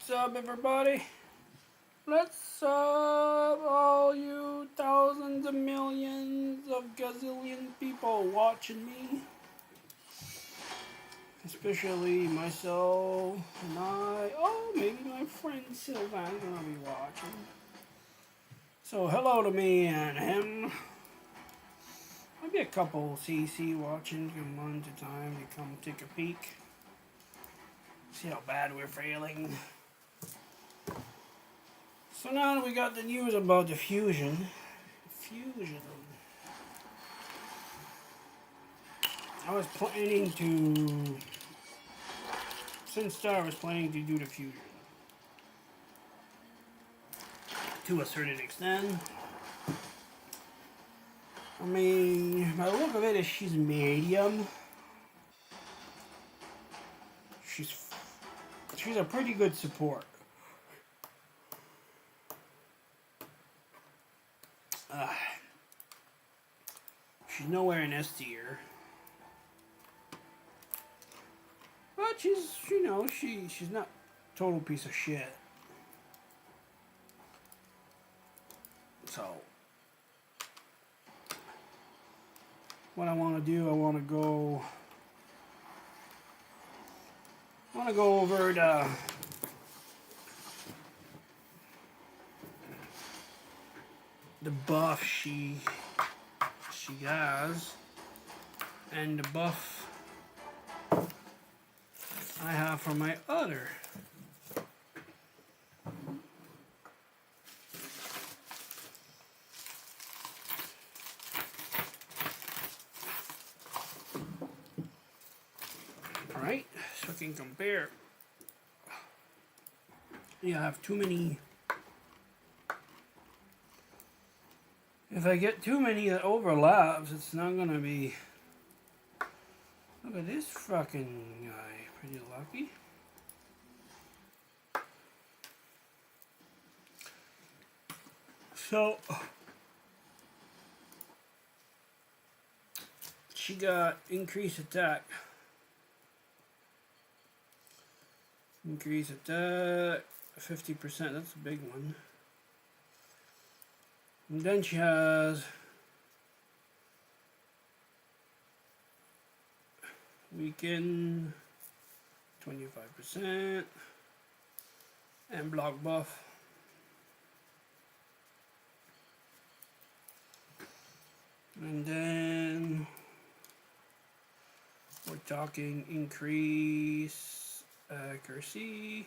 What's up, everybody? What's up, all you thousands of millions of gazillion people watching me? Especially myself and maybe my friend Sylvan's gonna be watching. So, hello to me and him. Maybe a couple CC watching from time to time to come take a peek. See how bad we're failing. So now we got the news about the fusion. I was planning to, since start, I was planning to do the fusion. To a certain extent. I mean, by the look of it, is she's medium. She's a pretty good support. She's nowhere in S tier. But she's not a total piece of shit. So, what I want to do, I want to go over the buff she has, and the buff I have for my other. Alright, so I can compare. Yeah, I have too many. If I get too many that overlaps, it's not gonna be. Look at this fucking guy. Pretty lucky. So she got increased attack. Increase attack 50%. That's a big one. And then she has weaken 25% and block buff. And then we're talking increase accuracy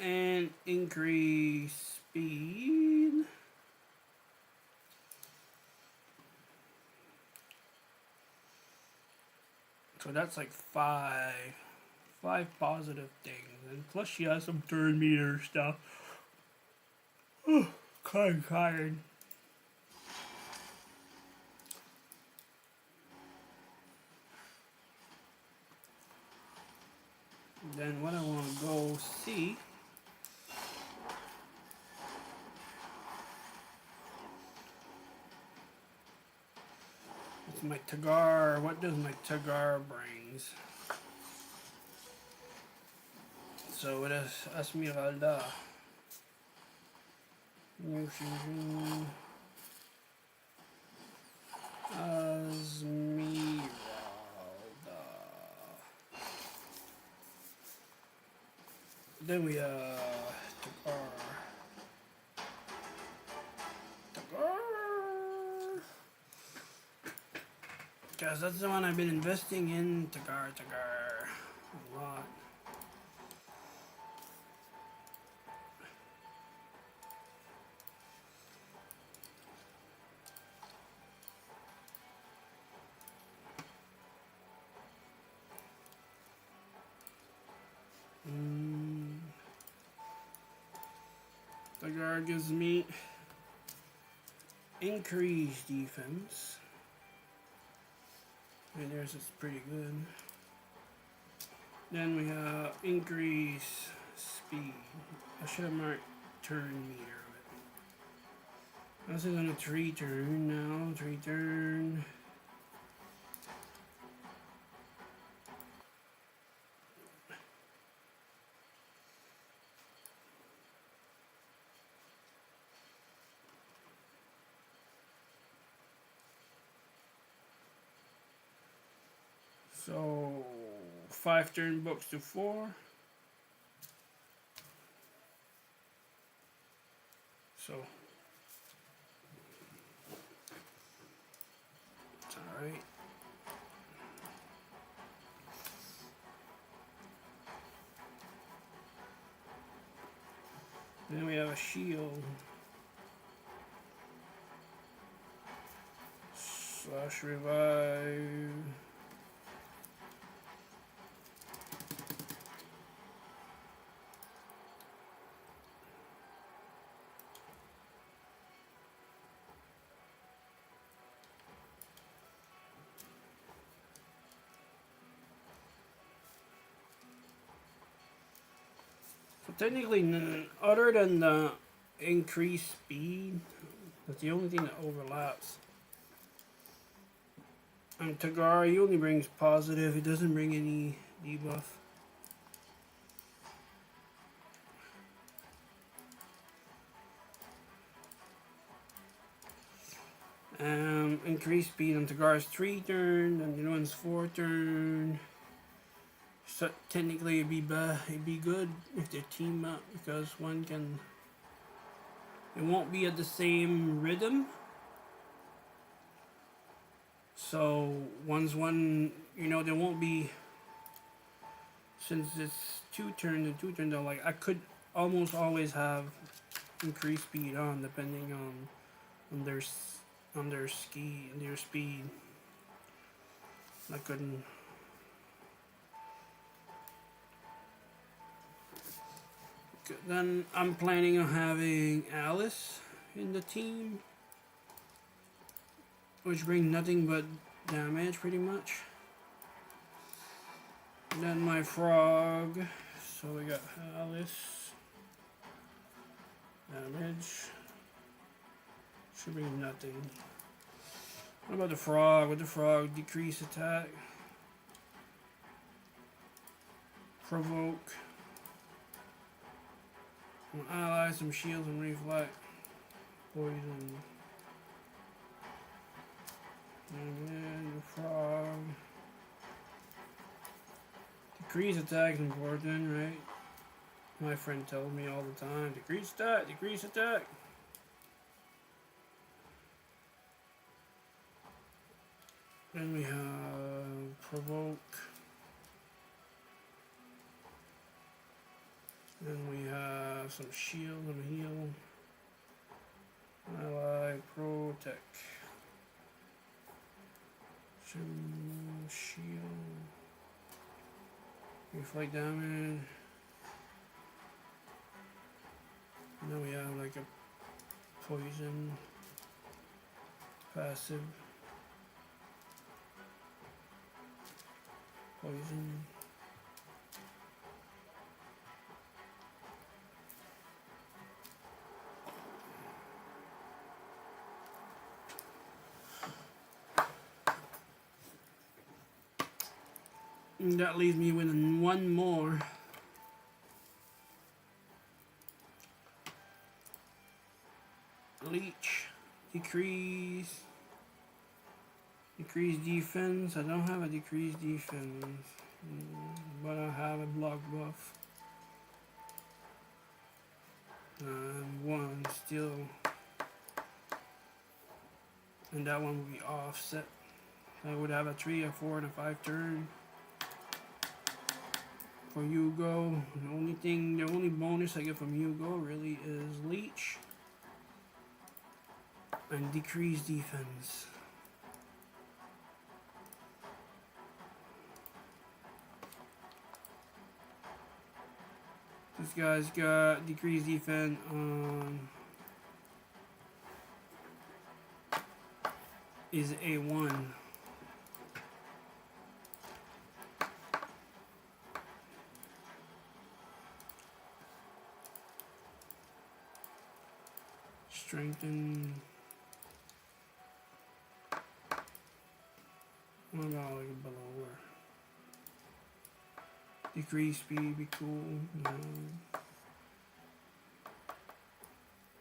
and increase speed. So that's like five positive things, and plus she has some turn meter stuff. Kind of tired. Then what I want to go see is my Tagar. What does my Tagar brings? So it is Esmeralda. New fusion. Esmeralda. Then we Tagar. Guys, that's the one I've been investing in. Tagar a lot. Tagar gives me increased defense. And theirs is pretty good. Then we have increase speed. I should have marked turn meter. This is on a 3 turn now. 3 turn. So 5 turn books to 4. So it's alright. Then we have a shield. Slash revive. So technically, other than the increased speed, that's the only thing that overlaps. And Tagar, he only brings positive, he doesn't bring any debuff. Increased speed on Tagar's 3 turn, and the other one's 4 turn. So technically it'd be good if they team up, because one can, it won't be at the same rhythm. So one's one, you know, there won't be, since it's 2 turns and 2 turns, though, like I could almost always have increased speed on, depending on their speed. I couldn't. Then I'm planning on having Alice in the team, which brings nothing but damage pretty much. Then my frog, so we got Alice, damage, should bring nothing. What about the frog? With the frog, decrease attack, provoke, ally, some shields and reflect, poison. And then the frog. Decrease attack is important, right? My friend tells me all the time, decrease attack, decrease attack. Then we have provoke. Then we have some shield and heal. Ally, protect. Some shield. Reflect damage. And then we have like a poison. Passive. Poison. And that leaves me with one more. Leech. Decrease defense. I don't have a decreased defense, but I have a block buff. And 1 still. And that one will be offset. I would have a 3, a 4, and a 5 turn. For Hugo, the only bonus I get from Hugo really is Leech and decreased defense. This guy's got decreased defense on is A1. Strengthen. What about like a below? Decrease speed be cool. No.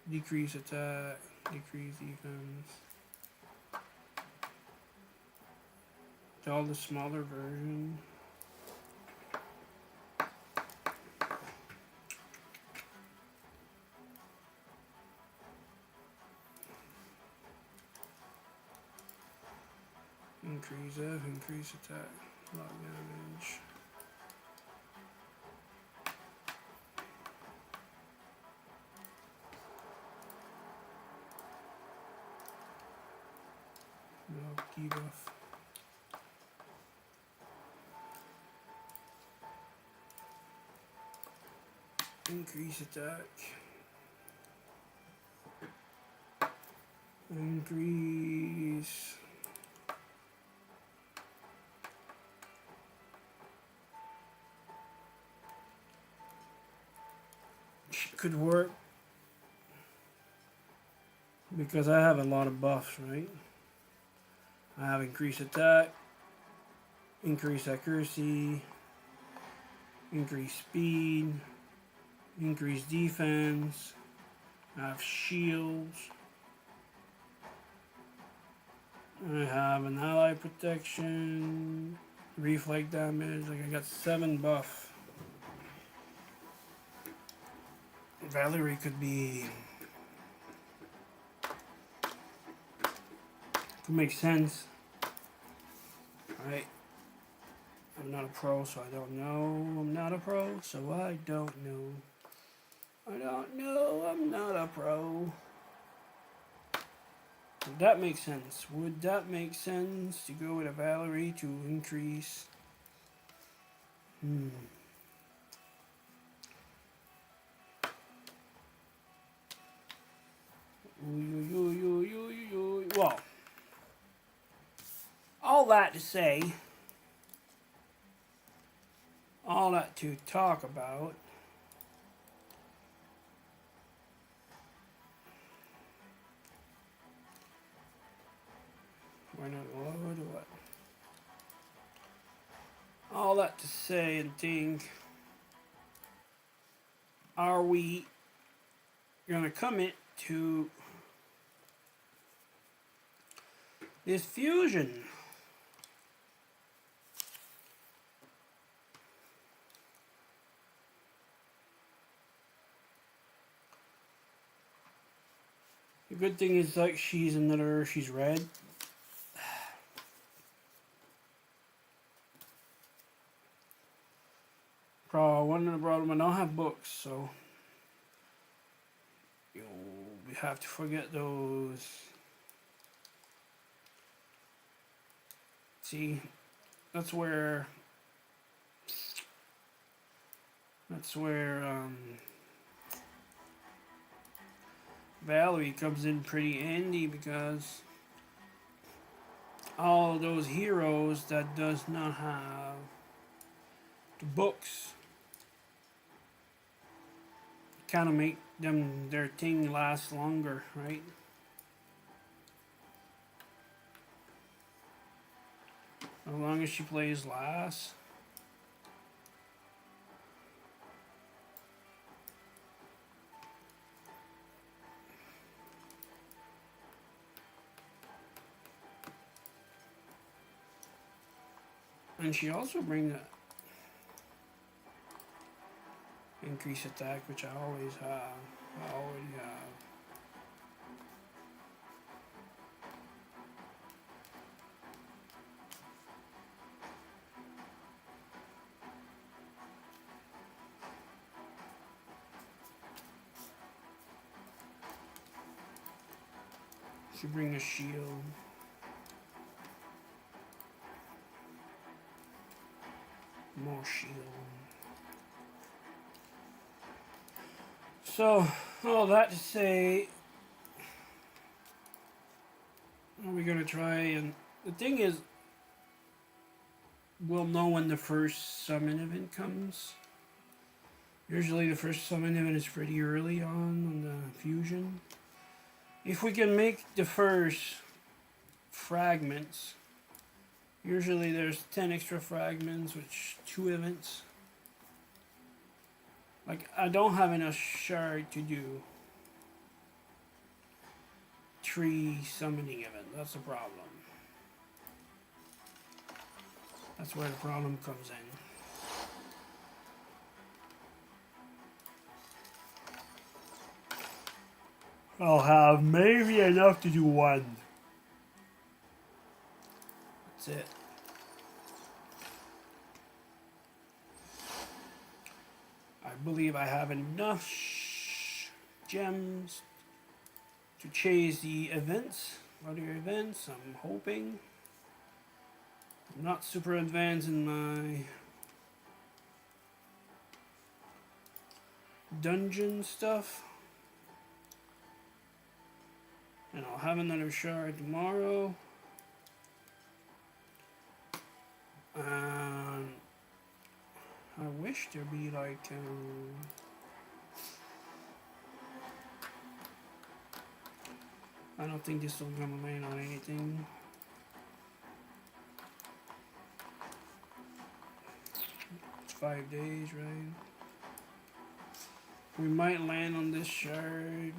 Decrease attack. Decrease defense. all the smaller version. Increase F, increase attack, block damage. No debuff. Increase attack. Increase. Could work because I have a lot of buffs, right? I have increased attack, increased accuracy, increased speed, increased defense. I have shields. I have an ally protection, reflect damage. Like I got 7 buff. Valerie could make sense. Right? I'm not a pro, so I don't know. I'm not a pro, so I don't know. I don't know. I'm not a pro. Would that make sense? Would that make sense to go with a Valerie to increase? Well, all that to say, all that to talk about. Why not load or what? All that to say and think, are we going to commit to this fusion? The good thing is like she's red. One of the problem, I don't have books, so we have to forget those. See, that's where Valerie comes in pretty handy, because all those heroes that does not have the books kind of make their thing last longer, right? As long as she plays last. And she also brings that increased attack, which I always have. I already have. She bring a shield. More shield. So, all that to say, we're gonna try, and the thing is, we'll know when the first summon event comes. Usually the first summon event is pretty early on the fusion. If we can make the first fragments, usually there's 10 extra fragments, which 2 events. Like, I don't have enough shard to do 3 summoning events. That's the problem. That's where the problem comes in. I'll have maybe enough to do one. That's it. I believe I have enough gems to chase the events, other events. I'm hoping. I'm not super advanced in my dungeon stuff. And I'll have another shard tomorrow. And I wish there'd be like I don't think this will come land on anything. It's 5 days, right? We might land on this shard.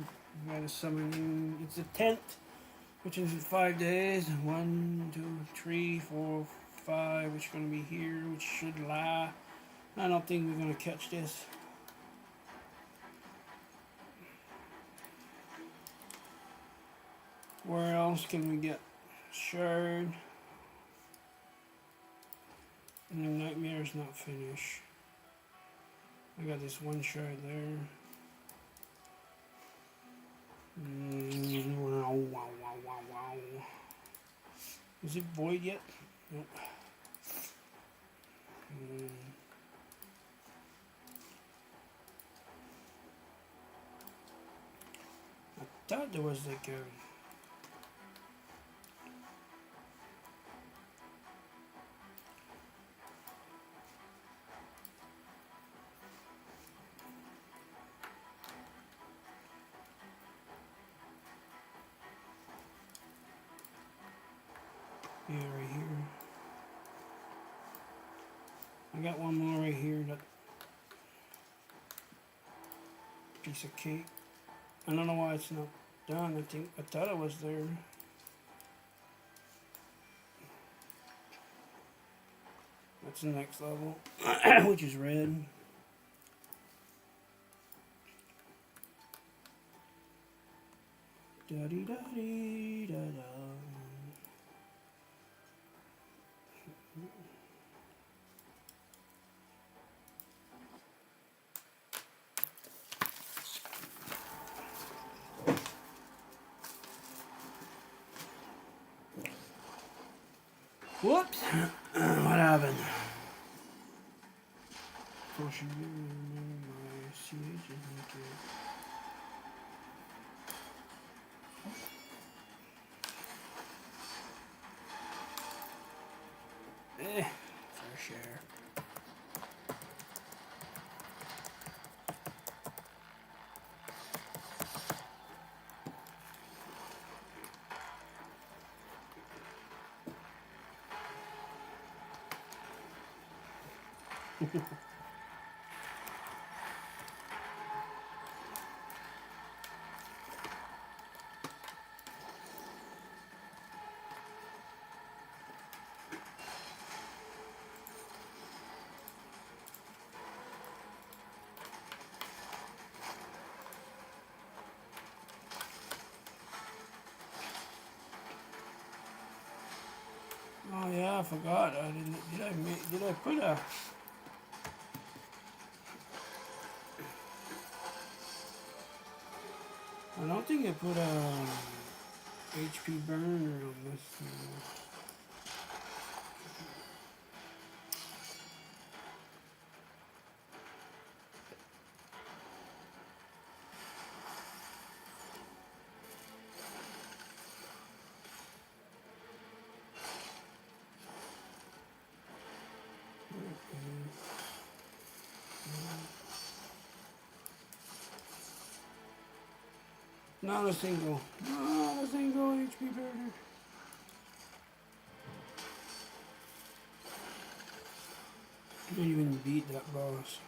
We got a summoning. It's the 10th, which is in 5 days. 1, 2, 3, 4, 5, which is gonna be here, which should lie. I don't think we're gonna catch this. Where else can we get shard? And the nightmare's not finished. I got this one shard there. Wow, wow, wow, wow, wow. Is it void yet? Nope. I thought there was like a... Yeah, right here. I got one more right here, that piece of cake. I don't know why it's not done. I thought it was there. That's the next level, which is red. Da dee da dee da da. Whoops! What happened? Potion my CH isn't good. For sure. Oh yeah, I forgot. I didn't. Did I put a? I don't think I put a HP burner on this thing. Not a single HP burner. Didn't even beat that boss.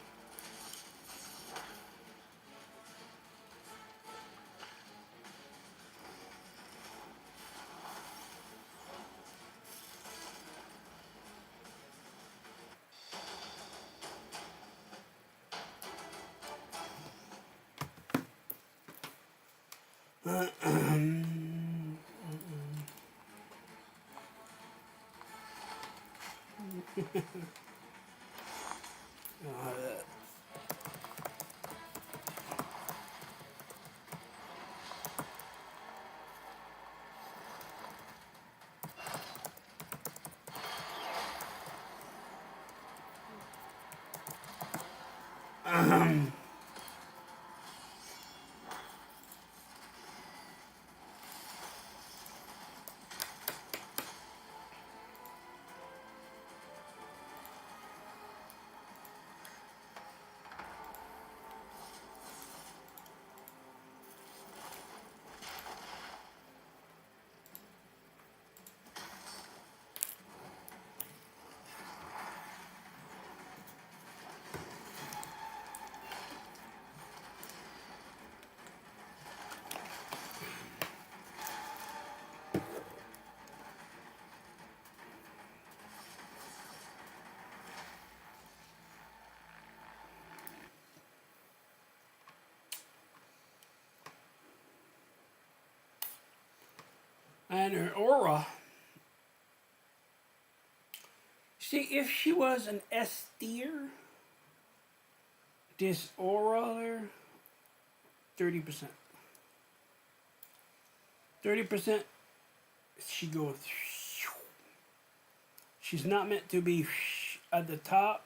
And her aura. See, if she was an S tier, this aura there, 30%. 30%, she goes. She's not meant to be at the top.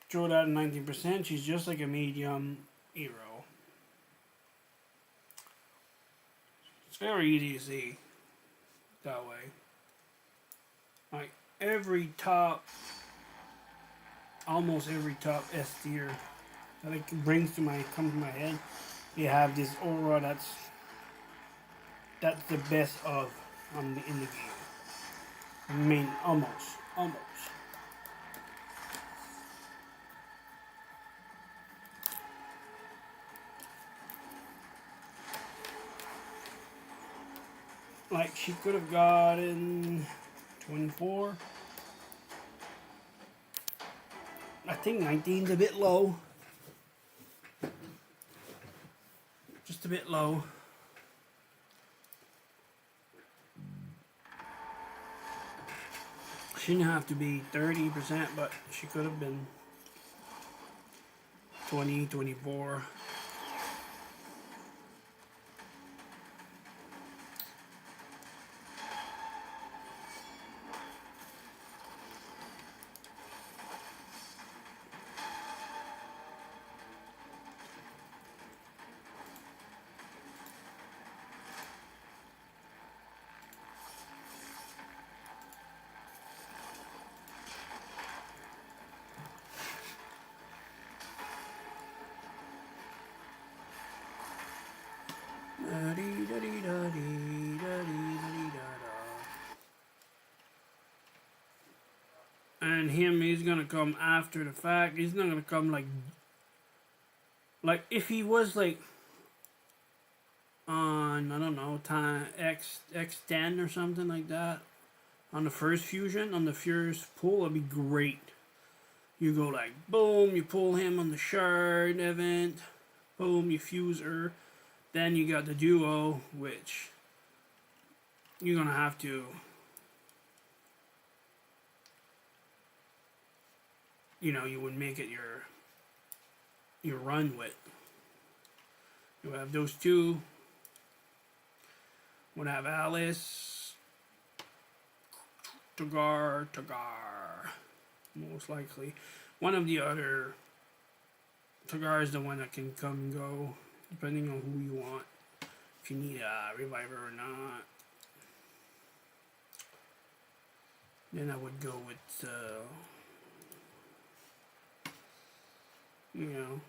Throw it out at 19%. She's just like a medium hero. It's very easy to see that way. Like every top, almost every top S tier that it comes to my head, you have this aura that's the best of in the game. I mean, almost. Like she could have gotten 24. I think 19's a bit low. Just a bit low. She didn't have to be 30%, but she could have been 20, 24. And he's gonna come after the fact. He's not gonna come like if he was like on, I don't know, time X10 or something like that on the first fusion, on the first pull, it'd be great. You go like boom, you pull him on the shard event, boom, you fuse her. Then you got the duo, which you're gonna have to, you would make it your run with. You have those two. Would have Alice, Tagar, most likely. One of the other. Tagar is the one that can come and go, depending on who you want. If you need a reviver or not. Then I would go with, you know.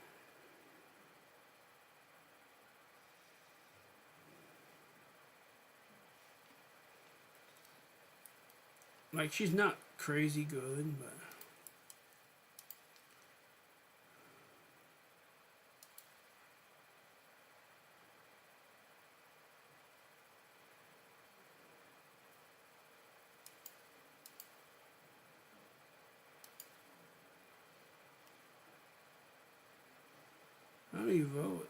Like, she's not crazy good, but... How do you vote?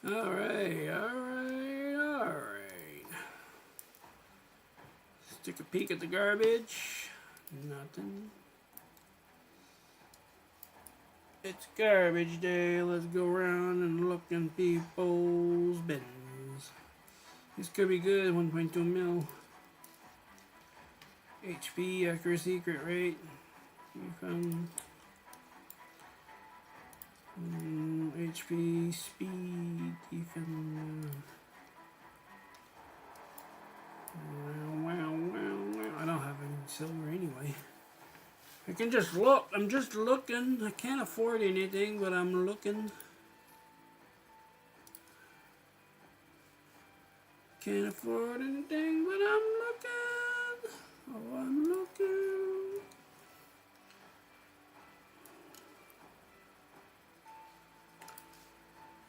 Alright, alright, alright. Take a peek at the garbage. Nothing. It's garbage day. Let's go around and look in people's bins. This could be good. 1.2 mil. HP, accuracy, crit rate. HP, speed, defense. I don't have any silver anyway. I can just look. I'm just looking. I can't afford anything, but I'm looking. Can't afford anything, but I'm looking. Oh, I'm looking.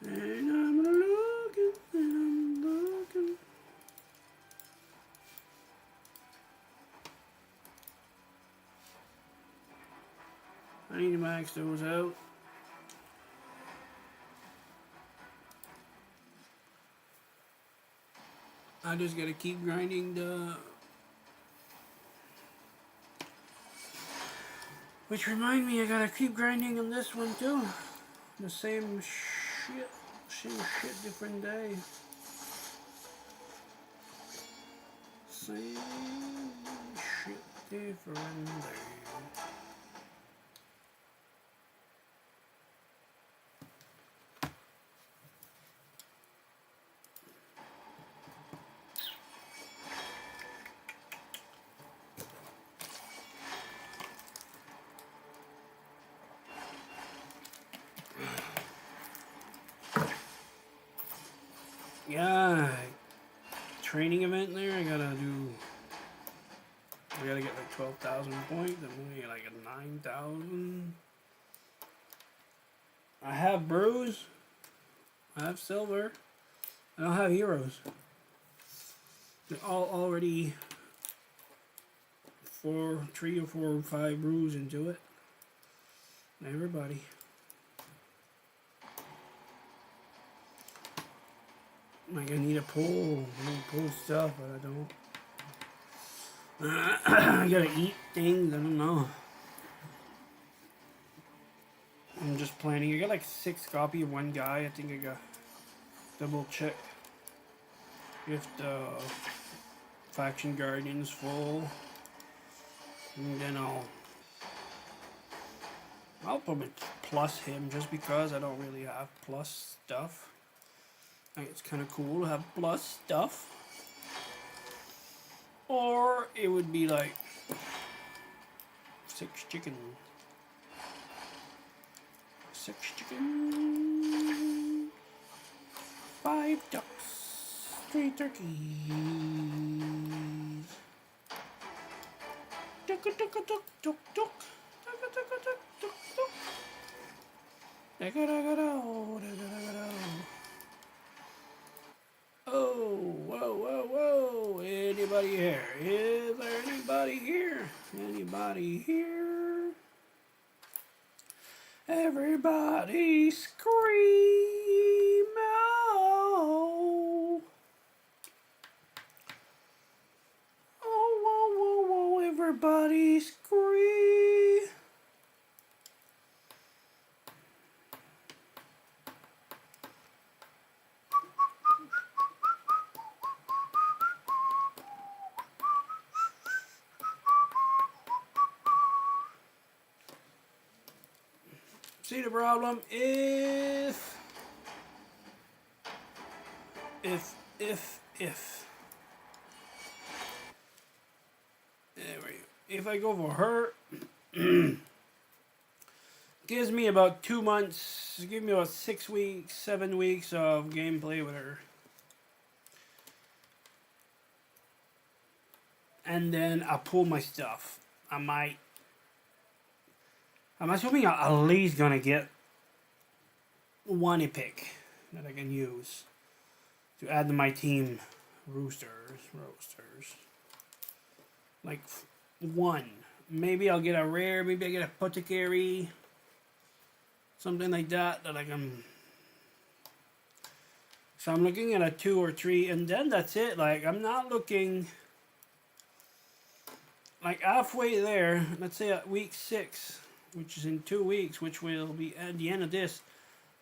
And I'm looking, and I'm looking. I need to max those out. I just gotta keep grinding the... Which remind me, I gotta keep grinding on this one too. The same shit, different day. Same shit, different day. Yeah, training event there. I gotta get like 12,000 points. I'm only get like a 9,000. I have bros. I have silver. I don't have heroes. They're all already 3 or 4 or 5 brews into it. Everybody. Like I need a pull. I need to pull stuff, but I don't. I gotta eat things. I don't know. I'm just planning. I got like 6 copy of one guy. I think I got double check if the faction guardian is full, and then I'll probably plus him just because I don't really have plus stuff. I think it's kind of cool to have plus stuff. Or it would be like 6 chicken. 6 chicken. 5 ducks. 3 turkeys. Duck, duck, duck, duck, duck, duck. Duck, duck, duck, duck, duck, duck. Duck, duck, duck, duck. Oh, whoa, whoa, whoa. Anybody here? Is there anybody here? Anybody here? Everybody scream out. Oh, whoa, whoa, whoa. Everybody scream. See the problem? If there we go. If I go for her, gives me about 2 months, give me about 6 weeks, 7 weeks of gameplay with her. And then I'll pull my stuff. I'm assuming I'm at least gonna get 1 epic that I can use to add to my team. Roosters. Like 1. Maybe I'll get a rare, maybe I get a apothecary. Something like that I can So I'm looking at a 2 or 3, and then that's it. Like, I'm not looking like halfway there. Let's say at week 6, which is in 2 weeks, which will be at the end of this.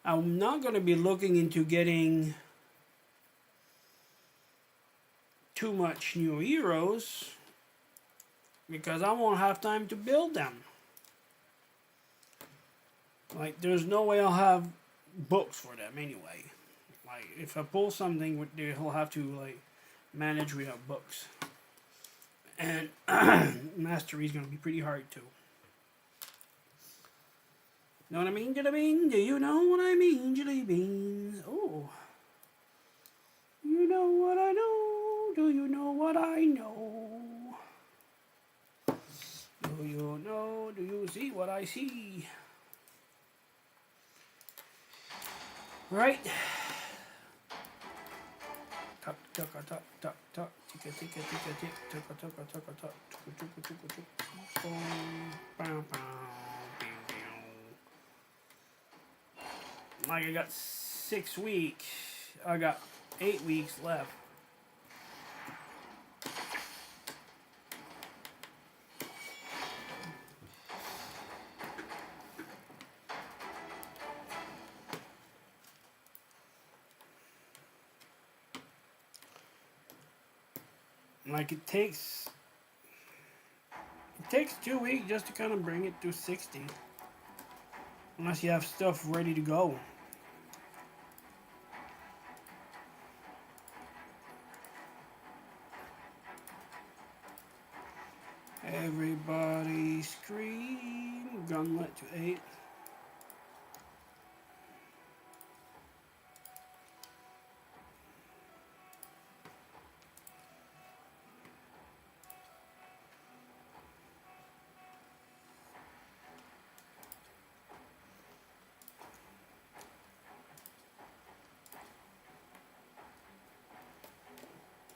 I'm not going to be looking into getting too much new heroes because I won't have time to build them. Like, there's no way I'll have books for them anyway. Like, if I pull something, they'll have to, like, manage without books. And mastery is going to be pretty hard, too. Know what I mean, jelly bean? Do you know what I mean, jelly beans? Oh. You know what I know? Do you know what I know? Do you know? Do you see what I see? Right? Tuck, tuck, tuck, tuck, tuck, ticka, ticka, ticka, tick, tuck, tuck, tuck, tuck, tuck, tuck, tuck, tuck, tuck, boom, bow, like I got 6 weeks. I got 8 weeks left. Like it takes 2 weeks just to kind of bring it to 60. Unless you have stuff ready to go. Everybody scream. Gunlet to 8.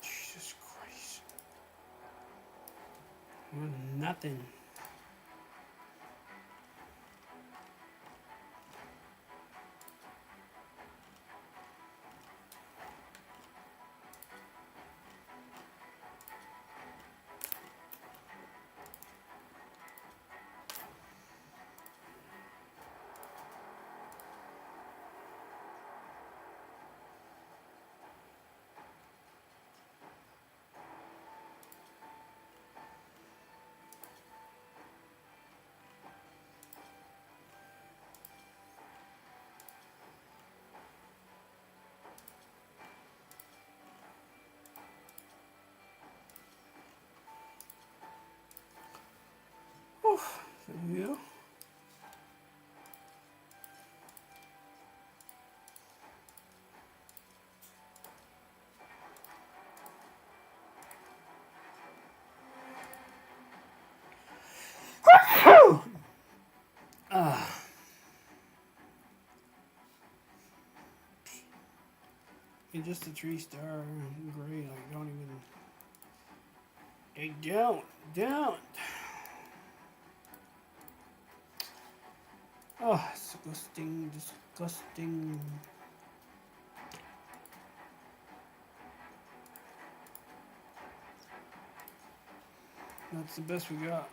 Jesus Christ. Nothing. Yeah. It's just a 3-star grade. Like, don't even. They don't. Oh, disgusting. That's the best we got.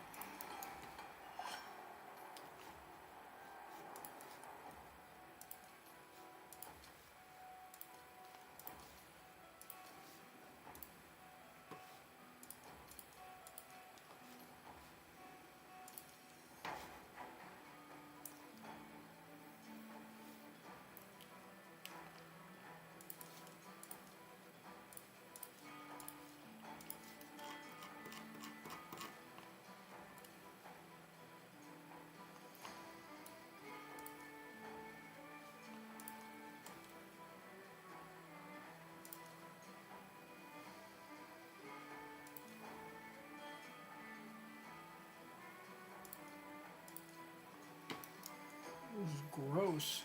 This is gross.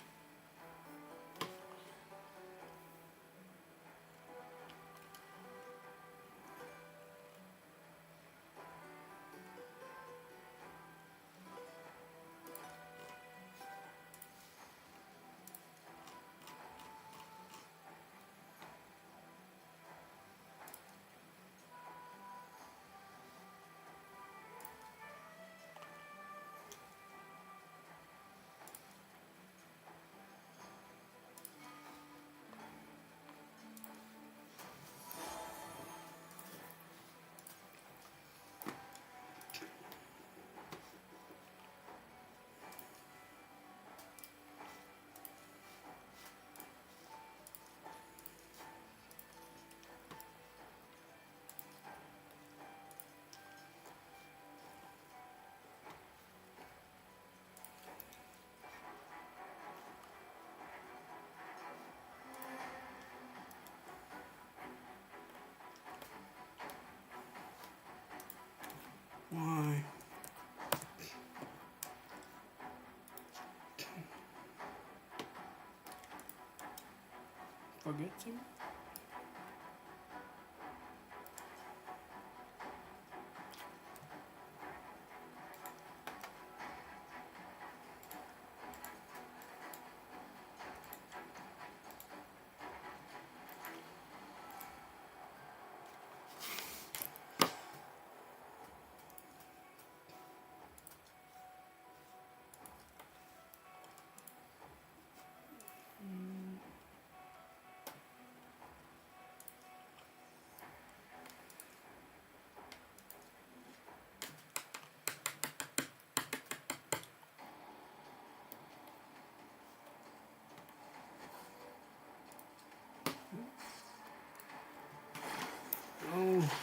forget to. Oh.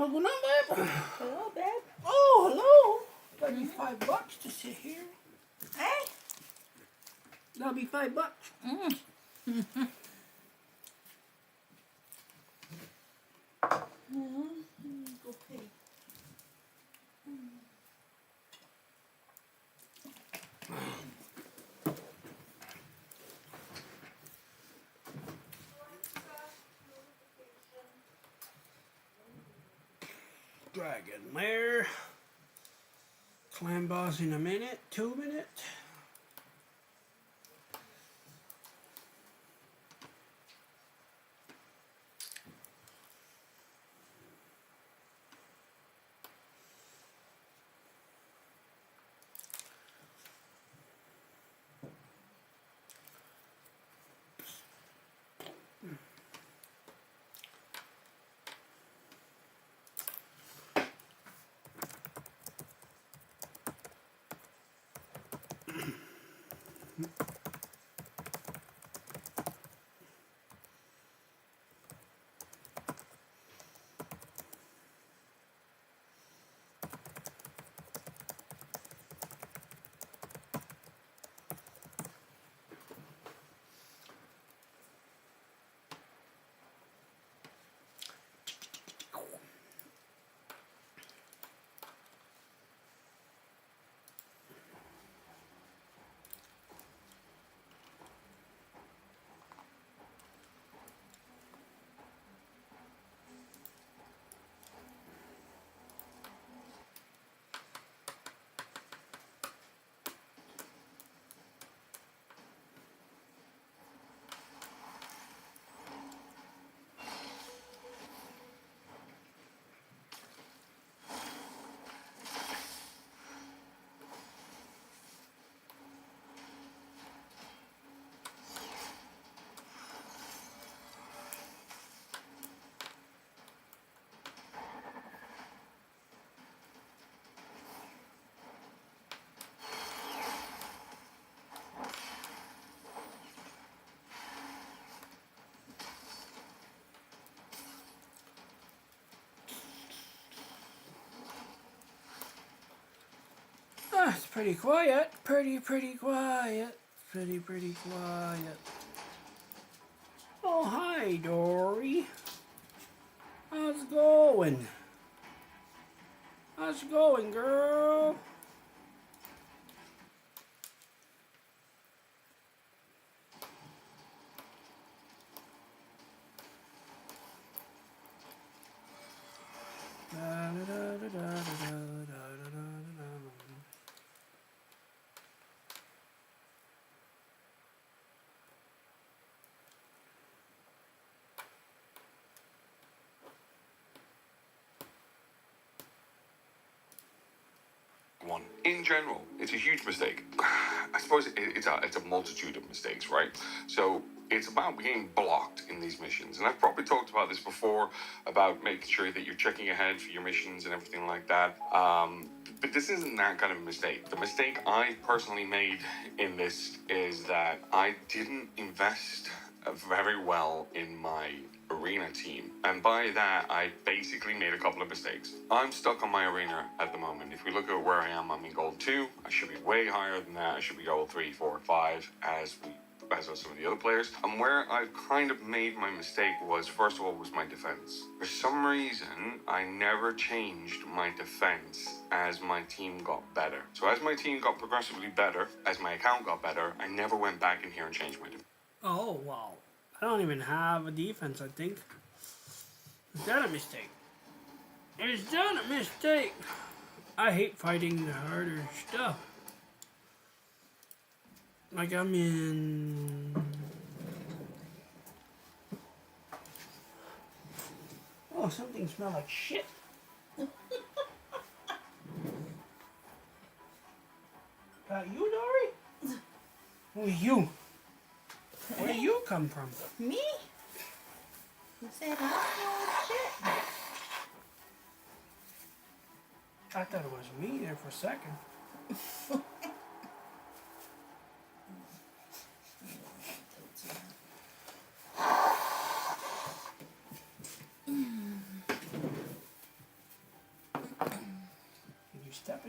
Oh, good night, babe. Hello, babe. Oh, hello. That'll be $5 to sit here. Hey. That'll be $5. Go pee. Dragon Lair. Clan boss in a minute, 2 minutes. It's pretty quiet. Pretty quiet. Pretty quiet. Oh, hi, Dory. How's it going? How's it going, girl? One. In general, it's a huge mistake. I suppose it's a multitude of mistakes, right? So it's about being blocked in these missions. And I've probably talked about this before, about making sure that you're checking ahead for your missions and everything like that. But this isn't that kind of a mistake. The mistake I personally made in this is that I didn't invest very well in my arena team, and by that I basically made a couple of mistakes. I'm stuck on my arena at the moment. If we look at where I am, I'm in gold 2. I should be way higher than that. I should be gold 3, 4, 5 as are some of the other players. And where I've kind of made my mistake was, first of all, was my defense. For some reason, I never changed my defense as my team got better. So as my team got progressively better, as my account got better, I never went back in here and changed my defense. Oh, wow. I don't even have a defense, I think. Is that a mistake? Is that a mistake? I hate fighting the harder stuff. Like I'm in... Oh, something smells like shit. You, Dory? Who are you? Where do you come from? Me? You said I smell shit. I thought it was me there for a second.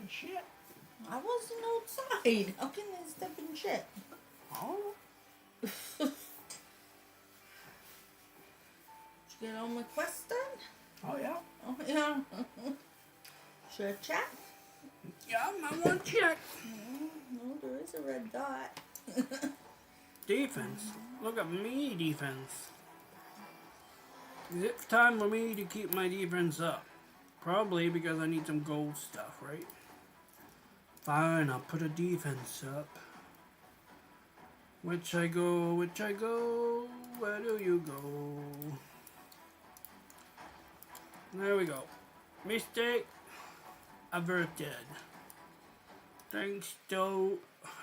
in shit. I wasn't outside. How can they step in shit? Oh. Did you get all my quests done? Oh, yeah. Oh, yeah. Should I check? Yeah, I want to check. No, there is a red dot. Defense. Look at me, defense. Is it time for me to keep my defense up? Probably because I need some gold stuff, right? Fine, I'll put a defense up. Which I go, where do you go? There we go. Mistake averted. Thanks to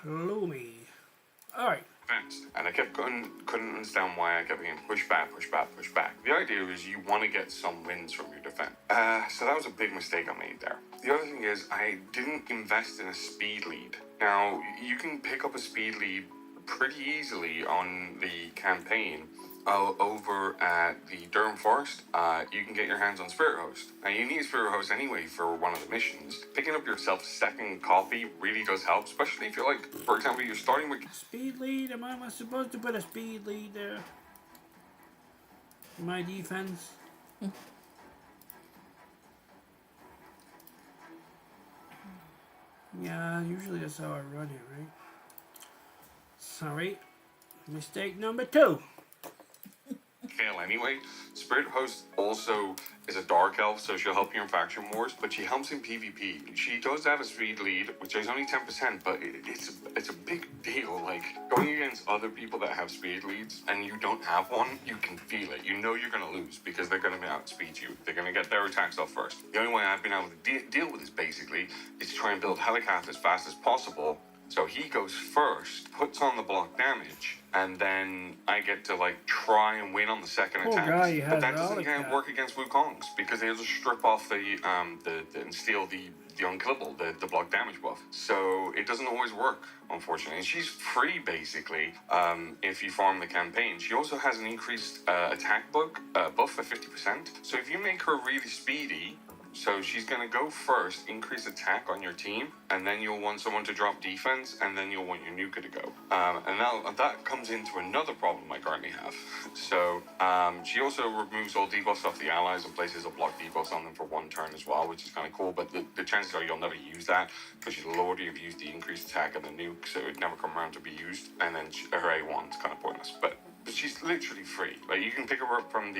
Lumi. Alright. And I couldn't understand why I kept getting push back. The idea is you want to get some wins from your defense. So that was a big mistake I made there. The other thing is I didn't invest in a speed lead. Now, you can pick up a speed lead pretty easily on the campaign. Over at the Durham Forest, you can get your hands on Spirit Host. Now, you need Spirit Host anyway for one of the missions. Picking up yourself a second copy really does help, especially if you're like, for example, you're starting with... Speed lead? Am I supposed to put a speed lead there? In my defense? Yeah, usually that's how I run it, right? Sorry. Mistake number 2. Fail anyway. Spirit Host also is a dark elf, so she'll help you in faction wars, but she helps in PvP. She does have a speed lead, which is only 10%, but it's a big deal. Like, going against other people that have speed leads and you don't have one, you can feel it. You know you're going to lose because they're going to outspeed you. They're going to get their attacks off first. The only way I've been able to deal with this, basically, is to try and build Helicath as fast as possible. So he goes first, puts on the block damage, and then I get to like try and win on the second attack. But that doesn't work against Wukongs because they'll just strip off the and steal the unkillable, the block damage buff. So it doesn't always work, unfortunately. And she's free basically if you farm the campaign. She also has an increased attack buff of 50%. So if you make her really speedy. So she's going to go first, increase attack on your team, and then you'll want someone to drop defense, and then you'll want your nuker to go. And now that comes into another problem I currently have. So she also removes all debuffs off the allies and places a block debuffs on them for 1 turn as well, which is kind of cool, but the chances are you'll never use that, because you'll already have used the increased attack and the nuke, so it would never come around to be used, and then her A1 is kind of pointless. But she's literally free. Like, you can pick her up from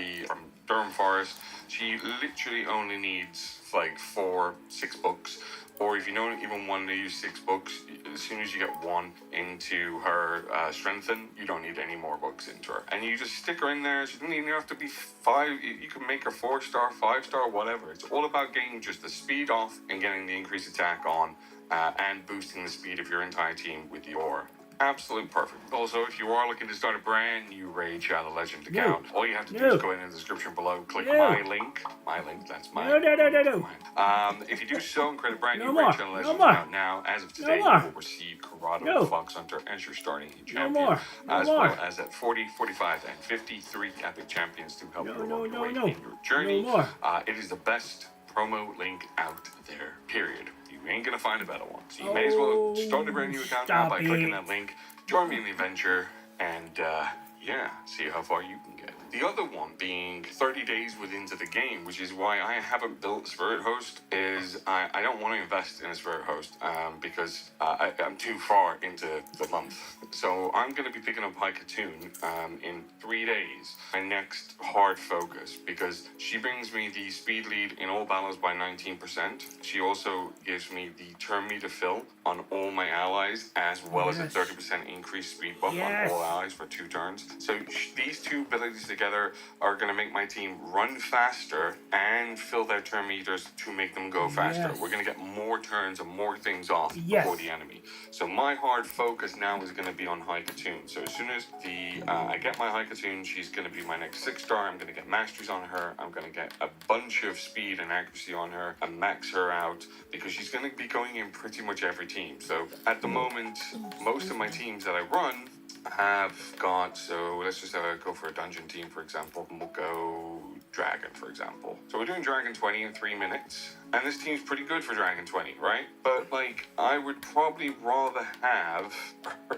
Durham Forest. She literally only needs like 4-6 books, or if you don't even want to use 6 books, as soon as you get 1 into her strengthen, you don't need any more books into her, and you just stick her in there. She doesn't even have to be 5. You can make her 4-star, 5-star, whatever. It's all about getting just the speed off and getting the increased attack on, and boosting the speed of your entire team with your absolute perfect. Also, if you are looking to start a brand new Raid Shadow Legend account, all you have to do is go in the description below, click my link, that's my... No. If you do so and create a brand new Raid Shadow Legend account now, as of today, you will receive Corrado, Fox Hunter, as your starting champion, as well as at 40, 45, and 53 epic champions to help you along your way in your journey. It is the best promo link out there, period. You ain't gonna find a better one. So you may as well start a brand new account now by clicking that link, join me in the adventure, and see how far you can get. The other one being 30 days within the game, which is why I haven't built Spirit Host, is I don't want to invest in a Spirit Host because I'm too far into the month. So I'm going to be picking up High Katoon in 3 days, my next hard focus, because she brings me the speed lead in all battles by 19%. She also gives me the turn meter fill on all my allies, as well as a 30% increased speed buff on all allies for 2 turns. So these 2 abilities together are going to make my team run faster and fill their turn meters to make them go faster. We're going to get more turns and more things off before the enemy. So my hard focus now is going to be on High Katoon. So as soon as I get my High Katoon, she's going to be my next 6-star. I'm going to get masteries on her. I'm going to get a bunch of speed and accuracy on her and max her out, because she's going to be going in pretty much every team. So at the moment, most of my teams that I run have got, so let's just go for a dungeon team, for example. We'll go Dragon, for example. So we're doing Dragon 20 in 3 minutes, and this team's pretty good for Dragon 20, right? But like, I would probably rather have,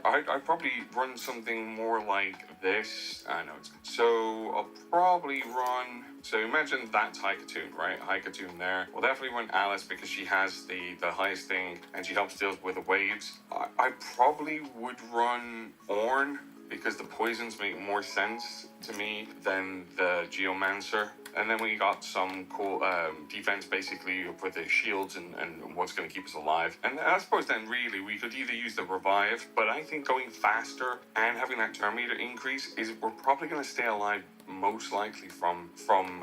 I'd probably run something more like this. I know it's good. So I'll probably run. So imagine that's Haikatoon, right? Haikatoon there. We'll definitely run Alice because she has the highest thing and she helps deal with the waves. I probably would run Ornn because the poisons make more sense to me than the Geomancer. And then we got some cool defense basically with the shields and what's going to keep us alive. And I suppose then really we could either use the revive, but I think going faster and having that turn meter increase is we're probably going to stay alive most likely from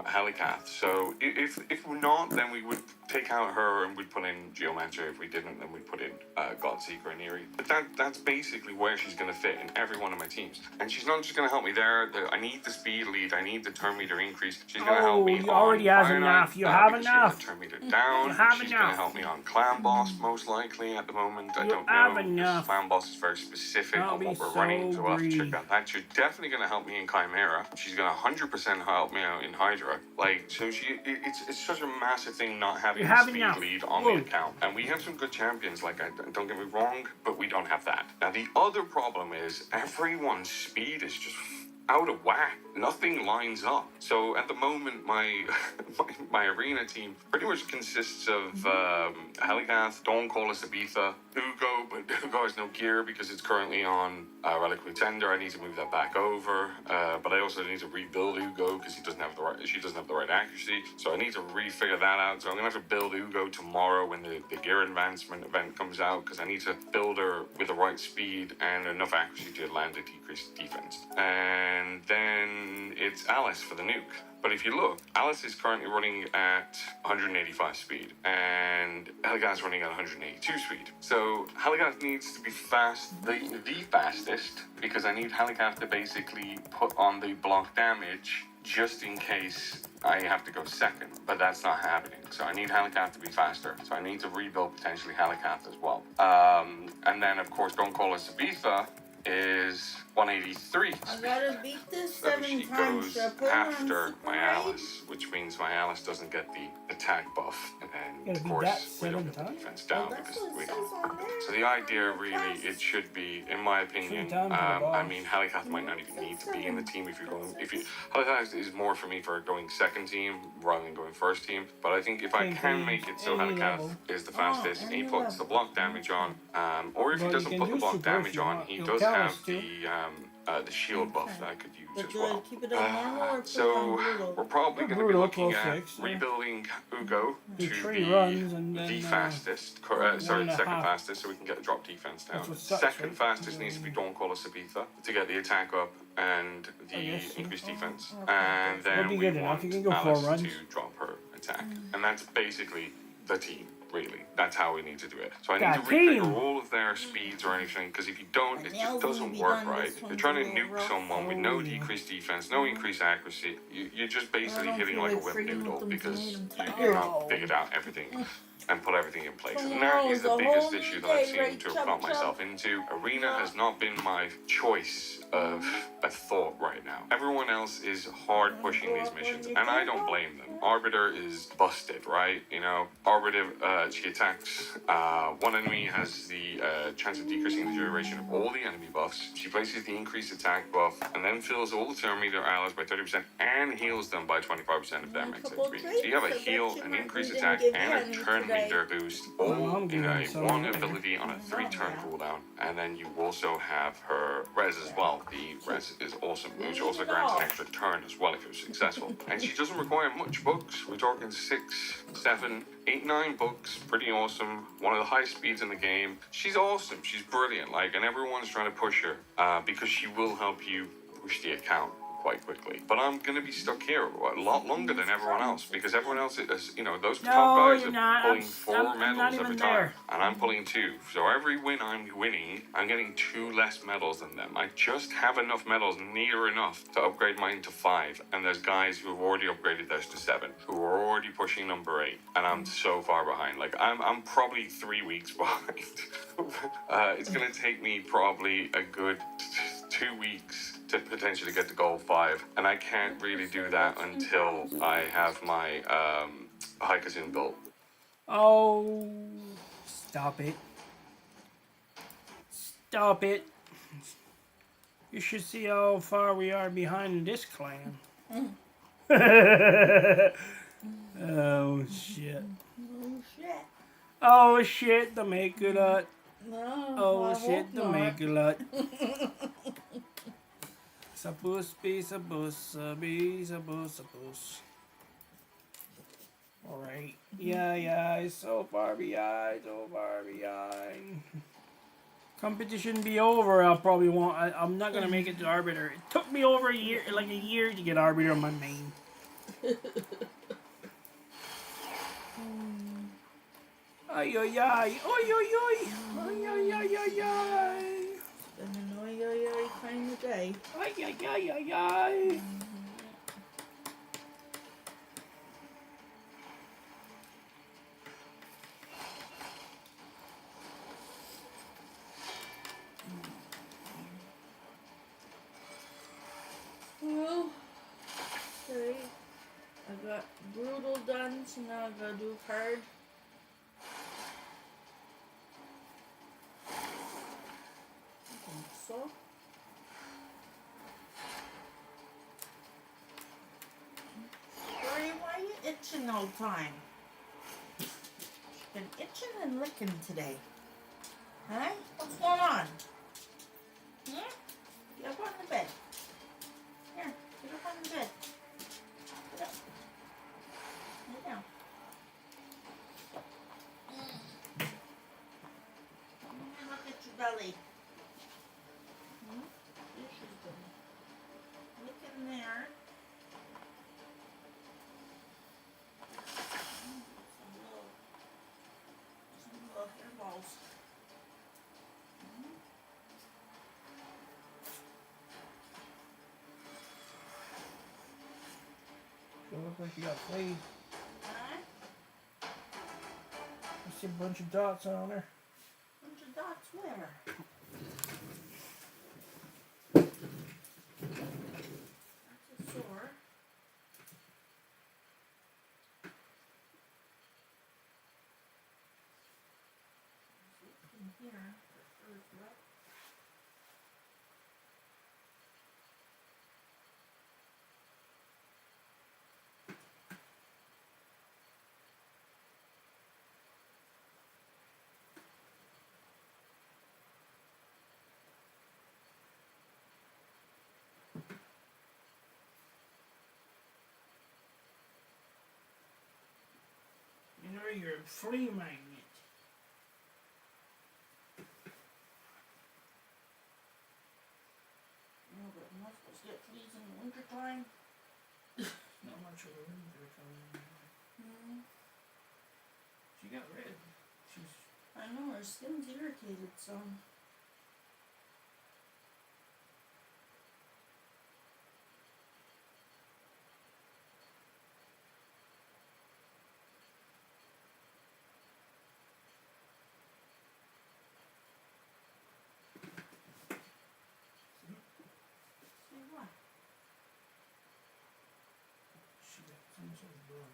Helicath. So if we're not, then we would take out her and we'd put in Geomancer. If we didn't, then we'd put in Godseeker and Eerie. But that's basically where she's going to fit in every one of my teams. And she's not just going to help me there. I need the speed lead. I need the turn meter increase. She's going to help me you already have enough. You have enough. Turn meter down. You have she's enough. going to help me on Clan Boss most likely at the moment. I don't have know. enough. Clan Boss is very specific That'll on what be we're so running, so we'll have to check greedy. that. And she's definitely going to help me in Chimera. She's going to 100% help me out in Hydra. Like, so it's such a massive thing not having the speed lead on the account. And we have some good champions, like, don't get me wrong, but we don't have that. Now, the other problem is everyone's speed is just out of whack. Nothing lines up. So at the moment, my arena team pretty much consists of Helicath, Dawncaller, Sabitha, Ugo, but Ugo has no gear because it's currently on Relic Pretender. I need to move that back over, but I also need to rebuild Ugo because she doesn't have the right accuracy. So I need to refigure that out. So I'm gonna have to build Ugo tomorrow when the gear advancement event comes out because I need to build her with the right speed and enough accuracy to land a decreased defense. And then it's Alice for the nuke. But if you look, Alice is currently running at 185 speed, and Helicath's running at 182 speed. So Helicath needs to be the fastest, because I need Helicath to basically put on the block damage just in case I have to go second, but that's not happening. So I need Helicath to be faster. So I need to rebuild potentially Helicath as well. And then of course, Dawncaller Sabitha is 183. I gotta beat this So 7 she times. goes So I put her on after super my right. Alice, which means my Alice doesn't get the attack buff, and then of Gotta beat course that we don't 7 get the times? defense down That's because what we it don't. says on there. So the idea really, it should be, in my opinion, 3 times the boss. I mean, Helicath might not even need to be in the team if you're going. Helicath is more for me for going second team rather than going first team. But I think if I Same can thing, make it so any Helicath level. is the fastest, any he puts the block damage on, or if he Well, you doesn't can put the do block super if damage you on, want. he You'll does tell have us to. the shield buff that I could use But as do well. I keep it on normal or put it So on brutal? we're probably going to be Brutal, looking close at fix, yeah. rebuilding Ugo Do to 3 be runs and then, the fastest. and Sorry, a second half. fastest, so we can get the drop defense down. That's what sucks, Second right? fastest needs to be Dawncaller Sabitha to get the attack up and the guess so. increased defense. Okay. And then That'd be we good enough. want You can go 4 Alice runs. to drop her attack. And that's basically the team. Really, that's how we need to do it. So I need to That team. refigure all of their speeds or anything, because if you don't, it just Nails doesn't will be work done. right. This You're one's trying a to little nuke rough. someone with no decreased defense, no increased accuracy. You're just basically don't hitting feel like a like wimp freaking noodle with them because tomatoes. you've not figured out everything and put everything in place. And that Tomorrow's is the a biggest whole issue new that I've day, seen right? to have Chop, got chop. myself into. Arena has not been my choice of a thought right now. Everyone else is hard pushing these missions, and I don't blame them. Arbiter is busted, right? You know, Arbiter, she attacks one enemy, has the chance of decreasing the duration of all the enemy buffs. She places the increased attack buff, and then fills all the turn meter allies by 30% and heals them by 25% of their max HP. So you have a heal, an increased attack, and a turn meter boost, all in a one ability on a 3-turn cooldown. And then you also have her res as well. The res is awesome, which also grants an extra turn as well if you're successful. And she doesn't require much books. We're talking 6, 7, 8, 9 books. Pretty awesome. One of the highest speeds in the game. She's awesome. She's brilliant. Like, and everyone's trying to push her because she will help you push the account quite quickly. But I'm going to be stuck here a lot longer than everyone else because everyone else is, you know, those top guys you're are not. pulling I'm 4 not medals even every time. there. And I'm pulling 2. So every win I'm winning, I'm getting 2 less medals than them. I just have enough medals, near enough, to upgrade mine to 5. And there's guys who have already upgraded theirs to 7, who are already pushing number 8. And I'm so far behind. Like, I'm probably 3 weeks behind. It's going to take me probably a good 2 weeks to potentially get to goal 5, and I can't really do that until I have my Hikazin built. Oh, stop it. Stop it. You should see how far we are behind this clan. Oh, shit. Oh shit. Oh, shit, the make it up. No, Oh, I shit, hope the not. make it up. Suppose be, suppose be, suppose. Alright. Yeah, it's so far behind, so far behind. Competition be over, I'll probably want. I'm not gonna make it to Arbiter. It took me over a year, like a year, to get Arbiter on my main. Ay, ay, ay. Oy, oy, oy. Ay, ay, ay, ay, ay. Been an oi kind of day. Ay, ay, ay, ay, ay. Well, okay. I got brutal done, so now I gotta do hard. I think so. Ray, why are you itching all the time? You've been itching and licking today. Huh? What's going on? Get up on the bed. Here, get up on the bed. Get up. Lay down. Let me look at your belly. There she's going. Look in there. Some little hairballs. It looks like you got played. Huh? I see a bunch of dots on her. Bunch of dots where? That's a sore. In here, her fur's wet. You know you're a flea magnet. No, but I'm not supposed to get fleas in the winter time. Not much of a winter coming. She got red. She's I know, her skin's irritated some. See what? she got some sort of bug.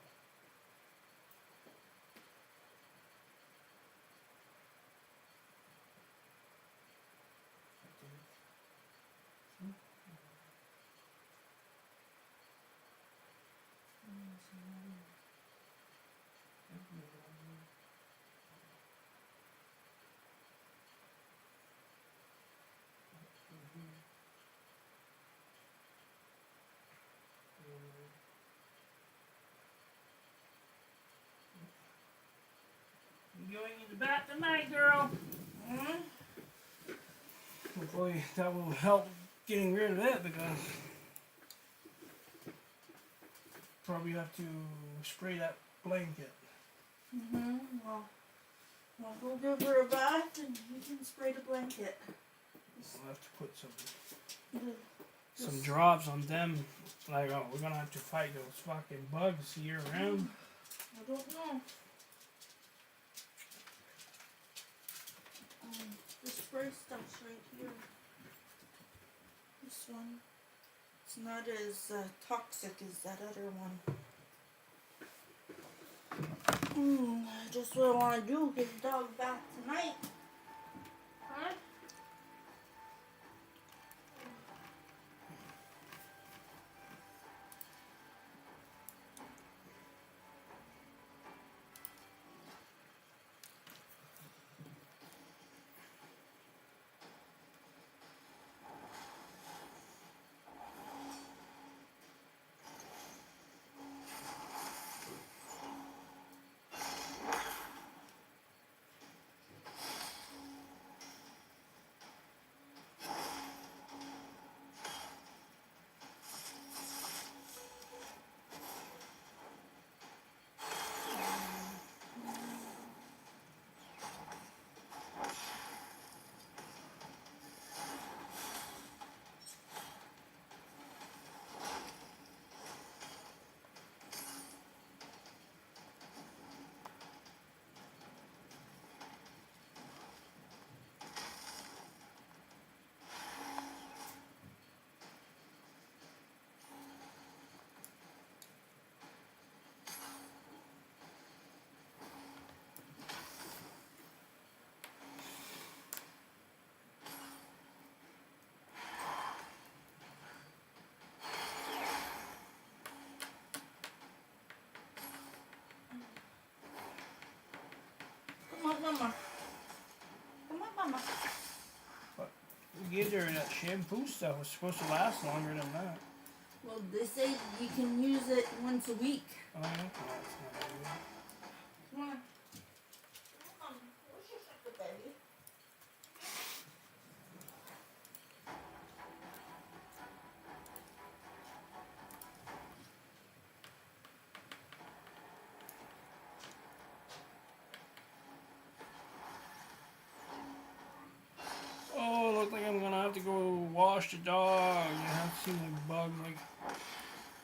You going in the bath tonight, girl? Hopefully that will help getting rid of it, because probably have to spray that blanket. Well, I'll go give her a bath and you can spray the blanket. We'll have to put The- some drops on them. Like, oh, we're gonna have to fight those fucking bugs year round. I don't know. The spray stuff's right here. This one. not as toxic as that other one. Just what I want to do, get the dog back tonight. Huh? Come on, Mama. Come on, Mama. But we gave her that shampoo stuff. It was supposed to last longer than that. Well, they say you can use it once a week. Oh, okay. That's not good. Come on. Come on. Where's your sugar, baby? Oh, look like I'm gonna have to go wash the dog. You have to see my bug. Like,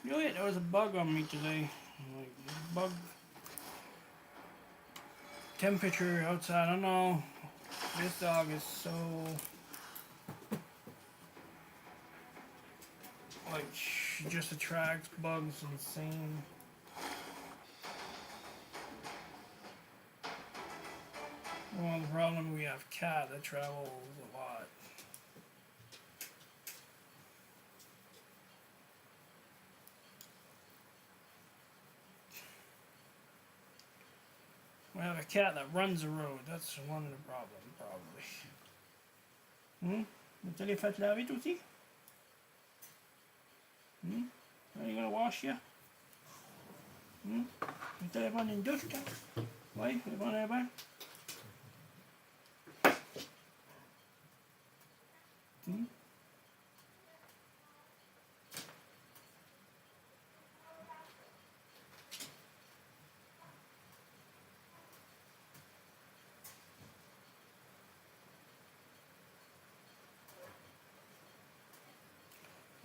you know, there was a bug on me today. Like, bug temperature outside. I don't know. This dog is so like she just attracts bugs. Insane. Well, the problem we have cat that travels a lot. We have a cat that runs the road. That's one of the problems, probably. Tu l'as fait laver toi aussi? Are you gonna wash you? Tu allais prendre une douche, toi? Oui, tu vas prendre un bain?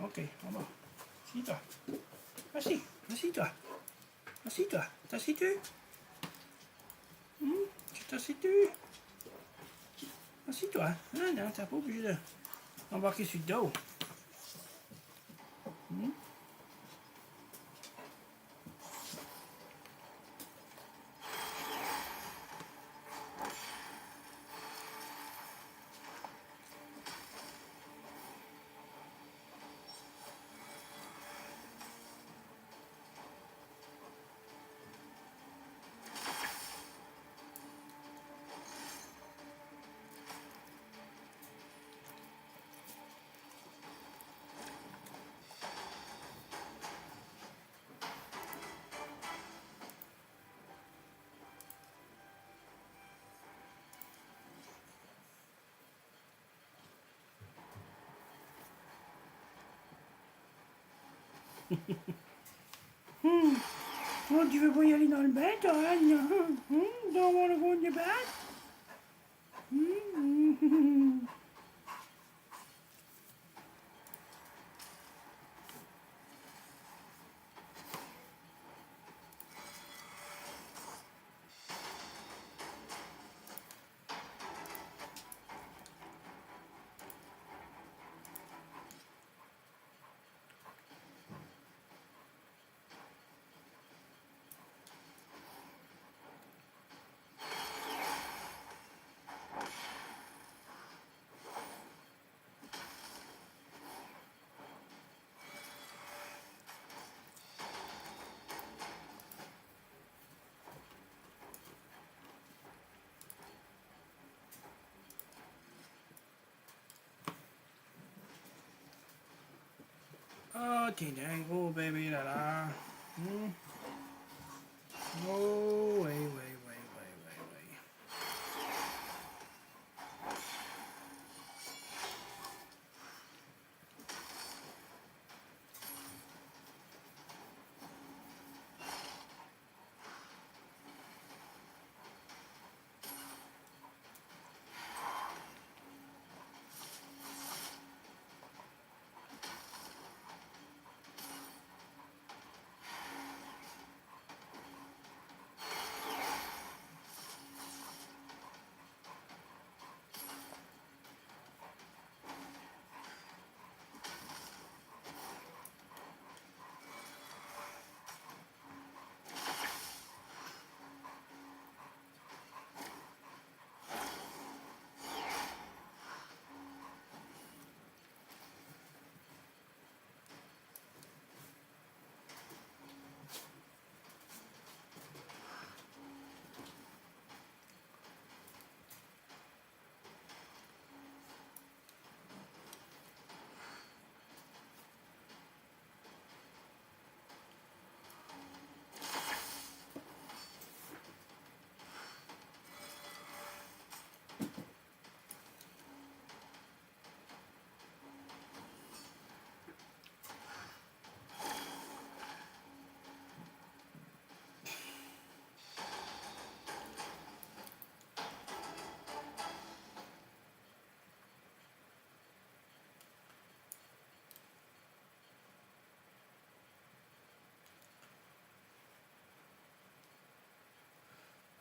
Ok, on va. Assis-toi. Assis, assis-toi. Assis-toi. T'assis-tu? Tu t'assis-tu? Assis-toi. Non, non, t'es pas obligé d'embarquer sur le dos. Oh, tu veux pas y aller dans le bain, toi, Anne? Don't want to go in the bath? King Dangle, baby, da da. Hmm. Oh, wait.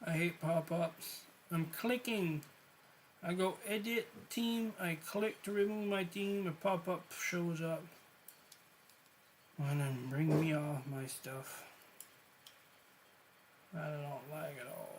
I hate pop-ups. I'm clicking. I go edit team. I click to remove my team. A pop-up shows up. And then bring me off my stuff. I don't like it all.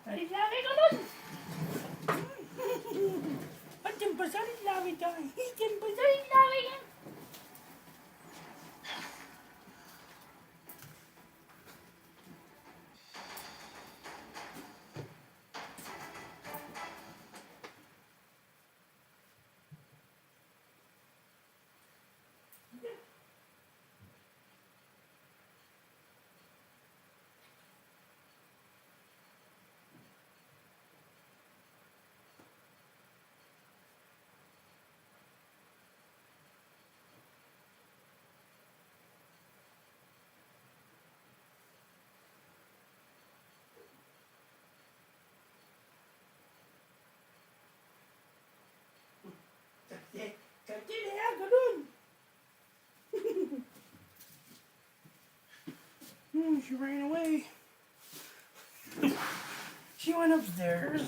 Ay, labi ko nun! At yung pasal, labi tayo. Yung pasal, labi yan. Kasi na ganun. She ran away. She went upstairs.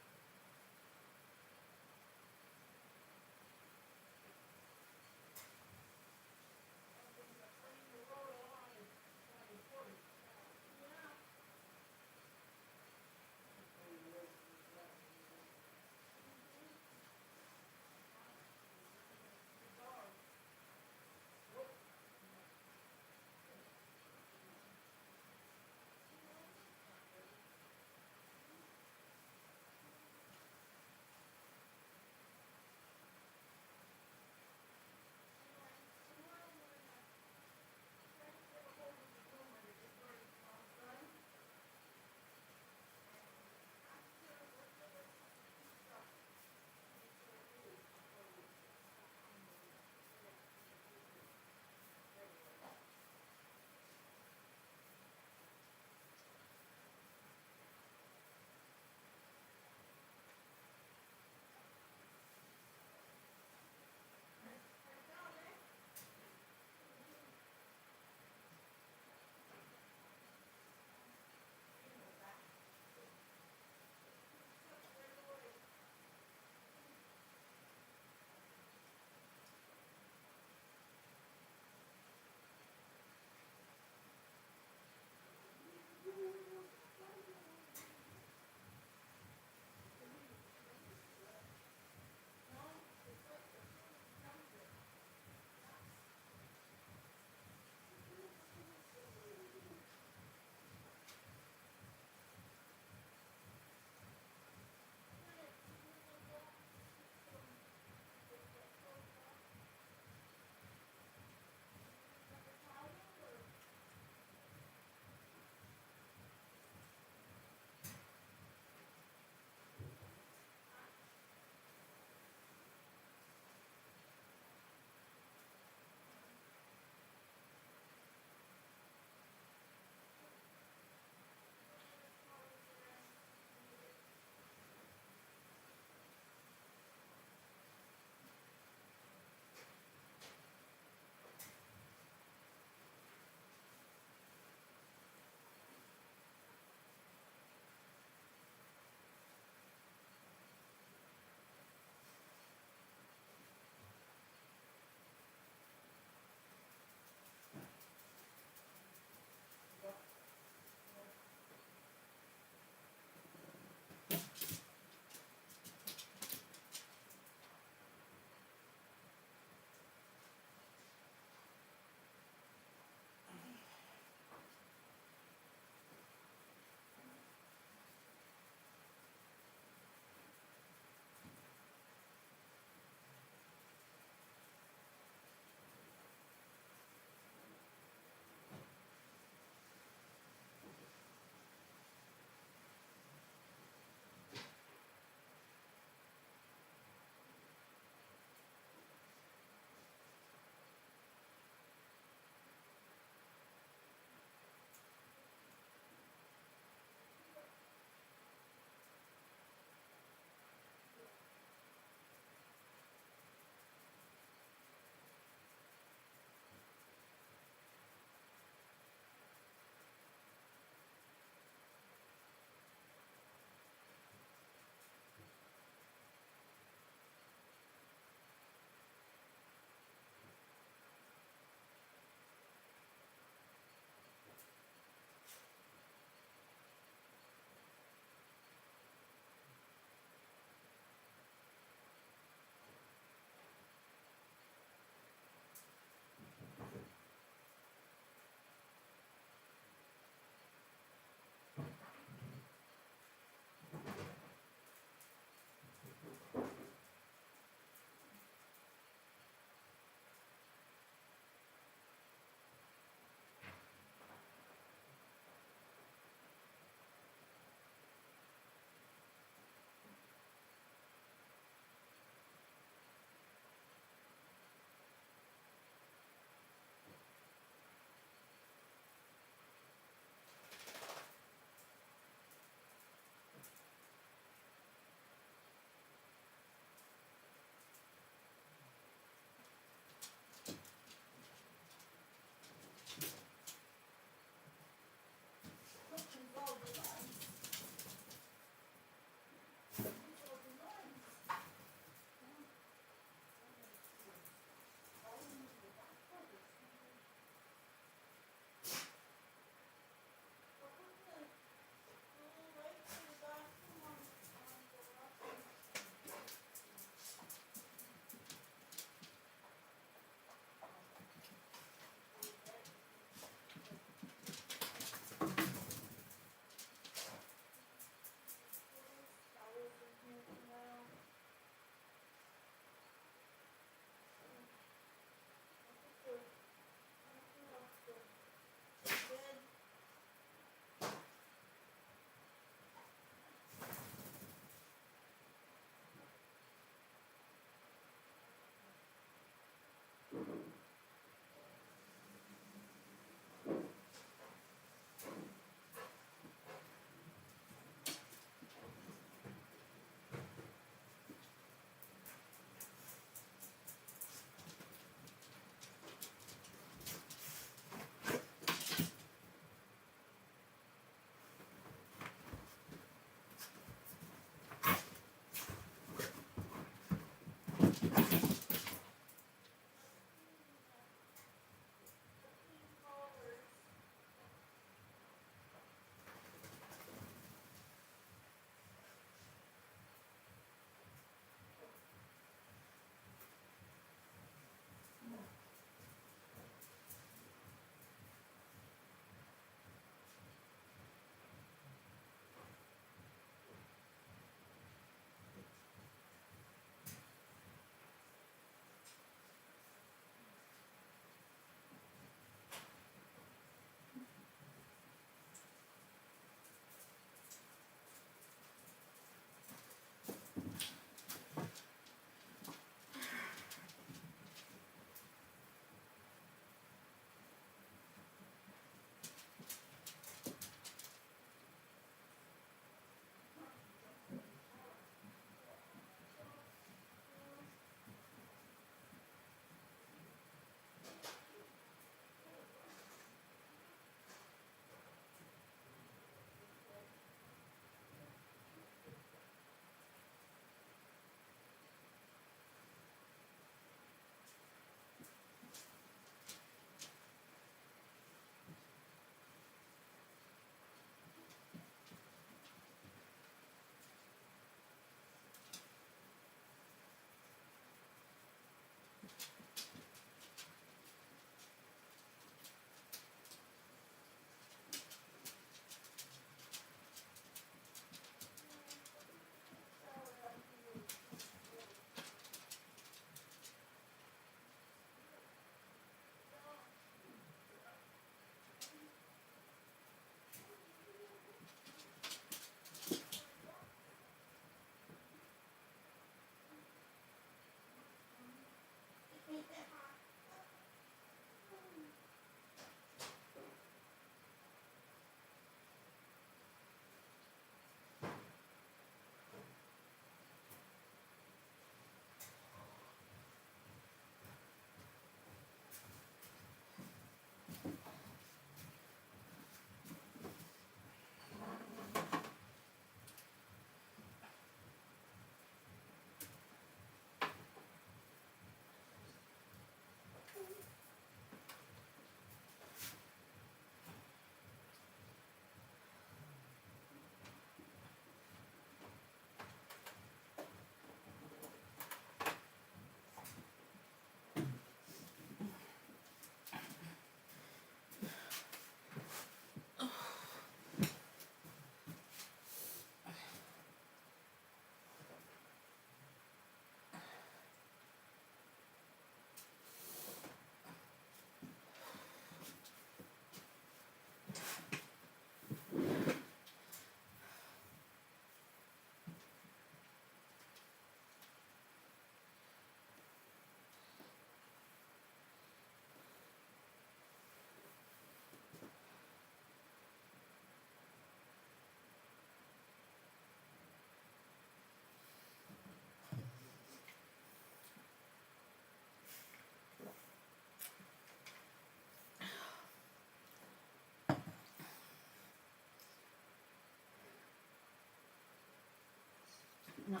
Non.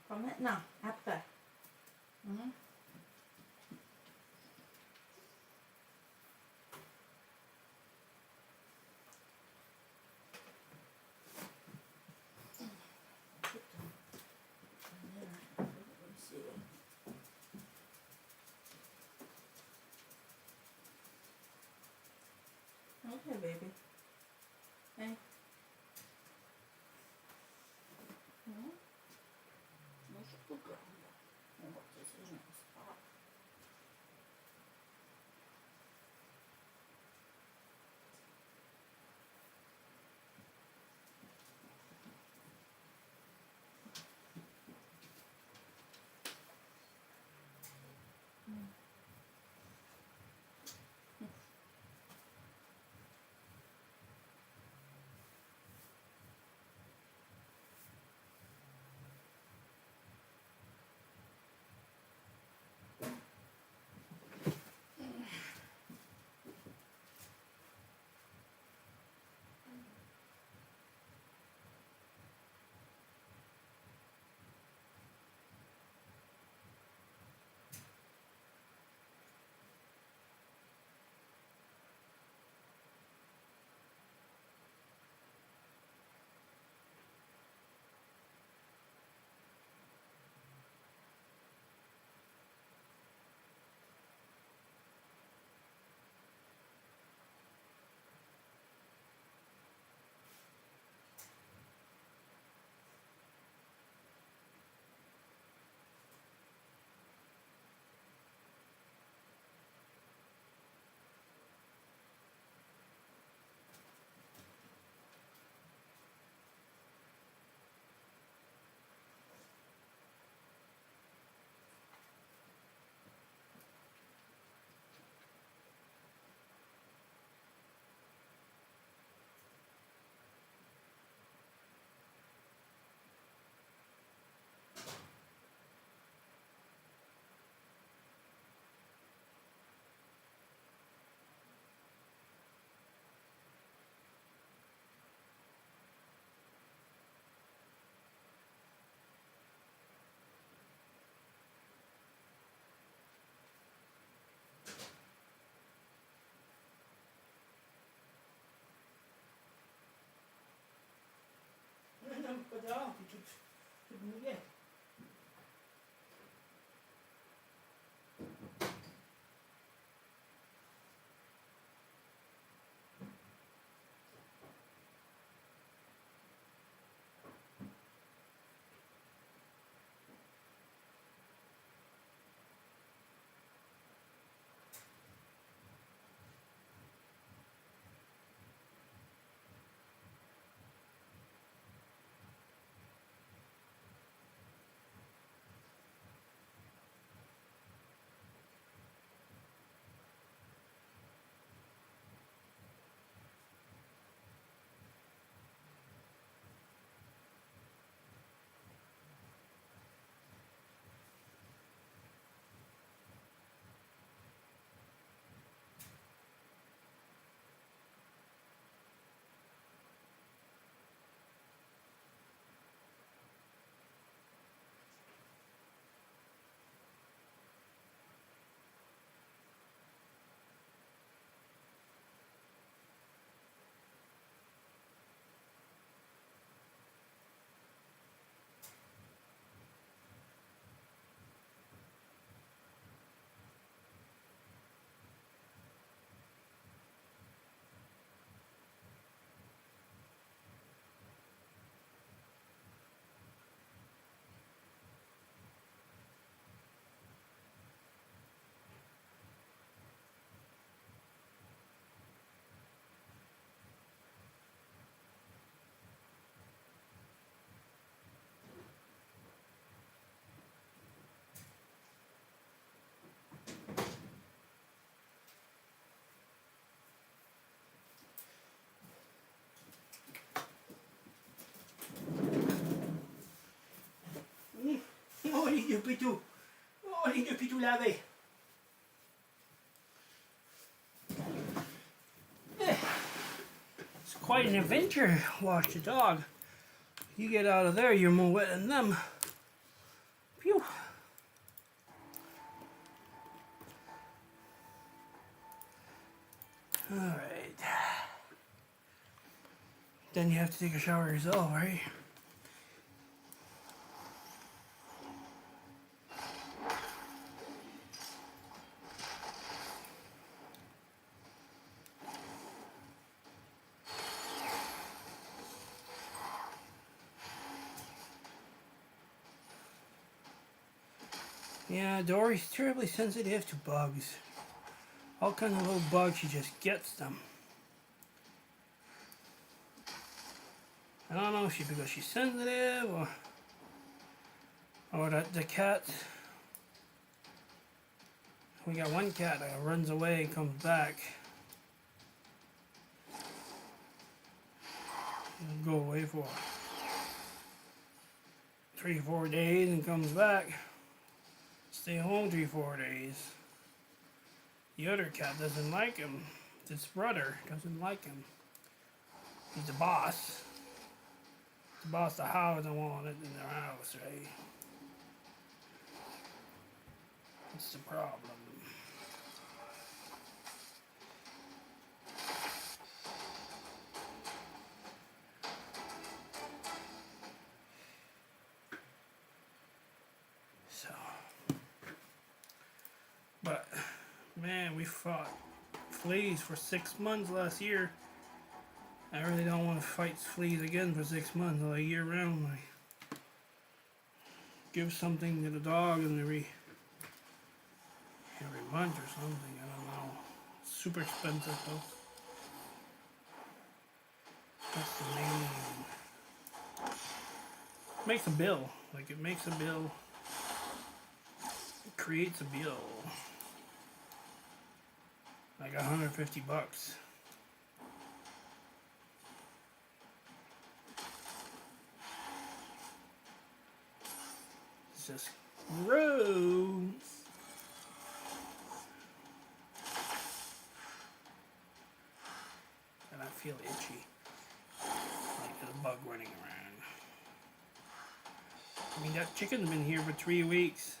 Pas maintenant, après. Mhm. Okay, baby. Hey. Mhm. What's a good girl? Oh, this isn't a spot. Non, pas dehors, puis tout mouillé. Oh, ligne de pitou. Oh, ligne de pitou lavé. It's quite an adventure. Watch the dog. You get out of there, you're more wet than them. Phew. Alright. Then you have to take a shower yourself, right? Yeah, Dory's terribly sensitive to bugs. All kinds of little bugs, she just gets them. I don't know if she because she's sensitive or that the cat. We got one cat that runs away and comes back. He'll go away for 3-4 days and comes back. Stay home 3-4 days. The other cat doesn't like him. His brother doesn't like him. He's the boss. The boss of the house don't want it in their house, right? That's the problem. So, but man, we fought fleas for 6 months last year. I really don't want to fight fleas again for 6 months, like year round. Like, give something to the dog and every month or something. I don't know. It's super expensive though. That's the main. Makes a bill. Like it makes a bill. It creates a bill. Like $150. It's just gross. And I feel itchy. Like there's a bug running around. I mean, that chicken's been here for 3 weeks.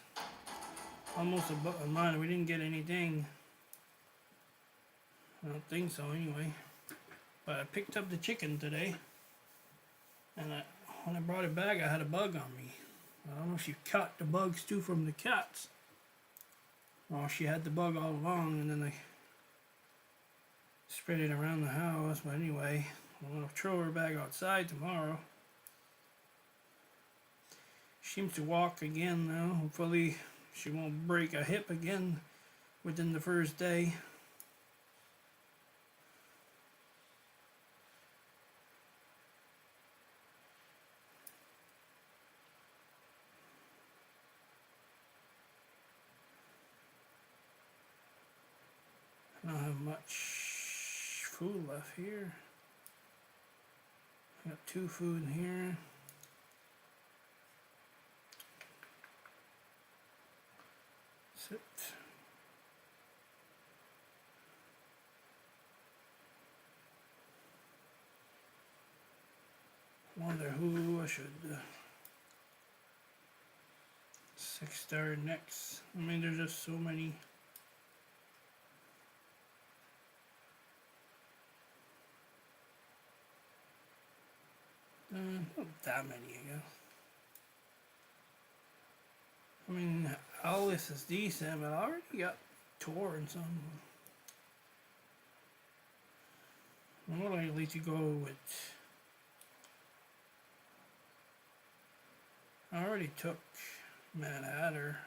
Almost a month. We didn't get anything. I don't think so anyway. But I picked up the chicken today. And when I brought it back, I had a bug on me. I don't know if she caught the bugs too from the cats. Or she had the bug all along and then I spread it around the house. But anyway, I'm going to throw her back outside tomorrow. She seems to walk again now. Hopefully she won't break a hip again within the first day. I don't have much food left here. I got 2 food in here. Sit. Wonder who I should 6-star next. I mean, there's just so many. Not that many, I guess. I mean, all this is decent, but I already got Tor and some. I'm more likely to go with. I already took Mad Hatter.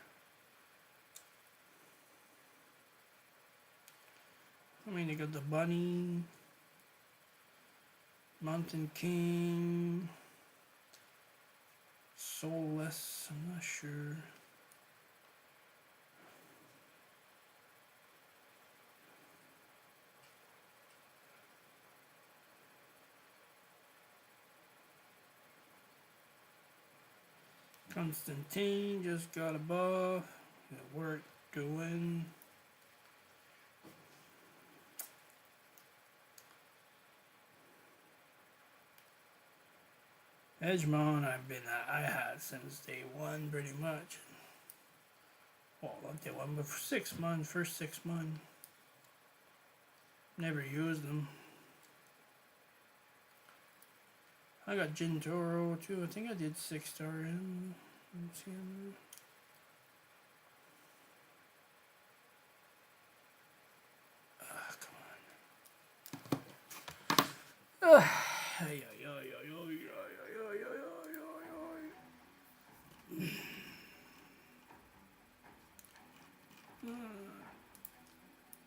I mean, they got the Bunny, Mountain King, Soulless, I'm not sure. Constantine just got a buff. Got work doing. Edgemont, I had since day one, pretty much. Well, not day one, but for 6 months, first 6 months. Never used them. I got Gin Toro too. I think I did 6-star in. Let's see. Come on. Ay, ay, ay, ay, ay, ay, ay, ay, ay, ay.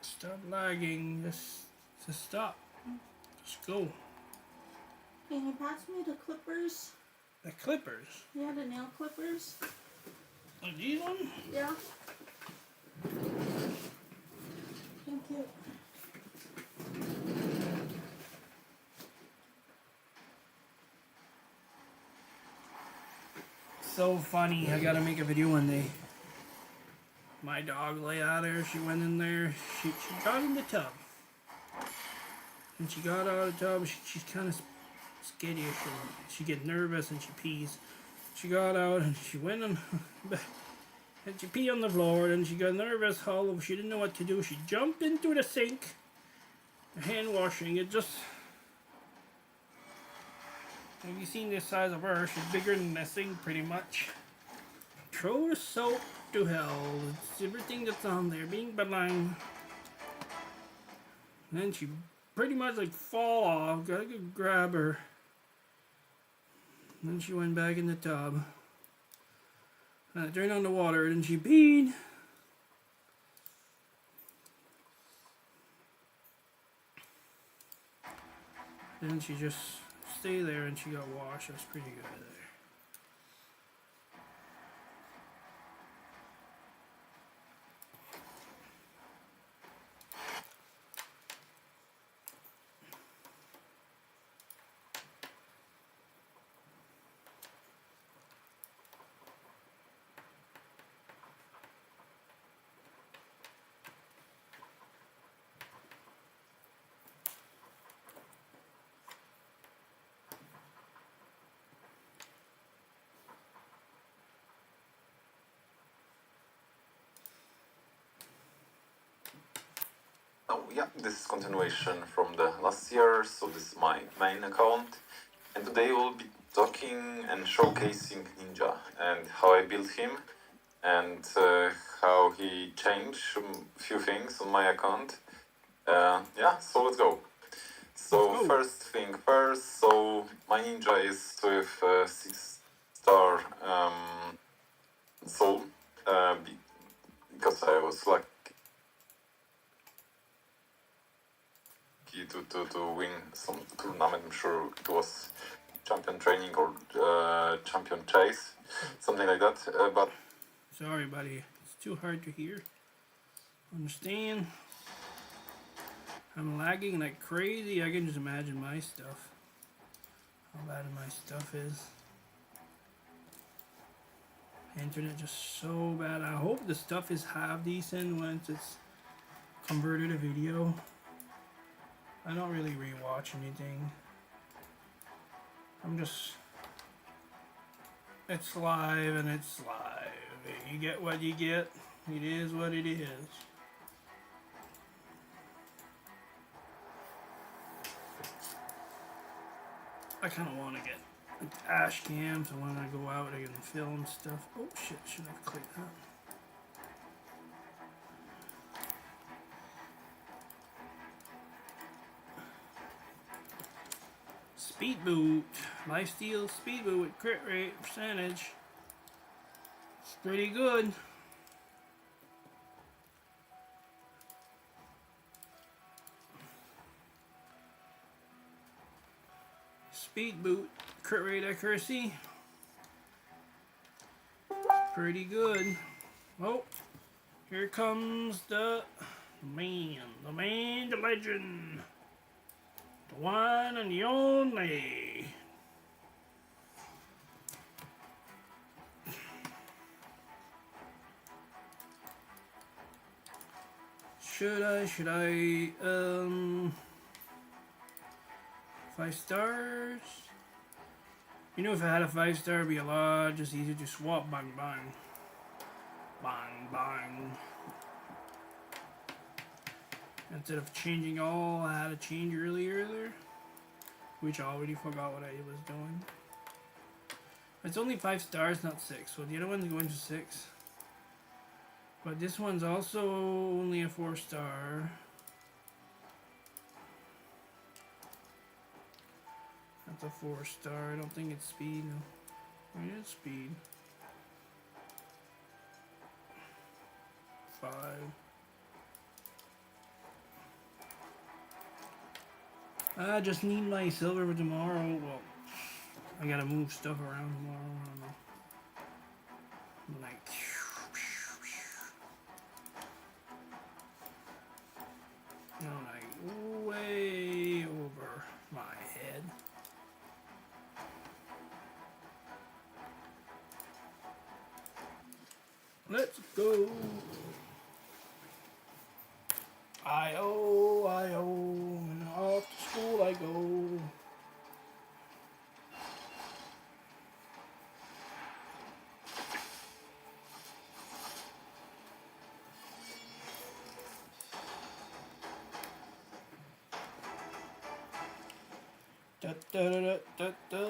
Stop lagging. Just stop. Just go. Can you pass me the clippers? The clippers. Yeah, the nail clippers. Like these ones? Yeah. Thank you. So funny. I gotta make a video one day. My dog lay out there. She went in there. She got in the tub. And she got out of the tub. She's kind of skittish. And she gets nervous and she pees. She got out and she went and and she peed on the floor. And she got nervous. She didn't know what to do. She jumped into the sink. Hand washing. It just... Have you seen this size of her? She's bigger than the sink pretty much. Throw the soap to hell. It's everything that's on there. Being benign. And then she pretty much like fall off. Gotta go grab her. And then she went back in the tub. And I turned on the water and she peed. Then she just stayed there and she got washed. That's pretty good there. Oh yeah, this is continuation from the last year, so this is my main account. And today we'll be talking and showcasing Ninja and how I built him and how he changed a few things on my account. Yeah, so let's go. So first thing first, so my Ninja is with 6-star soul because I was lucky to win some tournament. I'm sure it was champion training or champion chase, something like that. But sorry, buddy. It's too hard to hear. Understand? I'm lagging like crazy. I can just imagine my stuff. How bad my stuff is. Internet just so bad. I hope the stuff is half decent once it's converted to video. I don't really rewatch anything. I'm just... It's live and it's live. You get what you get. It is what it is. I kind of want to get a dash cam so when I go out I can film stuff. Oh shit, should have clicked that. Speed boot, lifesteal speed boot with crit rate percentage. It's pretty good. Speed boot, crit rate accuracy. Pretty good. Oh, here comes the man, the legend. The one and the only. Should I, 5 stars? You know, if I had a 5-star, it'd be a lot just easier to swap. Bang, bang. Bang, bang. Instead of changing all, I had to change earlier there. Which I already forgot what I was doing. It's only 5 stars, not 6. So the other one's going to 6. But this one's also only a 4-star. That's a 4-star. I don't think it's speed. Oh, yeah, it's speed. 5. I just need my silver for tomorrow. Well, I gotta move stuff around tomorrow. I don't know. Like, way over my head. Let's go. I-O, and off to school I go. Da da da da da da.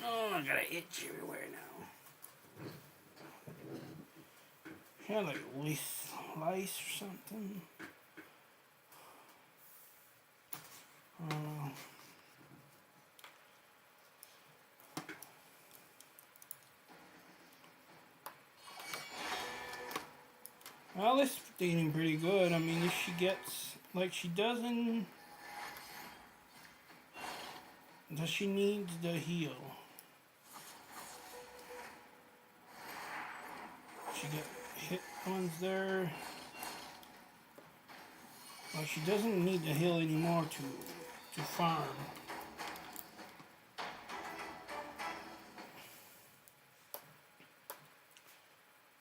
Oh, I got an itch everywhere now. Kind of like lice or something. I don't know. Well, this is dating pretty good. I mean, if she gets like she doesn't, does she needs the heal? She get hit ones there. Like she doesn't need the heal anymore to farm.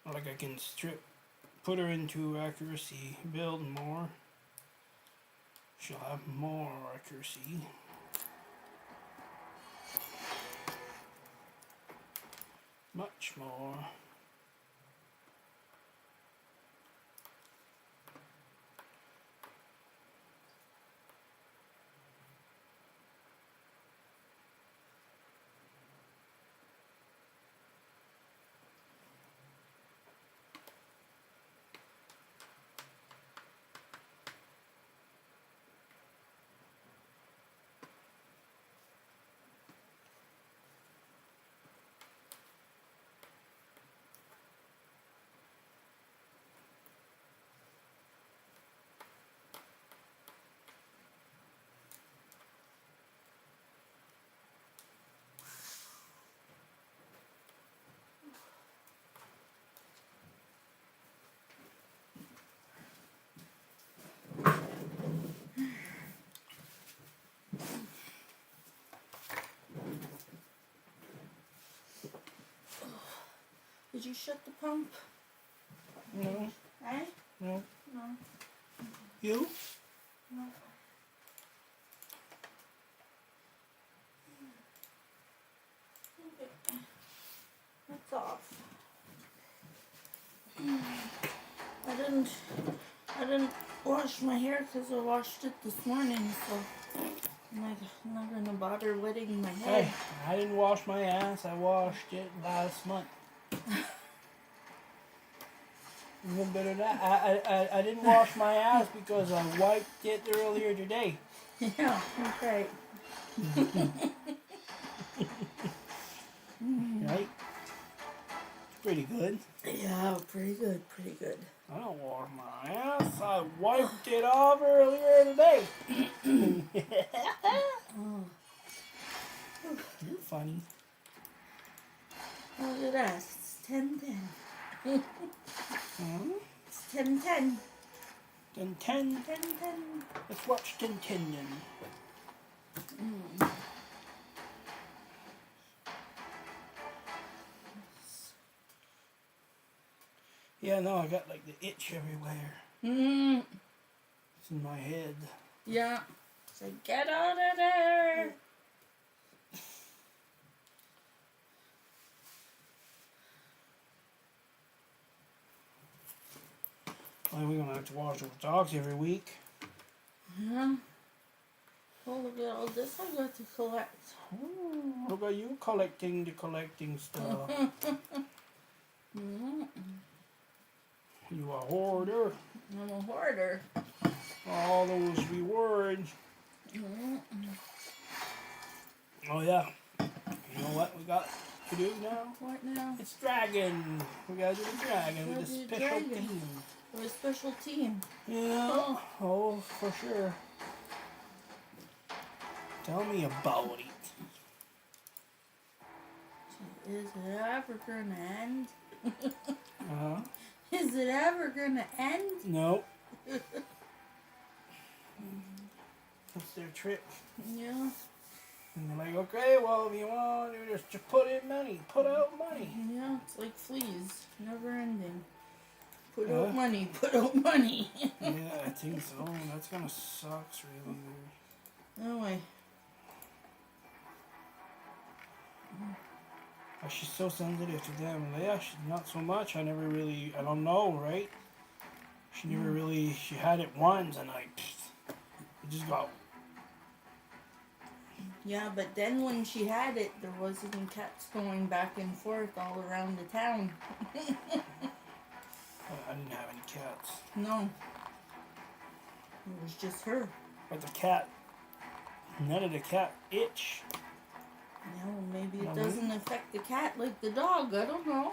Like I can put her into accuracy. Build more. She'll have more accuracy. Much more. Did you shut the pump? No. Eh? No. No. You? No. Okay. That's off. I didn't wash my hair because I washed it this morning, so I'm not gonna bother wetting my head. Hey, I didn't wash my ass. I washed it last month. Even better than that, I didn't wash my ass because I wiped it earlier today. Yeah, that's right. Right? Pretty good. Yeah, pretty good, pretty good. I don't wash my ass. I wiped it off earlier today. Oh, You're funny. look at that. It's 10:10. Hmm? It's 10:10. Then 10. 10:10. Let's watch 10 then. Yeah, no, I got like the itch everywhere. Mm. It's in my head. Yeah. So get out of there. Well, we're gonna have to wash those dogs every week. Yeah. Well, look at all this I got to collect. Oh, look at you collecting the collecting stuff. Mm. You a hoarder. I'm a hoarder. All those rewards. Mm. Oh yeah. You know what we got to do now? What now? It's dragon. We gotta do the dragon with Gotta a do special dragon. team. We're a special team. Yeah. Oh, for sure. Tell me about it. Is it ever gonna end? Uh-huh. Is it ever gonna end? Nope. That's their trick. Yeah. And they're like, okay, well, if you want to just put in money, put out money. Yeah, it's like fleas. Never ending. Put Huh? out money, put out money. Yeah, I think so. That's kind of sucks really weird. Anyway. Oh, she's so sensitive to them. Yeah, she's not so much. I don't know, right? She never really, she had it once and it just got. Yeah, but then when she had it, there wasn't cats going back and forth all around the town. I didn't have any cats. No. It was just her. But the cat, none of the cat itch. Yeah, well, maybe it Mhm. doesn't affect the cat like the dog. I don't know.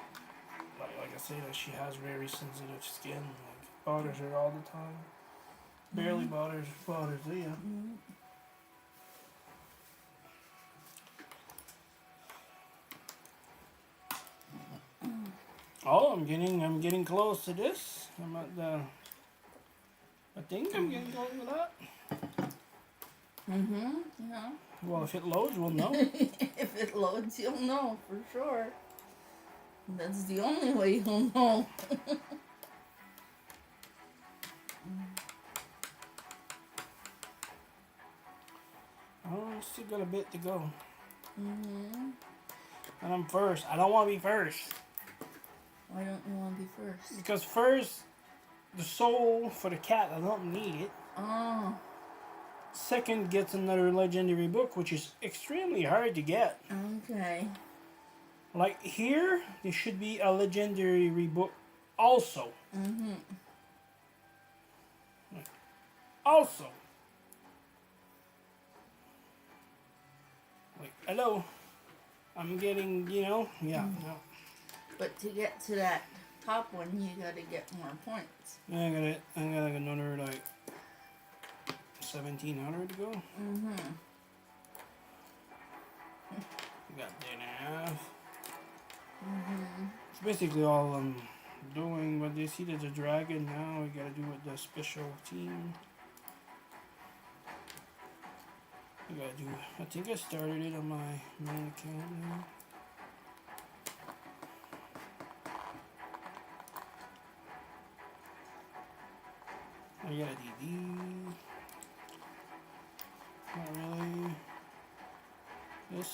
Like I say, she has very sensitive skin. Like, bothers her all the time. Barely bothers Leah. Mm. Oh, I'm getting close to this. I'm at the. I think I'm getting close to that. Yeah. Well, if it loads, we'll know. If it loads, you'll know for sure. That's the only way you'll know. still got a bit to go. Mm-hmm. And I'm first. I don't want to be first. Why don't you want to be first? Because first, the soul for the cat, I don't need it. Oh. Second gets another legendary book, which is extremely hard to get. Okay. Like here, there should be a legendary book also. Mm-hmm. Also. Like, hello. I'm getting, yeah, no. But to get to that top one, you gotta get more points. I got another, like, 1,700 to go. Mm-hmm. We got day and a half. Mm-hmm. It's basically all I'm doing, but you see there's a dragon now. We gotta do with the special team. I gotta do. I think I started it on my main account now. I gotta do these. Not really. This.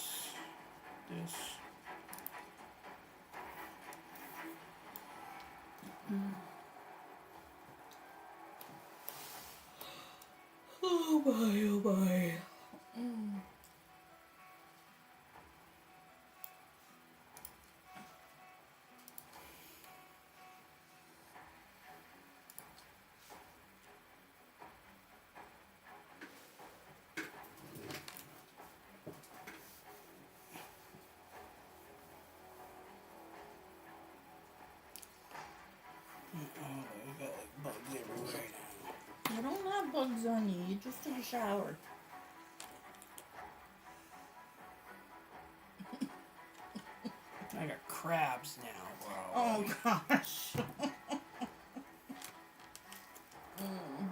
Oh boy, oh boy. Mm. Oh, I got like bugs everywhere now. You don't have bugs on you. You just took a shower. I got crabs now, bro. Oh gosh. Mm.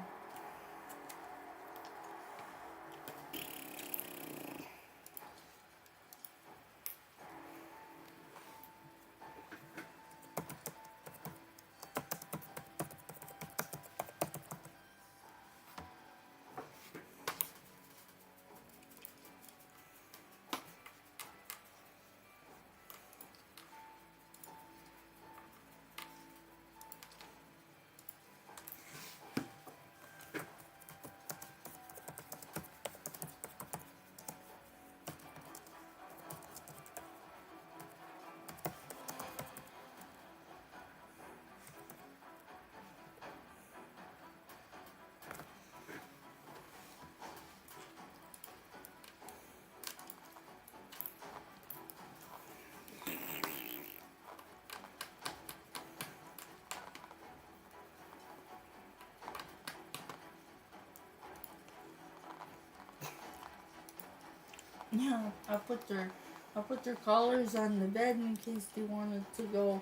Yeah, I'll put their collars on the bed in case they wanted to go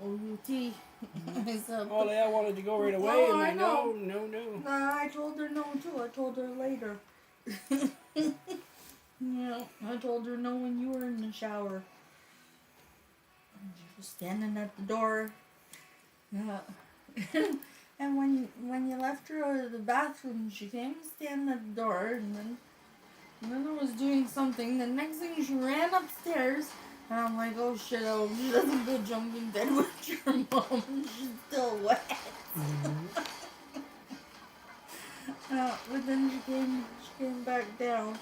OUT. I said, Oh, I wanted to go right away. Oh, I'm I like, know. no. Nah, I told her no too. I told her later. Yeah, I told her no when you were in the shower. And she was standing at the door. Yeah. And when you left her out of the bathroom, she came to stand at the door, and then I was doing something. The next thing she ran upstairs, and I'm like, oh shit, I hope she doesn't go jump in bed with your mom. She's still wet. But then she came back down.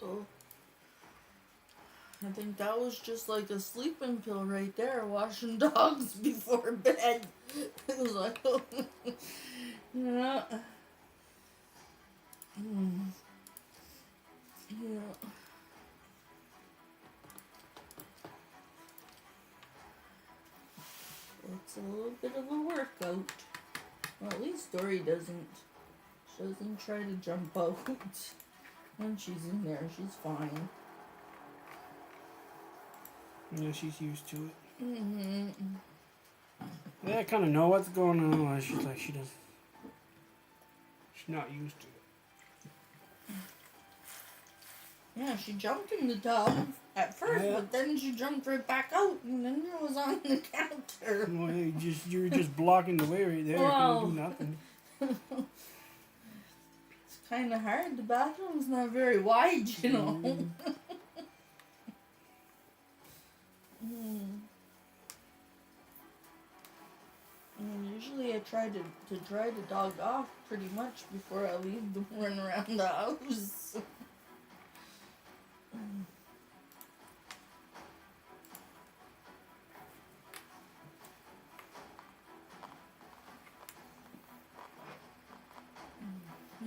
Oh. I think that was just like a sleeping pill right there, washing dogs before bed. It was like, oh. Yeah. Yeah. It's a little bit of a workout. Well, at least Dory doesn't. She doesn't try to jump out when she's in there. She's fine. Yeah, she's used to it. Mm-hmm. Yeah, I kind of know what's going on. She's not used to it. Yeah, she jumped in the tub at first, Yeah. but then she jumped right back out, and then it was on the counter. Well, you're just blocking the way right there. Wow. Couldn't do nothing. It's kind of hard. The bathroom's not very wide, you know. And usually I try to dry the dog off pretty much before I leave them run around the house.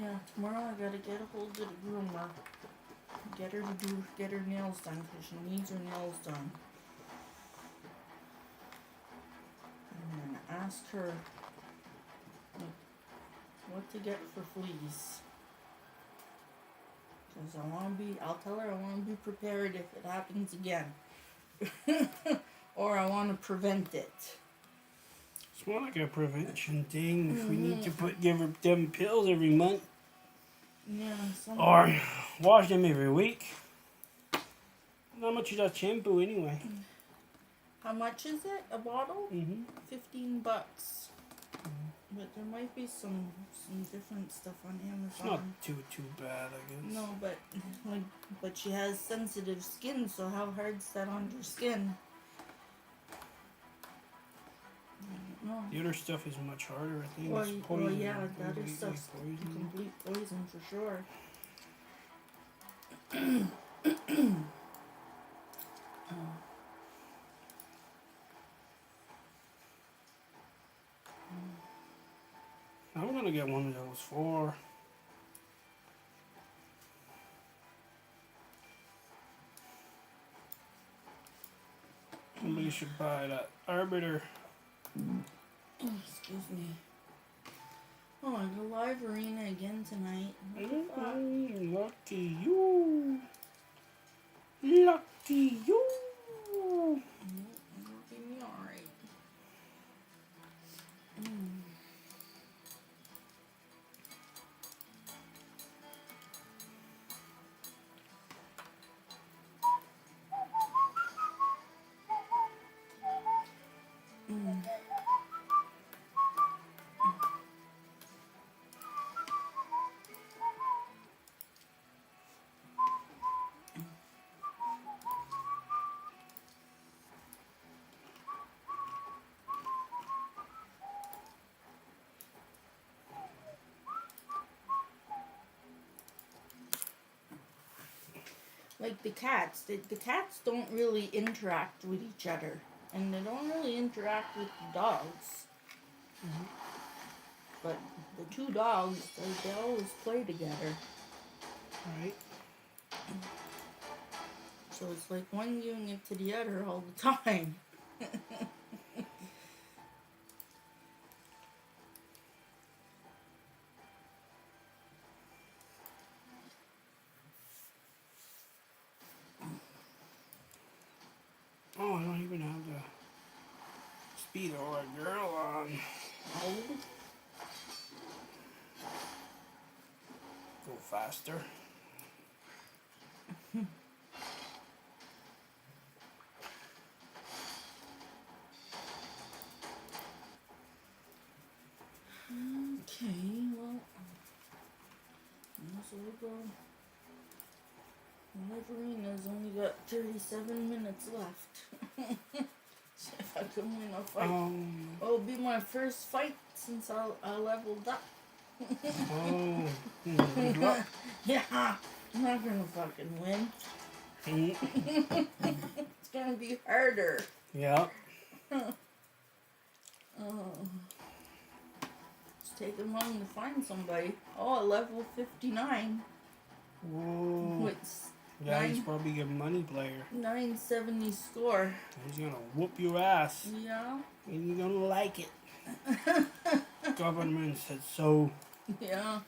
Yeah, tomorrow I gotta get a hold of the groomer. Get her nails done because she needs her nails done. I'm gonna ask her what to get for fleas. Because I'll tell her I want to be prepared if it happens again. Or I want to prevent it. It's more like a prevention thing. If we need to give her them pills every month. Yeah, Or wash them every week. How much is that shampoo anyway? How much is it? A bottle? $15. But there might be some different stuff on Amazon. It's not too bad, I guess. No, but she has sensitive skin, so how hard's that on her skin? I don't know. The other stuff is much harder, I think. Well, It's poison. well, yeah, the other Completely stuff's poison. complete poison for sure. I'm gonna get one of those for. Somebody should buy that arbiter. Excuse me. Oh, the live arena again tonight. Lucky you. Lucky you. It'll be me alright. Like the cats, the cats don't really interact with each other, and they don't really interact with the dogs. But the two dogs, they always play together. Right. So it's like one giving it to the other all the time. Oh, I don't even have the speed or a girl on. Oh. Go faster. Okay, well, so we'll go. Liverina's only got 37 minutes left. So if I can win a fight, it'll be my first fight since I leveled up. Good luck. Yeah, I'm not gonna fucking win. It's gonna be harder. Yeah. It's taking long to find somebody. Oh, a level 59. Whoa. With Yeah, he's probably a money player. 970 score. He's gonna whoop your ass. Yeah. And you're gonna like it. Government said so. Yeah.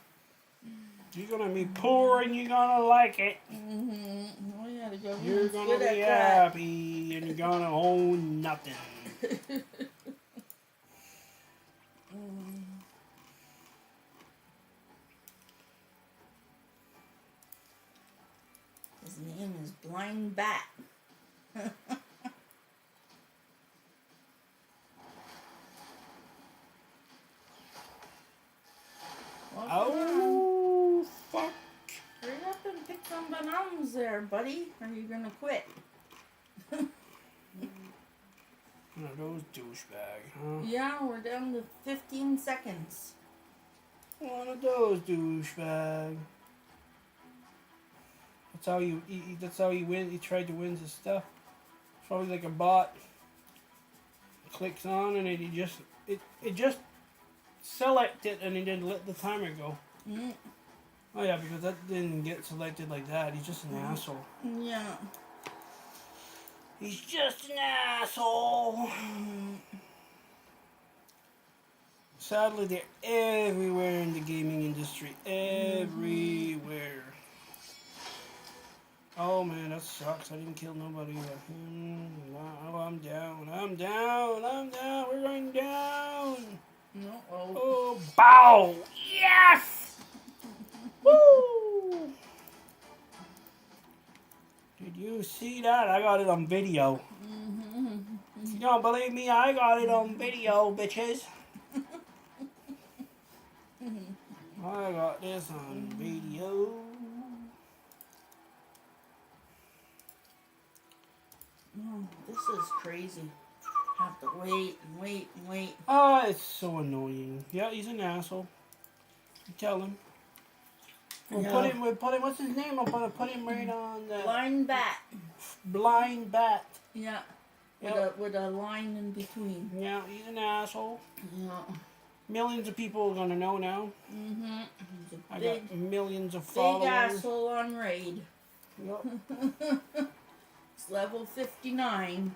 You're gonna be poor and you're gonna like it. Oh yeah, the government's You're gonna good be at that. happy and you're gonna own nothing. His name is Blind Bat. Well, come on. Oh, fuck. Hurry up and pick some bananas there, buddy. Or are you gonna quit? One of those douchebags, huh? Yeah, we're down to 15 seconds. One of those douchebags. That's how you. That's how you win. He tried to win his stuff. It's probably like a bot. Clicks on and it just just select it and it didn't let the timer go. Mm. Oh yeah, because that didn't get selected like that. He's just an asshole. Yeah. He's just an asshole. Mm. Sadly, they're everywhere in the gaming industry. Everywhere. Oh man, that sucks. I didn't kill nobody with him. Wow, I'm down. I'm down. I'm down. We're going down. No. Oh. Oh, bow. Yes! Woo! Did you see that? I got it on video. If you don't believe me, I got it on video, bitches. I got this on video. Oh, this is crazy. Have to wait and wait and wait. Oh, it's so annoying. Yeah, he's an asshole. You tell him. We'll Yeah. put him, what's his name? I'll put him right on the Blind bat. blind bat. Yeah. Yep. With a line in between. Yeah, he's an asshole. Yeah. Millions of people are gonna know now. Mm-hmm. He's a I big, got millions of big followers. asshole on raid. Yep. It's level 59.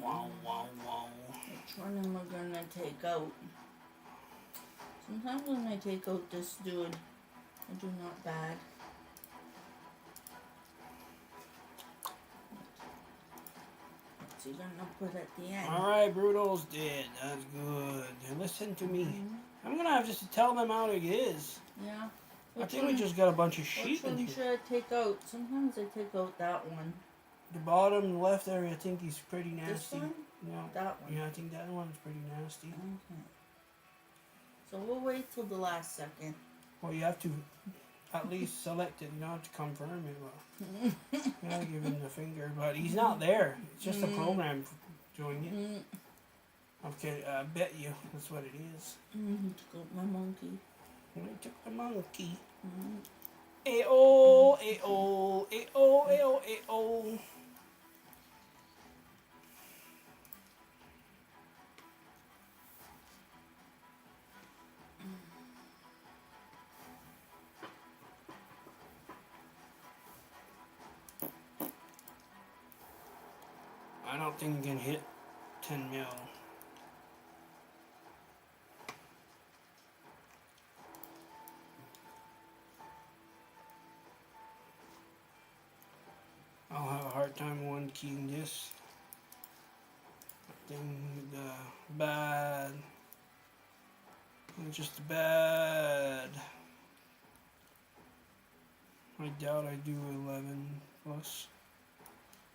Wow. Wow. Which one am I gonna take out? Sometimes when I take out this dude, I do not bad. What's he gonna put at the end? Alright, Brutal's dead. That's good. Now listen to me. I'm gonna have just to tell them how it is. Yeah. I think we just got a bunch of Which sheep in one here. should I take out? Sometimes I take out that one. The bottom left area, I think he's pretty This nasty. one? No. That one. Yeah, I think that one's pretty nasty. Okay. So we'll wait till the last second. Well, you have to at least select it. You don't have to confirm it. Well, you gotta give him the finger, but he's not there. It's just a program doing it. Okay, I bet you that's what it is. Took out my monkey. I took the monkey. Mm. Ayo, ayo, ayo, ayo, ayo. I don't think you can hit 10 mil. I'll have a hard time one keying this. I think bad. It's just bad. I doubt I do 11 plus.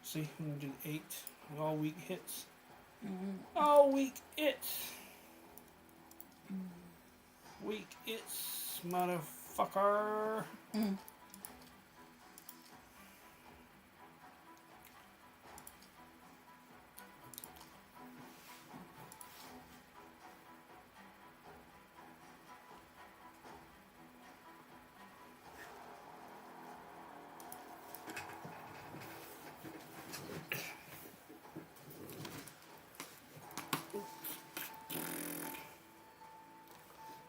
See, we did 8. All weak hits. All weak hits. Weak hits, motherfucker.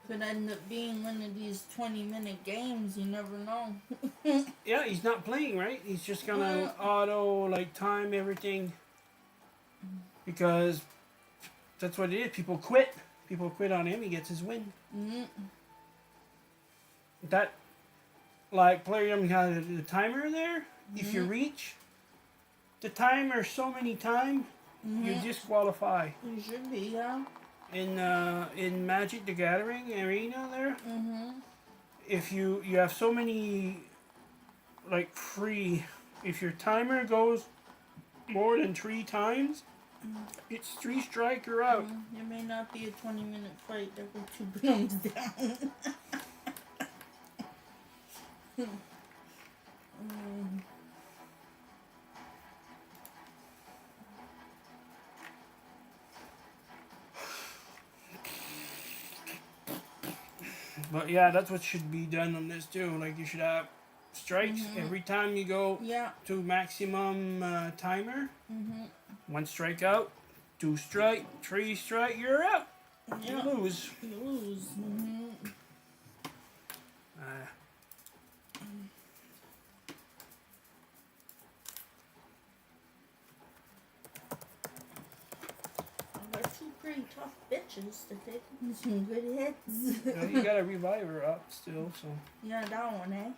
Could end up being one of these 20-minute games, you never know. Yeah, he's not playing, right? He's just gonna auto, like, time everything. Because that's what it is. People quit. People quit on him, he gets his win. That, like, player has the timer there. If you reach the timer so many times, you disqualify. You should be, yeah. in Magic the Gathering arena there, Mm-hmm. if you have so many like free, if your timer goes more than 3 times, it's 3 strike, you're out. It may not be a 20-minute fight. There were 2 gnomes down. Mm. But yeah, that's what should be done on this too. Like you should have strikes every time you go Yeah. to maximum timer. Mm-hmm. 1 strike out, 2 strike, 3 strike, you're out. Yeah. You lose. You lose. Mm-hmm. Uh, They're two pretty tough bitches to take some good hits. you got a reviver up still, so Yeah, that one, eh?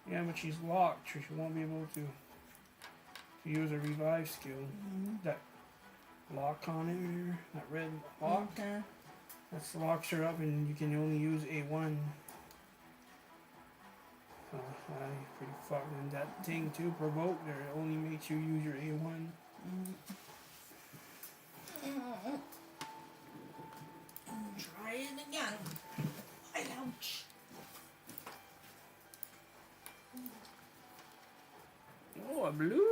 yeah, but she's locked. She won't be able to use a revive skill. That lock on it here, that red lock, Okay. that locks her up, and you can only use A1. So pretty fucked. And that thing too, provoke there, it only makes you use your A1. Try it again. Ouch. Oh, a blue.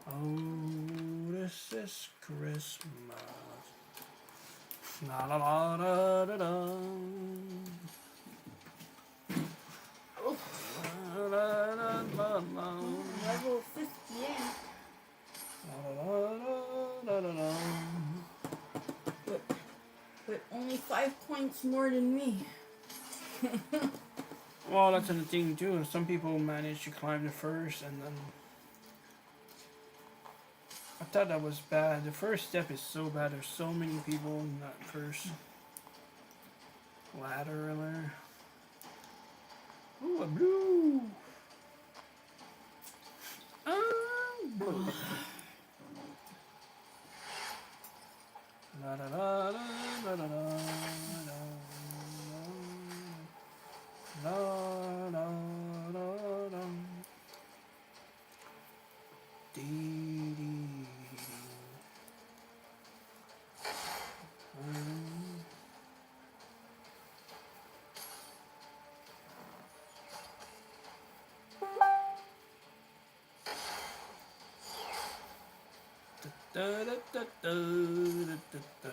Oh, this is Christmas. La la la da da da. La, la, la, la, la. Level 58. La, la, la, la, la. But only 5 points more than me. Well, that's the thing too. Some people manage to climb the first, and then I thought that was bad. The first step is so bad. There's so many people in that first ladder there. Ooh, a blue. Oh, blue. La la la la la la la la la la la. Dee dee. Da da da da da da da.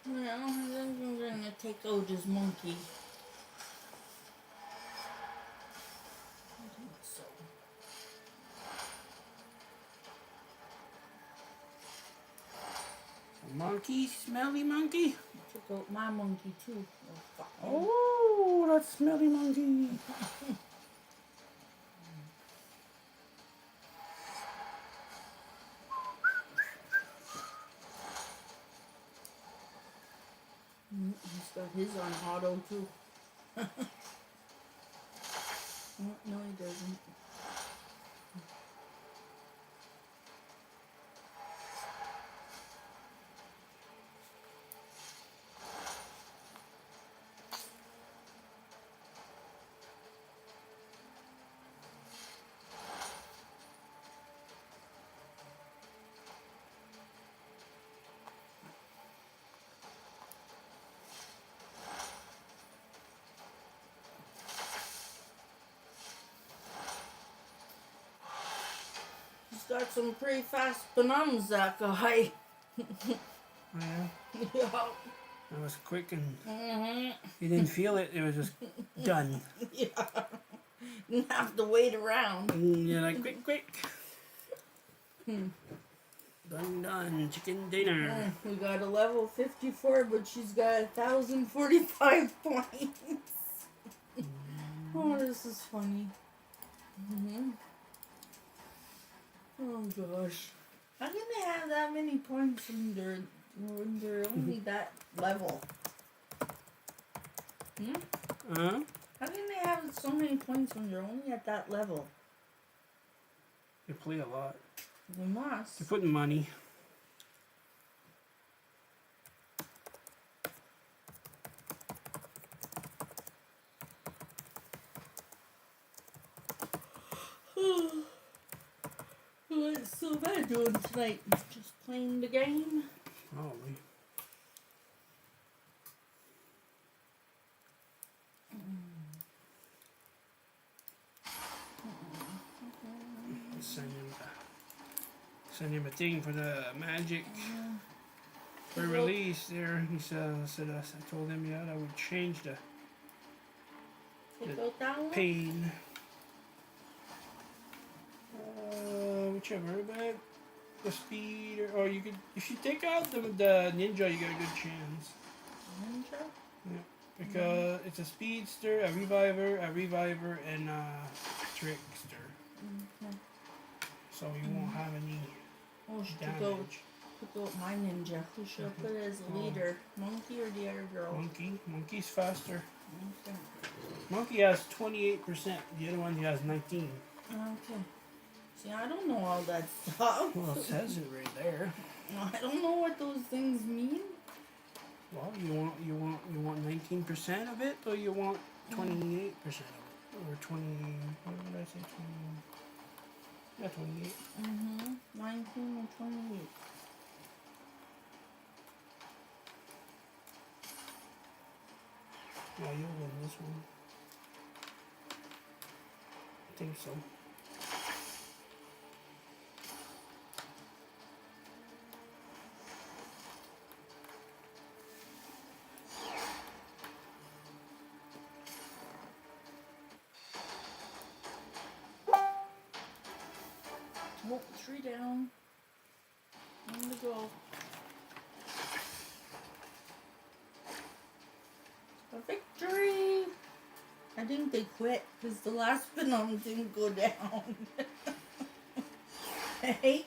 Well, I think I'm gonna take out this monkey. I think so. Monkey, smelly monkey. I took out my monkey too. Oh, fuck. Oh, that smelly monkey. He's got his on auto too. Oh, no, he doesn't. He's got some pretty fast bananas, that guy. Yeah, Yeah. it was quick and Mm-hmm. you didn't feel it. It was just done. Yeah. Didn't have to wait around. And you're like, quick, quick. Done. Chicken dinner. We got a level 54, but she's got 1,045 points. Oh, this is funny. Oh gosh. How can they have that many points when they're only that level? Huh? How can they have so many points when they're only at that level? They play a lot. They must. They're putting money. What's Sylvia doing tonight? Just playing the game? Probably. Send him a thing for the magic for release there. He said, I told him that I would change the Take out that one? pain. Whichever, but the speed, or you could, if you take out the ninja, you got a good chance. Ninja? Yeah, because it's a speedster, a reviver, and a trickster. Okay. So you won't have any Oh, she damage. took out my ninja. Who should I put as a leader? Monkey or the other girl? Monkey's faster. Okay. Monkey has 28%. The other one he has 19. Okay. See, I don't know all that stuff. Well, it says it right there. I don't know what those things mean. Well, you want 19% of it, or you want 28% of it, or 20? What did I say? 20? Yeah, 28. 19 and 28. Yeah, you'll win this one. I think so. Oh, 3 down. On the go. A victory! I think they quit because the last phenom didn't go down. Hey?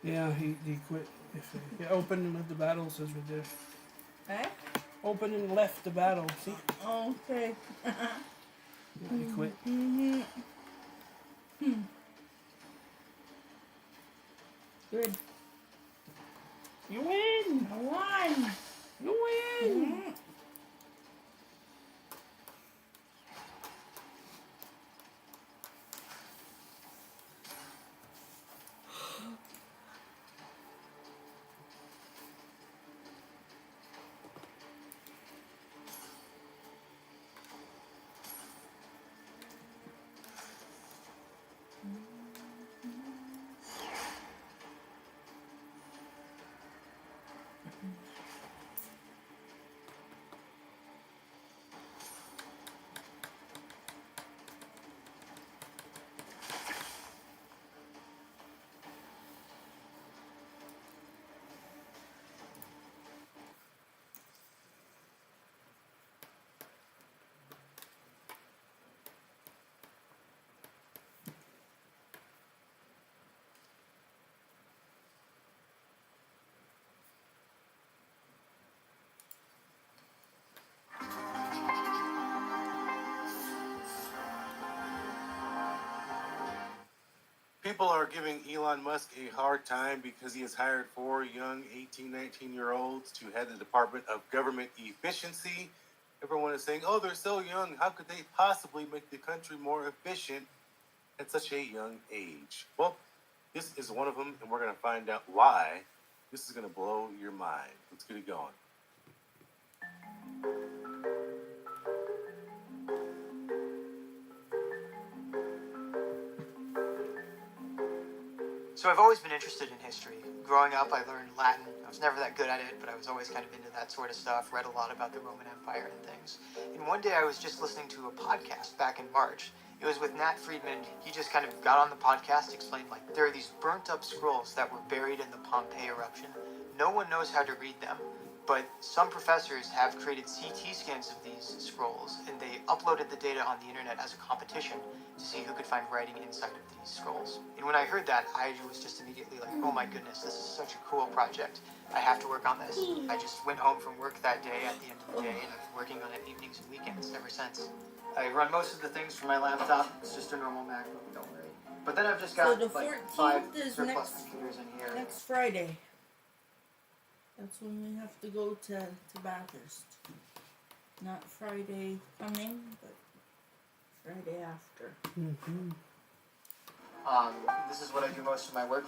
Yeah, he quit. If he opened and left the battle, says right there. Eh? Open and left the battle. See? Okay. Yeah, he quit. Good. You win! I won! You win! People are giving Elon Musk a hard time because he has hired 4 young 18, 19-year-olds to head the Department of Government Efficiency. Everyone is saying, oh, they're so young. How could they possibly make the country more efficient at such a young age? Well, this is one of them, and we're going to find out why. This is going to blow your mind. Let's get it going. So I've always been interested in history. Growing up, I learned Latin. I was never that good at it, but I was always kind of into that sort of stuff, read a lot about the Roman Empire and things. And one day I was just listening to a podcast back in March. It was with Nat Friedman. He just kind of got on the podcast, explained like there are these burnt up scrolls that were buried in the Pompeii eruption. No one knows how to read them, but some professors have created CT scans of these scrolls, and they uploaded the data on the internet as a competition to see who could find writing inside of these scrolls. And when I heard that, I was just immediately like, oh my goodness, this is such a cool project. I have to work on this. I just went home from work that day at the end of the day, and I've been working on it evenings and weekends ever since. I run most of the things from my laptop. It's just a normal MacBook, don't worry. But then I've just got So the like 14th 5 is surplus computers in here. next Friday. That's when we have to go to Bathurst. Not Friday coming, but Friday after. Mm-hmm. This is what I do most of my work.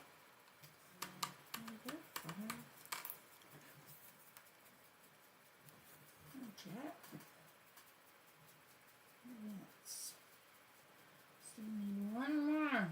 Jack. Yes. Still need one more.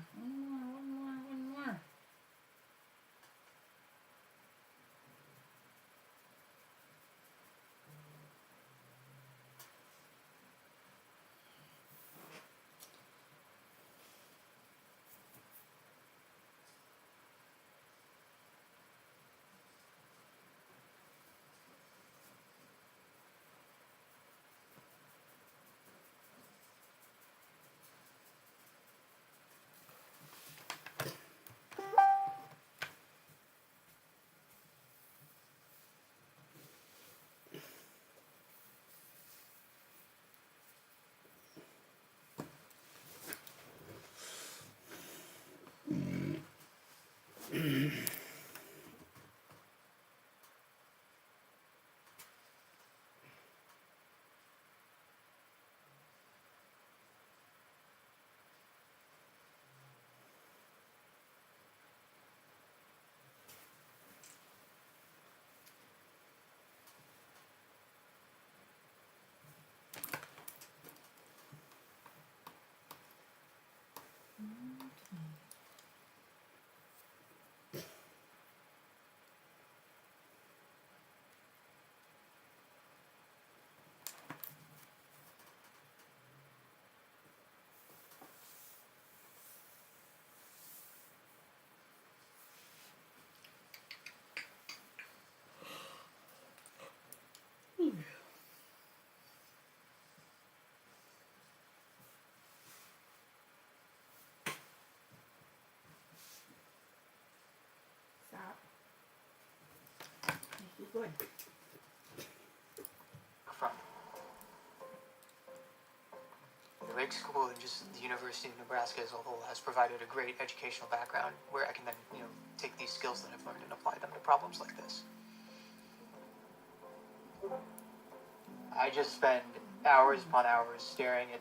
Stop. Make it good. From the Lake School and just the University of Nebraska as a whole has provided a great educational background where I can then, take these skills that I've learned and apply them to problems like this. I just spend hours upon hours staring at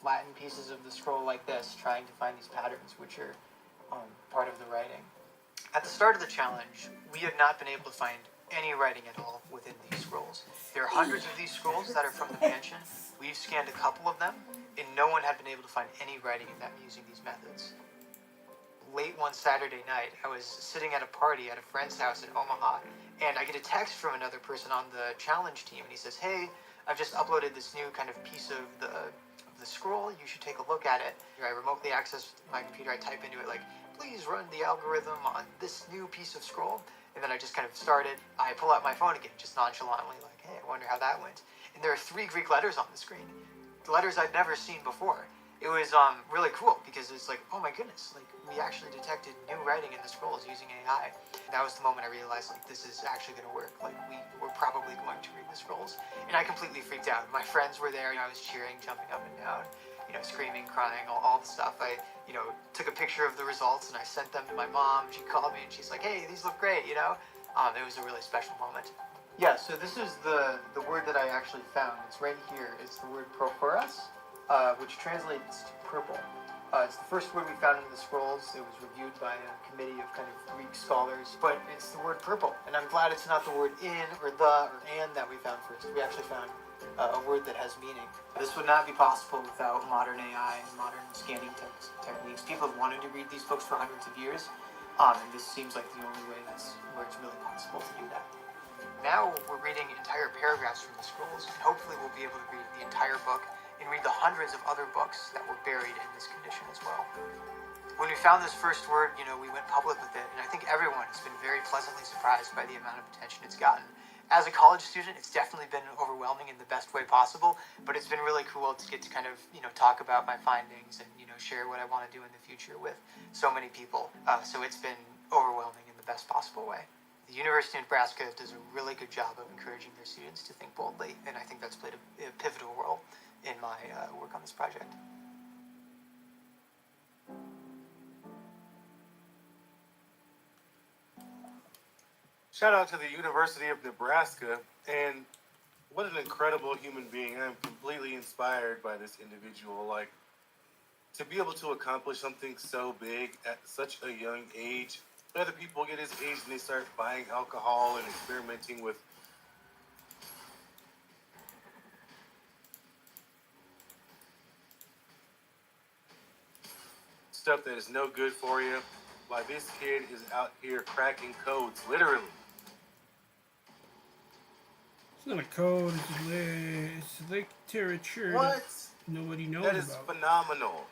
flattened pieces of the scroll like this, trying to find these patterns which are part of the writing. At the start of the challenge, we had not been able to find any writing at all within these scrolls. There are hundreds of these scrolls that are from the mansion. We've scanned a couple of them, and no one had been able to find any writing in them using these methods. Late one Saturday night, I was sitting at a party at a friend's house in Omaha, and I get a text from another person on the challenge team, and he says, hey, I've just uploaded this new kind of piece of the scroll. You should take a look at it. I remotely access my computer. I type into it like, please run the algorithm on this new piece of scroll. And then I just kind of started. I pull out my phone again, just nonchalantly, like, hey, I wonder how that went. And there are 3 Greek letters on the screen, letters I'd never seen before. It was really cool because it's like, oh my goodness, like we actually detected new writing in the scrolls using AI. That was the moment I realized like this is actually going to work. Like we're probably going to read the scrolls. And I completely freaked out. My friends were there, I was cheering, jumping up and down, screaming, crying, all the stuff. I, took a picture of the results and I sent them to my mom. She called me and she's like, hey, these look great, It was a really special moment. Yeah, so this is the word that I actually found. It's right here. It's the word proforas, which translates to purple. It's the first word we found in the scrolls. It was reviewed by a committee of kind of Greek scholars, but it's the word purple. And I'm glad it's not the word in or the or and that we found first. We actually found a word that has meaning. This would not be possible without modern AI and modern scanning techniques. People have wanted to read these books for hundreds of years, and this seems like the only way where it's really possible to do that. Now we're reading entire paragraphs from the scrolls, and hopefully we'll be able to read the entire book and read the hundreds of other books that were buried in this condition as well. When we found this first word, we went public with it, and I think everyone has been very pleasantly surprised by the amount of attention it's gotten. As a college student, it's definitely been overwhelming in the best way possible, but it's been really cool to get to kind of, talk about my findings and, share what I want to do in the future with so many people. So it's been overwhelming in the best possible way. The University of Nebraska does a really good job of encouraging their students to think boldly, and I think that's played a pivotal role in my work on this project. Shout out to the University of Nebraska, and what an incredible human being. I'm completely inspired by this individual. Like, to be able to accomplish something so big at such a young age. Other people get his age and they start buying alcohol and experimenting with stuff that is no good for you. While this kid is out here cracking codes, literally. It's not a code. It's literature. What? Nobody knows That is about. phenomenal.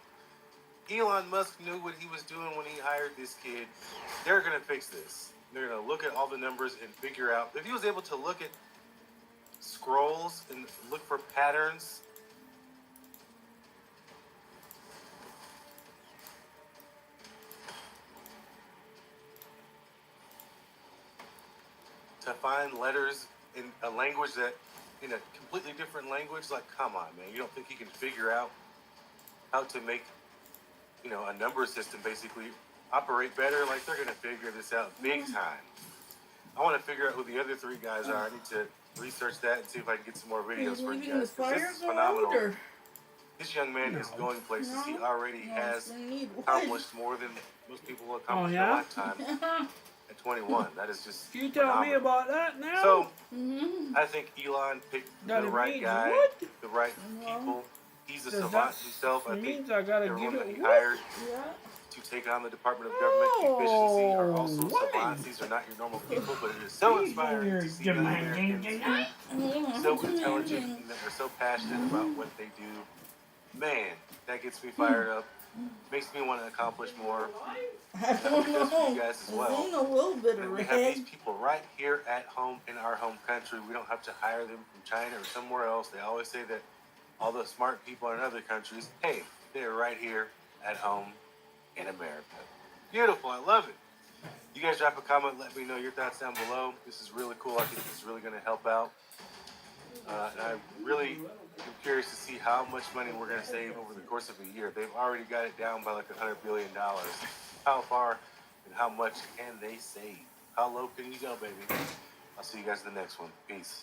Elon Musk knew what he was doing when he hired this kid. They're going to fix this. They're going to look at all the numbers and figure out. If he was able to look at scrolls and look for patterns, to find letters in a language that, in a completely different language, like, come on, man. You don't think he can figure out how to make, a number system basically operate better? Like, they're going to figure this out big time. I want to figure out who the other three guys are. I need to research that and see if I can get some more videos for you guys. 'Cause this is phenomenal. This young man is going places. He already has accomplished more than most people will accomplish in a lifetime. At 21, that is just You tell me about that now? So, I think Elon picked the right guy, the right people. He's a savant himself. I think everyone that he hired to take on the Department of Government Efficiency are also savants. These are not your normal people, but it is so inspiring to see young Americans so intelligent and that are so passionate about what they do. Man, that gets me fired up. Makes me want to accomplish more. I don't know. For you guys as well. I've seen a little bit of And we red. have these people right here at home in our home country. We don't have to hire them from China or somewhere else. They always say that all the smart people in other countries, hey, they're right here at home in America. Beautiful. I love it. You guys drop a comment. Let me know your thoughts down below. This is really cool. I think this is really going to help out. And I really am curious to see how much money we're going to save over the course of a year. They've already got it down by like $100 billion. How far and how much can they save? How low can you go, baby? I'll see you guys in the next one. Peace.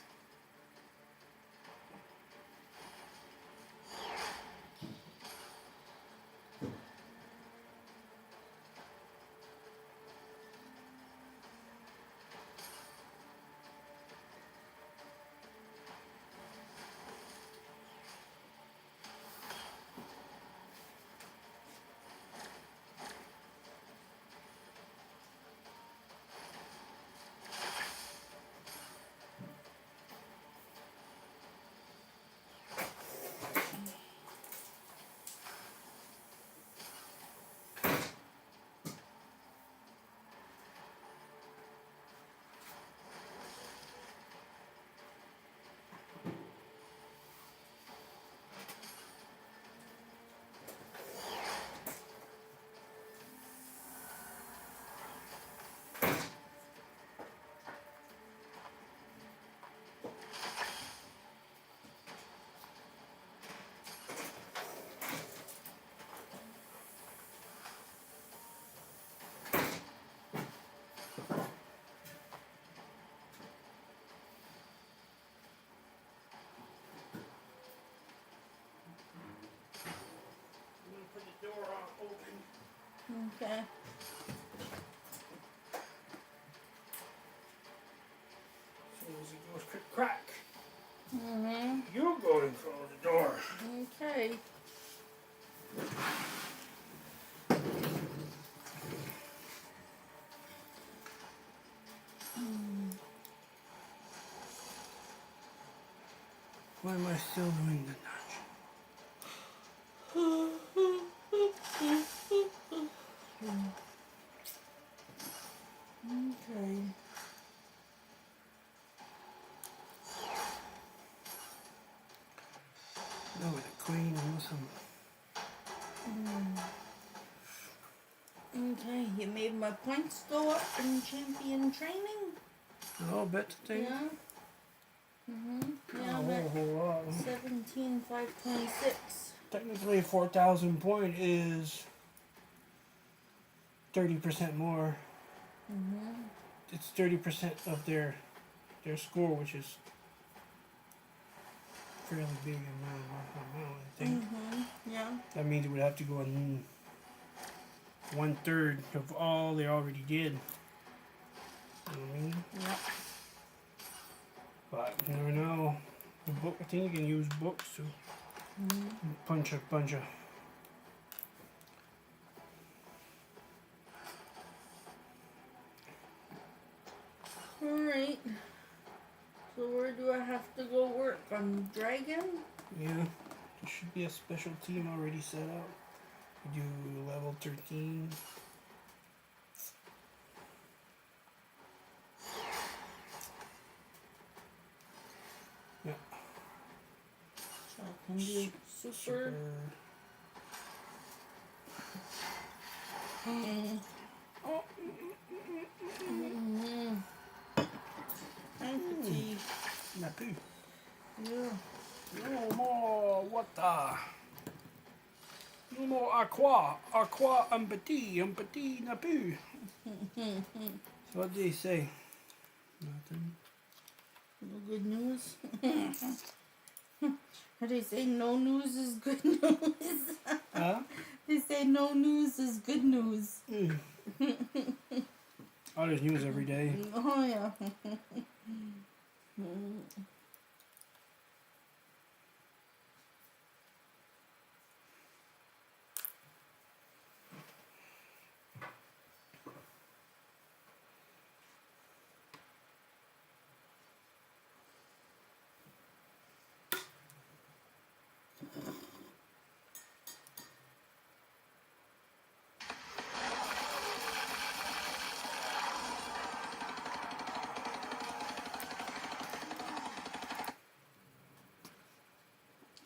Okay. As soon as it goes crack. You go and close the door. Okay. Why am I still doing the notch? Okay. No, with the queen and some. Okay, you made my points go up in champion training. A little bit thing. Yeah. Yeah, Oh, I'm at wow. 17,526. Technically, 4,000 point is 30% more. It's 30% of their score, which is fairly big amount, I think. Yeah. That means it would have to go on 1/3 of all they already did. You know what I mean? Yep. But you never know. The book, I think you can use books to punch a bunch of. Alright. So where do I have to go work? On Dragon? Yeah, there should be a special team already set up. You do level 13. Yeah. So I can do super. Empathy. Napu. Yeah. No more water. No more aqua. Aqua empathy. Empathy napu. So what do they say? Nothing. No good news. How they say no news is good news. Huh? They say no news is good news. Oh, there's news every day. Oh yeah.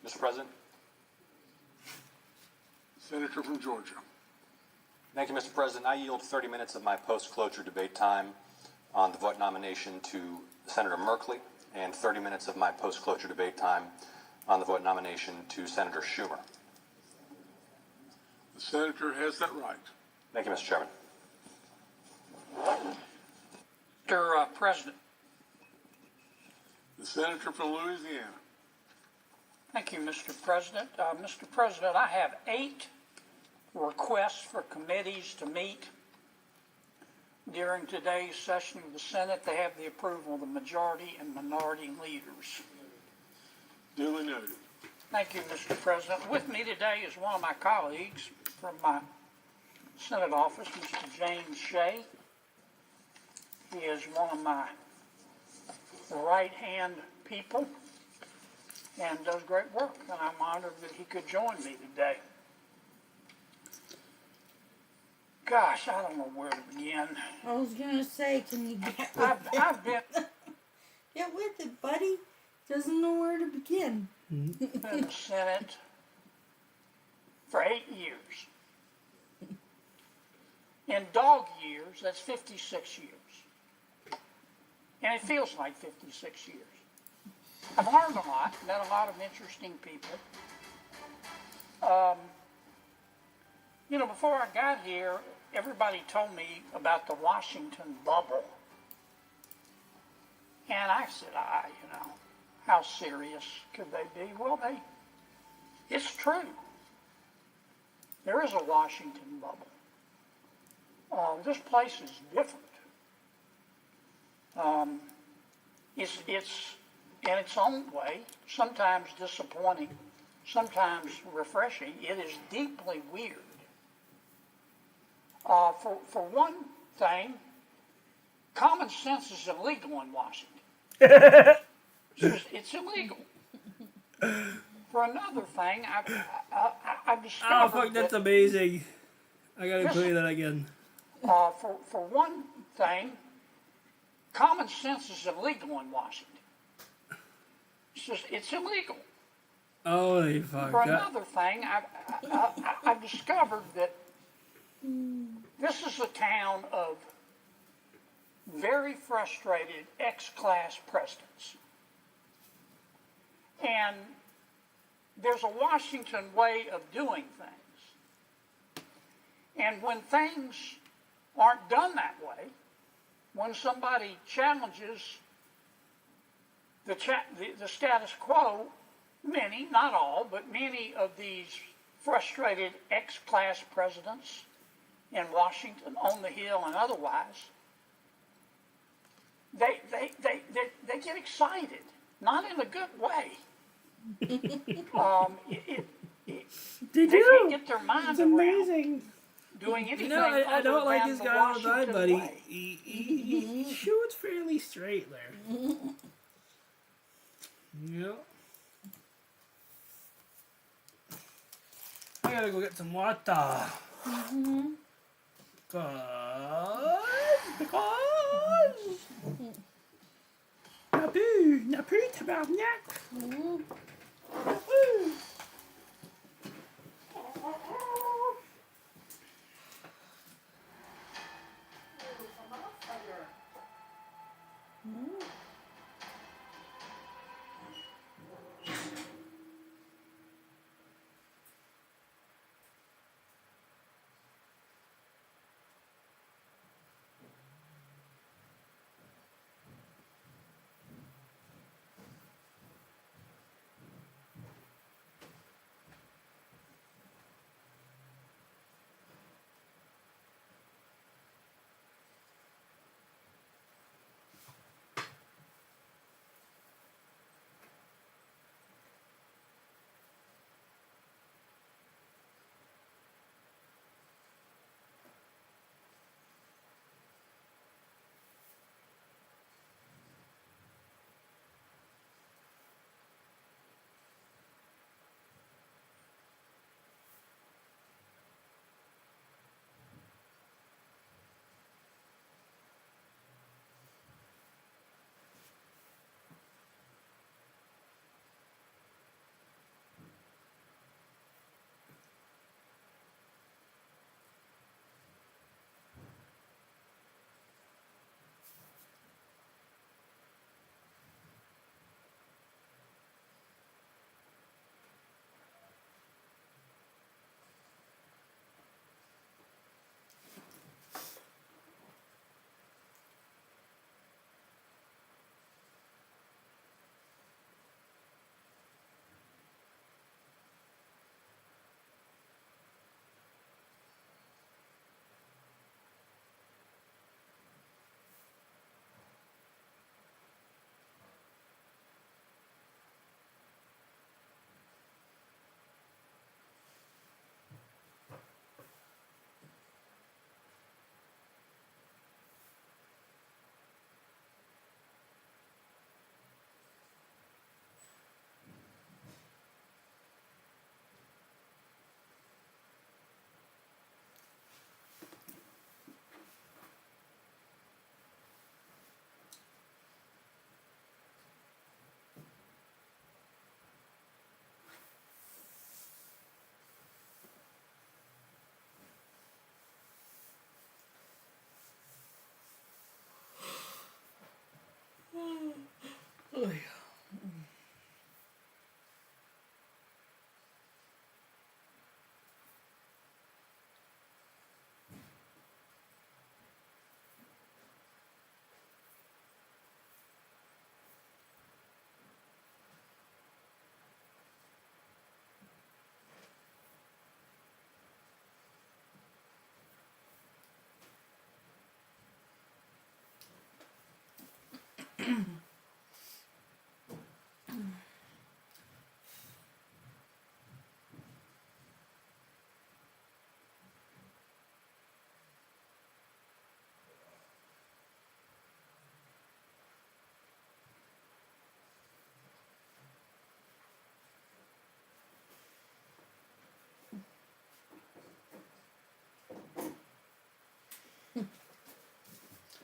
Mr. President. Senator from Georgia. Thank you, Mr. President. I yield 30 minutes of my post-cloture debate time on the vote nomination to Senator Merkley and 30 minutes of my post-cloture debate time on the vote nomination to Senator Schumer. The senator has that right. Thank you, Mr. Chairman. Mr. President. The senator from Louisiana. Thank you, Mr. President. Mr. President, I have 8 requests for committees to meet during today's session of the Senate. They have the approval of the majority and minority leaders. Duly noted. Thank you, Mr. President. With me today is one of my colleagues from my Senate office, Mr. James Shea. He is one of my right-hand people and does great work, and I'm honored that he could join me today. Gosh, I don't know where to begin. I was gonna say, can you get with I've been Get with it, buddy. Doesn't know where to begin. in the Senate for 8 years. In dog years, that's 56 years. And it feels like 56 years. I've learned a lot, met a lot of interesting people. You know, before I got here, everybody told me about the Washington bubble. And I said, you know, how serious could they be? Well, it's true. There is a Washington bubble. This place is different. It's in its own way, sometimes disappointing, sometimes refreshing. It is deeply weird. For one thing, common sense is illegal in Washington. It's illegal. For another thing, I've discovered Oh, fuck, that's amazing. I gotta play that again. For one thing, common sense is illegal in Washington. It's illegal. Holy fuck. For another thing, I've discovered that this is a town of very frustrated ex-class presidents. And there's a Washington way of doing things. And when things aren't done that way, when somebody challenges the status quo, many, not all, but many of these frustrated ex-class presidents in Washington, on the Hill, and otherwise, they get excited, not in a good way. They do. Can't get their mind It's amazing. Doing anything. You know, I don't like this guy all the time, Washington but way. he shoots fairly straight there. Yep. I gotta go get some water. Because Napu tabarnak. Napu.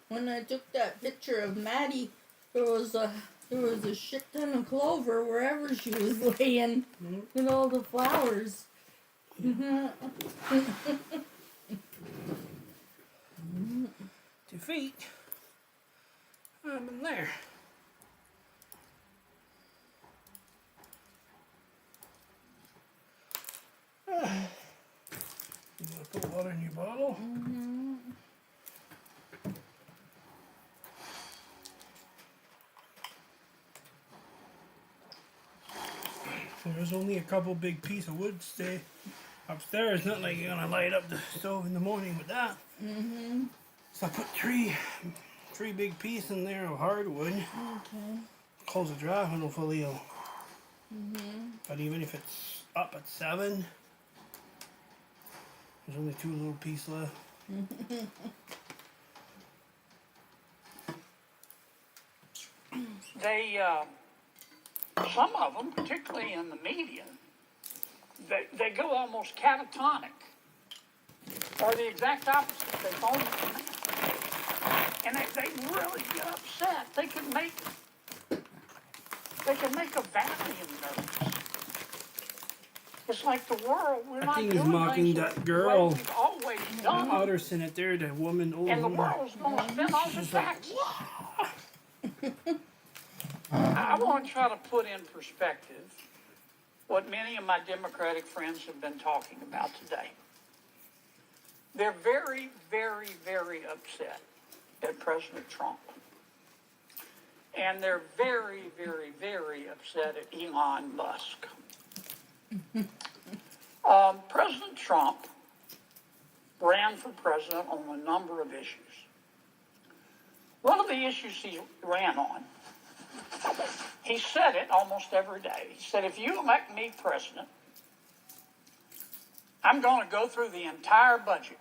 when I took that picture of Maddie, there was a shit ton of clover wherever she was laying, with all the flowers. 2 feet. I've been there. You want to put water in your bottle? There's only a couple big pieces of wood stay upstairs. Not like you're gonna light up the stove in the morning with that. So I put three big pieces in there of hardwood. Okay. Close the draft and hopefully it'll. But even if it's up at 7, there's only 2 little pieces left. They, some of them, particularly in the media, they go almost catatonic, or the exact opposite. They foam at the mouth, and they really get upset. They can make a Valium nervous. It's like the world. We're I not think he's doing mocking things that the girl. way we've always done. Outer Senate there, the woman, old And the woman. world's going to spend all the She's like, taxes. I want to try to put in perspective what many of my Democratic friends have been talking about today. They're very, very, very upset at President Trump. And they're very, very, very upset at Elon Musk. President Trump ran for president on a number of issues. One of the issues he ran on, he said it almost every day. He said, if you elect me president, I'm going to go through the entire budget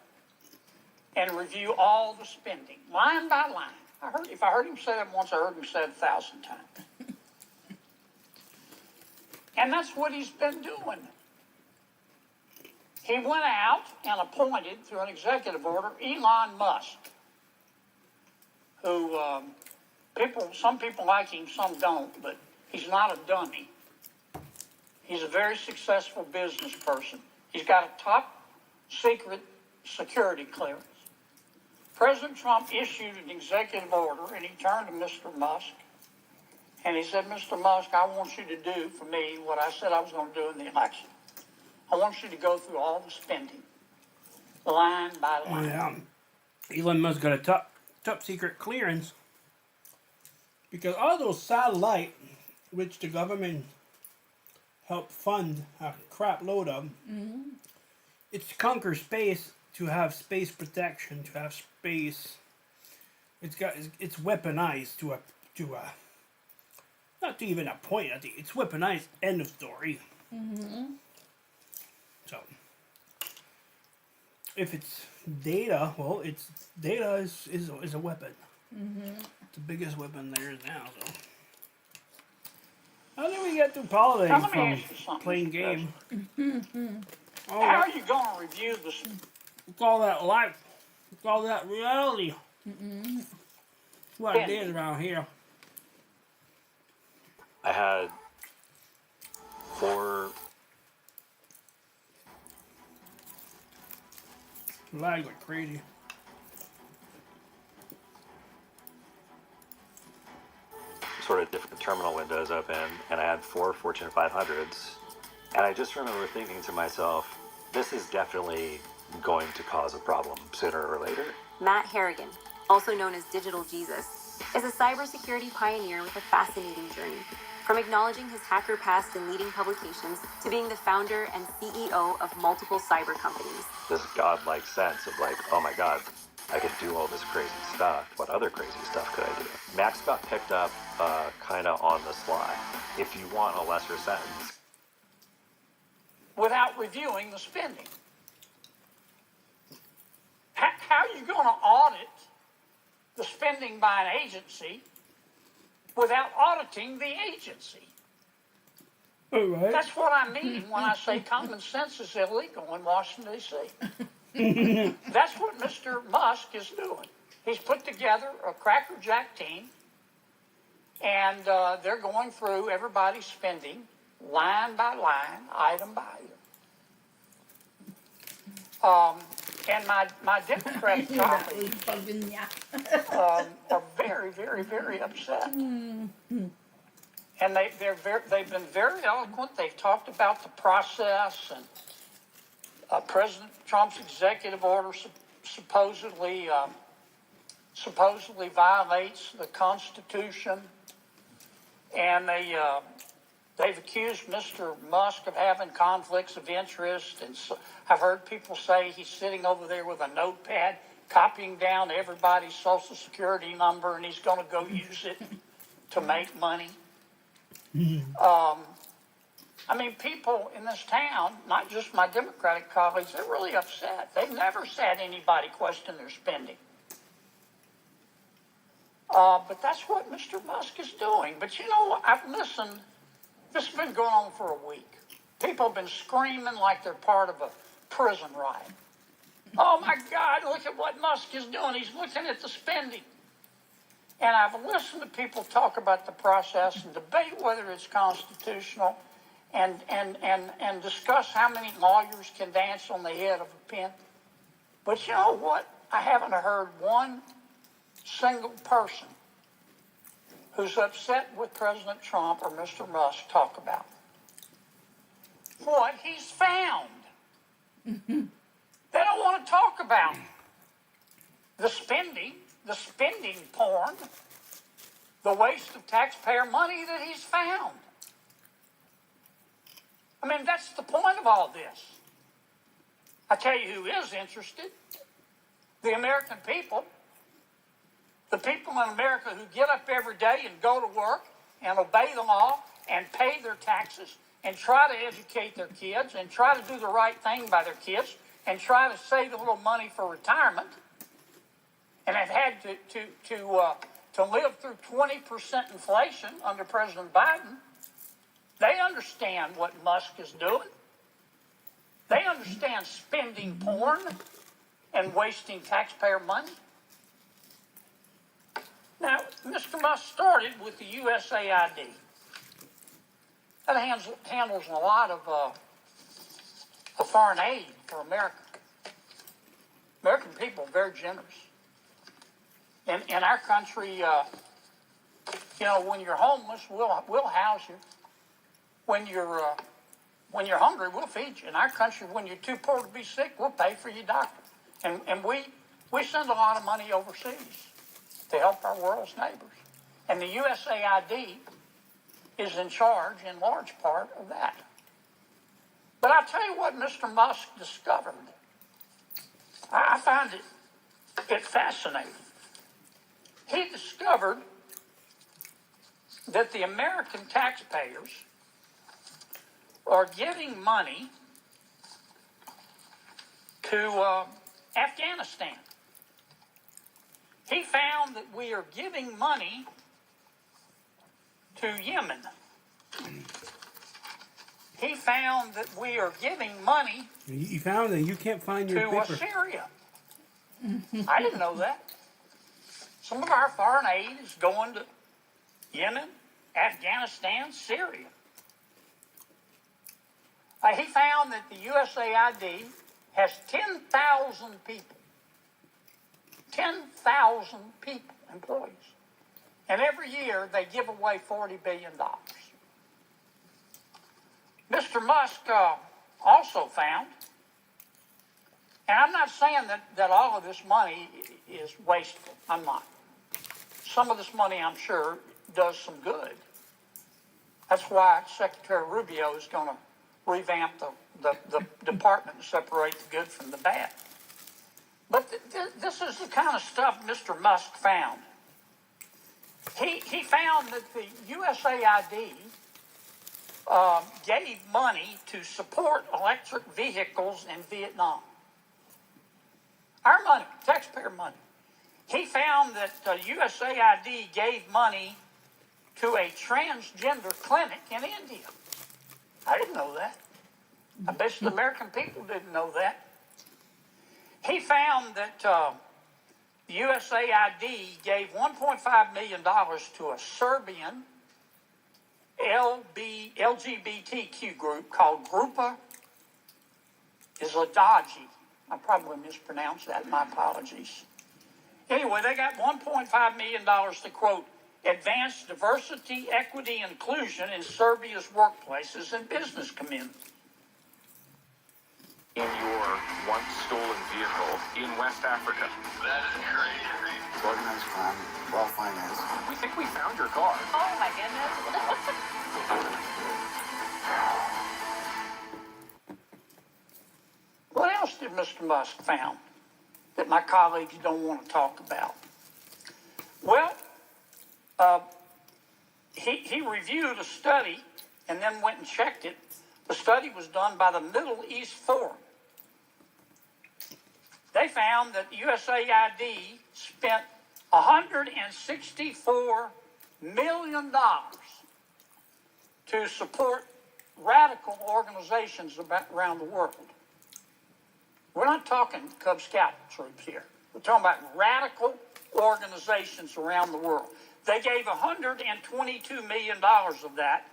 and review all the spending, line by line. If I heard him say it once, I heard him say it 1,000 times. And that's what he's been doing. He went out and appointed, through an executive order, Elon Musk, who some people like him, some don't, but he's not a dummy. He's a very successful business person. He's got a top secret security clearance. President Trump issued an executive order, and he turned to Mr. Musk, and he said, Mr. Musk, I want you to do for me what I said I was going to do in the election. I want you to go through all the spending, line by line. Yeah. Elon Musk got a top secret clearance because all those satellites, which the government helped fund a crap load of, it's to conquer space, to have space protection, to have space. It's weaponized to a not to even a point. I think it's weaponized. End of story. So, if it's data, well, it's data is a weapon. It's the biggest weapon there is now. So, how did we get through politics Now, let me ask you from something, playing Mr. game? How are you going to review this? It's all that life. It's all that reality. What it is around here. I had 4 Lag like crazy. sort of different terminal windows open, and I had 4 Fortune 500s. And I just remember thinking to myself, this is definitely going to cause a problem sooner or later. Matt Harrigan, also known as Digital Jesus, is a cybersecurity pioneer with a fascinating journey. From acknowledging his hacker past in leading publications to being the founder and CEO of multiple cyber companies. This godlike sense of like, oh my God, I could do all this crazy stuff. What other crazy stuff could I do? Max got picked up kind of on the sly. If you want a lesser sentence. Without reviewing the spending. How are you going to audit the spending by an agency without auditing the agency? All right. That's what I mean when I say common sense is illegal in Washington, D.C. That's what Mr. Musk is doing. He's put together a Cracker Jack team, and they're going through everybody's spending line by line, item by item. And my Democratic That was colleagues bugging ya. are very, very, very upset. And they've been very eloquent. They've talked about the process and President Trump's executive order supposedly violates the Constitution, and they've accused Mr. Musk of having conflicts of interest. And so I've heard people say he's sitting over there with a notepad copying down everybody's social security number, and he's going to go use it to make money. I mean, people in this town, not just my Democratic colleagues, they're really upset. They've never said anybody question their spending. But that's what Mr. Musk is doing. But you know, I've listened. This has been going on for a week. People have been screaming like they're part of a prison riot. Oh my God, look at what Musk is doing. He's looking at the spending. And I've listened to people talk about the process and debate whether it's constitutional and discuss how many lawyers can dance on the head of a pin. But you know what? I haven't heard one single person who's upset with President Trump or Mr. Musk talk about what he's found. They don't want to talk about the spending porn, the waste of taxpayer money that he's found. I mean, that's the point of all this. I tell you who is interested. The American people. The people in America who get up every day and go to work and obey the law and pay their taxes and try to educate their kids and try to do the right thing by their kids and try to save a little money for retirement, and have had to live through 20% inflation under President Biden. They understand what Musk is doing. They understand spending porn and wasting taxpayer money. Now, Mr. Musk started with the USAID. That handles a lot of foreign aid for America. American people are very generous. In our country, you know, when you're homeless, we'll house you. When you're hungry, we'll feed you. In our country, when you're too poor to be sick, we'll pay for your doctor. And we send a lot of money overseas to help our world's neighbors. And the USAID is in charge, in large part, of that. But I'll tell you what Mr. Musk discovered. I find it fascinating. He discovered that the American taxpayers are giving money to Afghanistan. He found that we are giving money to Yemen. He found that we are giving money You found that you can't find your to paper. Syria. I didn't know that. Some of our foreign aid is going to Yemen, Afghanistan, Syria. He found that the USAID has 10,000 people. 10,000 people, employees. And every year they give away $40 billion. Mr. Musk also found, and I'm not saying that all of this money is wasteful. I'm not. Some of this money, I'm sure, does some good. That's why Secretary Rubio is going to revamp the department and separate the good from the bad. But this is the kind of stuff Mr. Musk found. He found that the USAID gave money to support electric vehicles in Vietnam. Our money, taxpayer money. He found that USAID gave money to a transgender clinic in India. I didn't know that. I bet the American people didn't know that. He found that the USAID gave $1.5 million to a Serbian LGBTQ group called Grupa Izladaji. I probably mispronounced that, my apologies. Anyway, they got $1.5 million to, quote, advance diversity, equity, and inclusion in Serbia's workplaces and business community. In your once stolen vehicle in West Africa. That is crazy. It's organized crime, well financed. We think we found your car. Oh my goodness. What else did Mr. Musk found that my colleagues don't want to talk about? Well, he reviewed a study and then went and checked it. The study was done by the Middle East Forum. They found that USAID spent $164 million to support radical organizations around the world. We're not talking Cub Scout troops here. We're talking about radical organizations around the world. They gave $122 million of that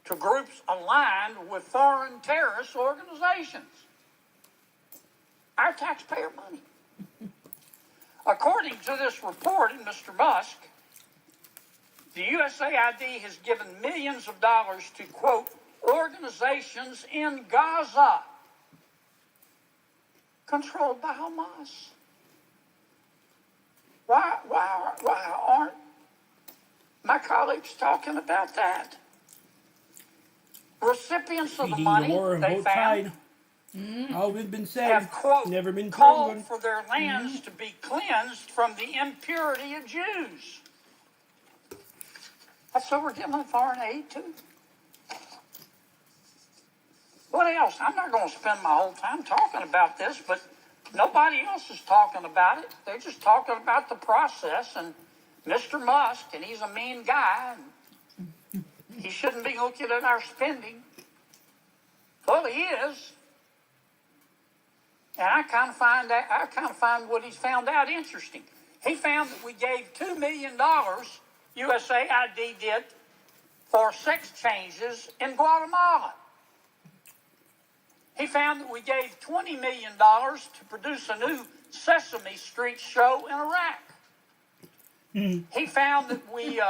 to groups aligned with foreign terrorist organizations. Our taxpayer money. According to this report in Mr. Musk, the USAID has given millions of dollars to, quote, organizations in Gaza controlled by Hamas. Why aren't my colleagues talking about that? Recipients of the money they found always been said, have, quote, never been called proven. for their lands to be cleansed from the impurity of Jews. That's what we're giving foreign aid to. What else? I'm not going to spend my whole time talking about this, but nobody else is talking about it. They're just talking about the process and Mr. Musk, and he's a mean guy, and he shouldn't be looking at our spending. Well, he is. And I kind of find what he's found out interesting. He found that we gave $2 million, USAID did, for sex changes in Guatemala. He found that we gave $20 million to produce a new Sesame Street show in Iraq. He found that we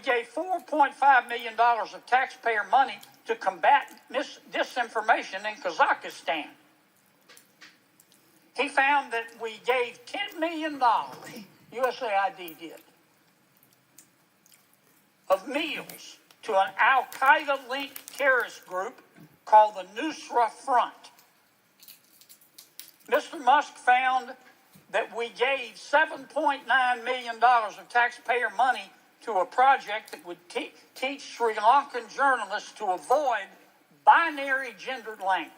gave $4.5 million of taxpayer money to combat disinformation in Kazakhstan. He found that we gave $10 million, USAID did, of meals to an Al-Qaeda-linked terrorist group called the Nusra Front. Mr. Musk found that we gave $7.9 million of taxpayer money to a project that would teach Sri Lankan journalists to avoid binary gendered language.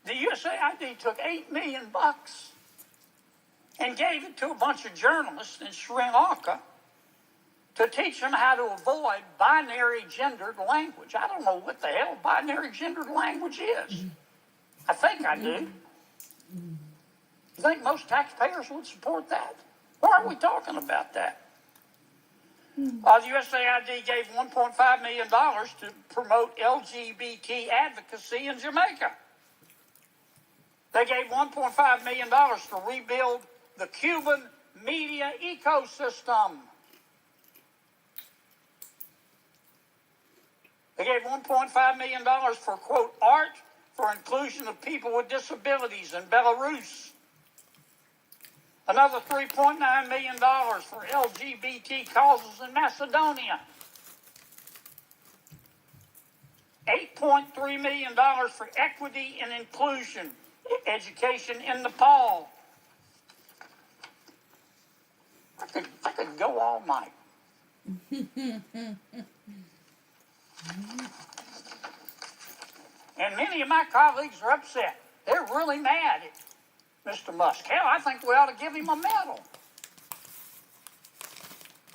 The USAID took $8 million and gave it to a bunch of journalists in Sri Lanka to teach them how to avoid binary gendered language. I don't know what the hell binary gendered language is. I think I do. You think most taxpayers would support that? Why are we talking about that? The USAID gave $1.5 million to promote LGBT advocacy in Jamaica. They gave $1.5 million to rebuild the Cuban media ecosystem. They gave $1.5 million for, quote, art for inclusion of people with disabilities in Belarus. Another $3.9 million for LGBT causes in Macedonia. $8.3 million for equity and inclusion education in Nepal. I could go all night. And many of my colleagues are upset. They're really mad at Mr. Musk. Hell, I think we ought to give him a medal.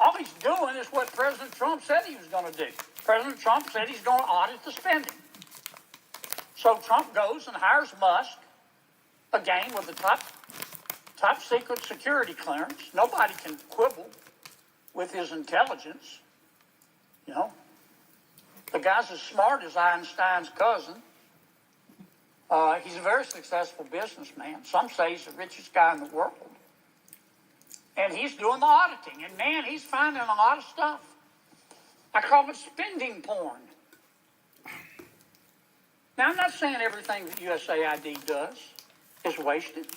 All he's doing is what President Trump said he was going to do. President Trump said he's going to audit the spending. So Trump goes and hires Musk, again, with the top secret security clearance. Nobody can quibble with his intelligence. You know, the guy's as smart as Einstein's cousin. He's a very successful businessman. Some say he's the richest guy in the world. And he's doing the auditing. And man, he's finding a lot of stuff. I call it spending porn. Now, I'm not saying everything that USAID does is wasted.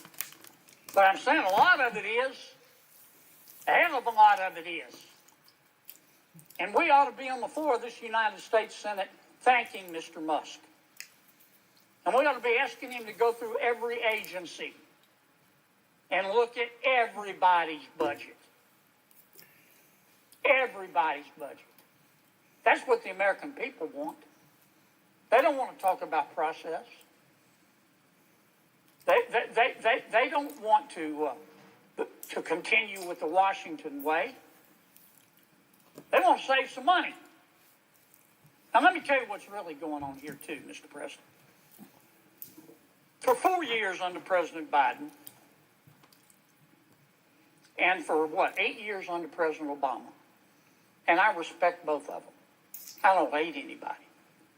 But I'm saying a lot of it is. A hell of a lot of it is. And we ought to be on the floor of this United States Senate thanking Mr. Musk. And we ought to be asking him to go through every agency and look at everybody's budget. Everybody's budget. That's what the American people want. They don't want to talk about process. They don't want to continue with the Washington way. They want to save some money. Now, let me tell you what's really going on here, too, Mr. President. For 4 years under President Biden, and for 8 years under President Obama, and I respect both of them. I don't hate anybody.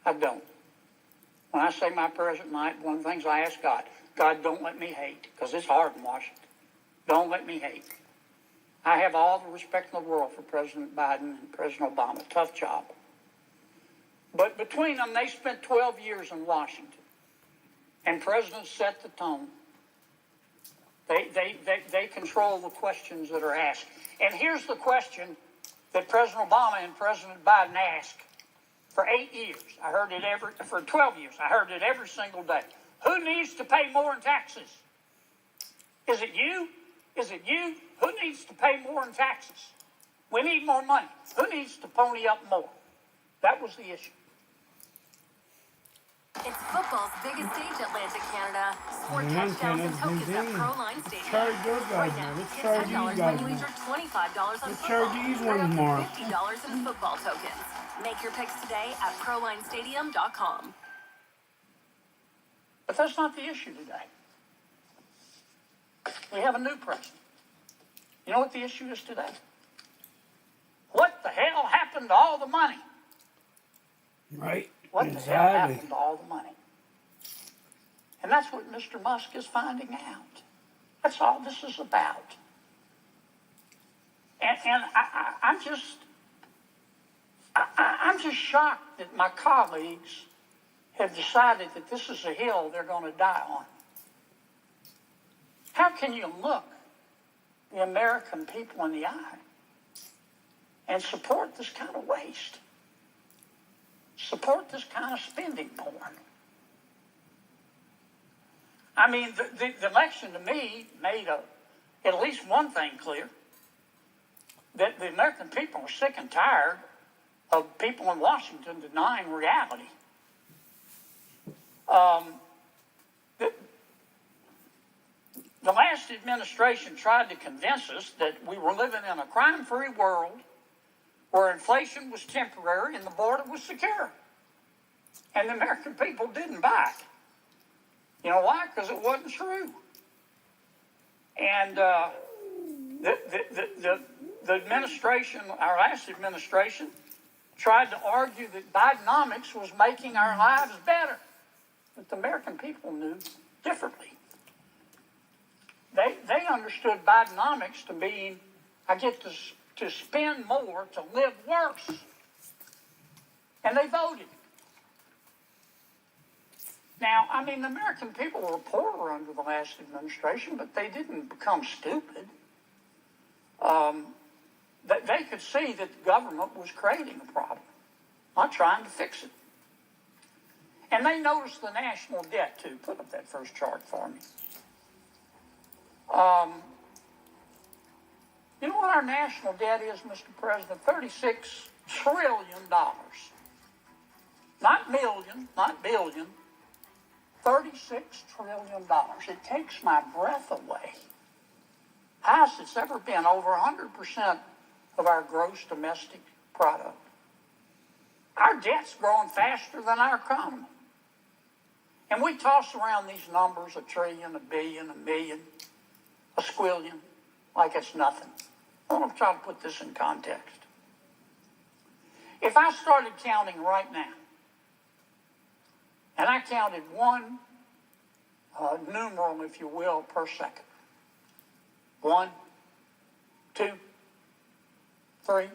I don't. When I say my prayers at night, one of the things I ask God, God, don't let me hate, because it's hard in Washington. Don't let me hate. I have all the respect in the world for President Biden and President Obama. Tough job. But between them, they spent 12 years in Washington. And presidents set the tone. They control the questions that are asked. And here's the question that President Obama and President Biden asked for 8 years. I heard it for 12 years. I heard it every single day. Who needs to pay more in taxes? Is it you? Is it you? Who needs to pay more in taxes? We need more money. Who needs to pony up more? That was the issue. It's football's biggest stage, Atlantic Canada. Score touchdowns and tokens at ProLine Stadium. Charge those guys Right more. now, Let's get charge $10 these when guys you more. wager $25 on Let's football. charge these Right ones up to more. $50 in football tokens. Make your picks today at ProLineStadium.com. But that's not the issue today. We have a new president. You know what the issue is today? What the hell happened to all the money? Right. What the hell happened to all the money? And that's what Mr. Musk is finding out. That's all this is about. And I'm just shocked that my colleagues have decided that this is a hill they're going to die on. How can you look the American people in the eye and support this kind of waste? Support this kind of spending porn? I mean, the election to me made at least one thing clear, that the American people are sick and tired of people in Washington denying reality. The last administration tried to convince us that we were living in a crime-free world where inflation was temporary and the border was secure. And the American people didn't buy it. You know why? Because it wasn't true. And the administration, our last administration, tried to argue that Bidenomics was making our lives better. But the American people knew differently. They understood Bidenomics to mean I get to spend more to live worse. And they voted. Now, I mean, the American people were poorer under the last administration, but they didn't become stupid. They could see that the government was creating a problem, not trying to fix it. And they noticed the national debt, too. Put up that first chart for me. You know what our national debt is, Mr. President? $36 trillion. Not million, not billion. $36 trillion. It takes my breath away. Highest it's ever been, over 100% of our gross domestic product. Our debt's growing faster than our economy. And we toss around these numbers, a trillion, a billion, a million, a squillion, like it's nothing. I want to try to put this in context. If I started counting right now, and I counted one numeral, if you will, per second. 1, 2, 3,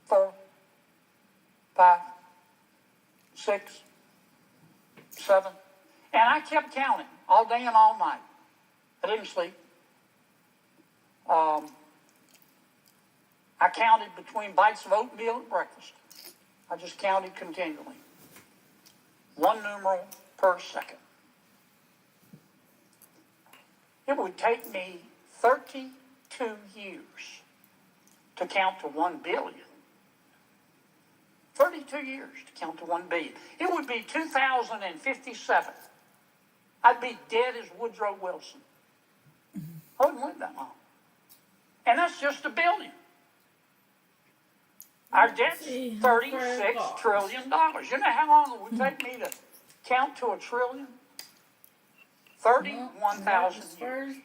4, 5, 6, 7. And I kept counting all day and all night. I didn't sleep. I counted between bites of oatmeal at breakfast. I just counted continually. One numeral per second. It would take me 32 years to count to 1 billion. 32 years to count to 1 billion. It would be 2057. I'd be dead as Woodrow Wilson. I wouldn't live that long. And that's just a billion. Our debt's $36 trillion. You know how long it would take me to count to a trillion? 31,000 years.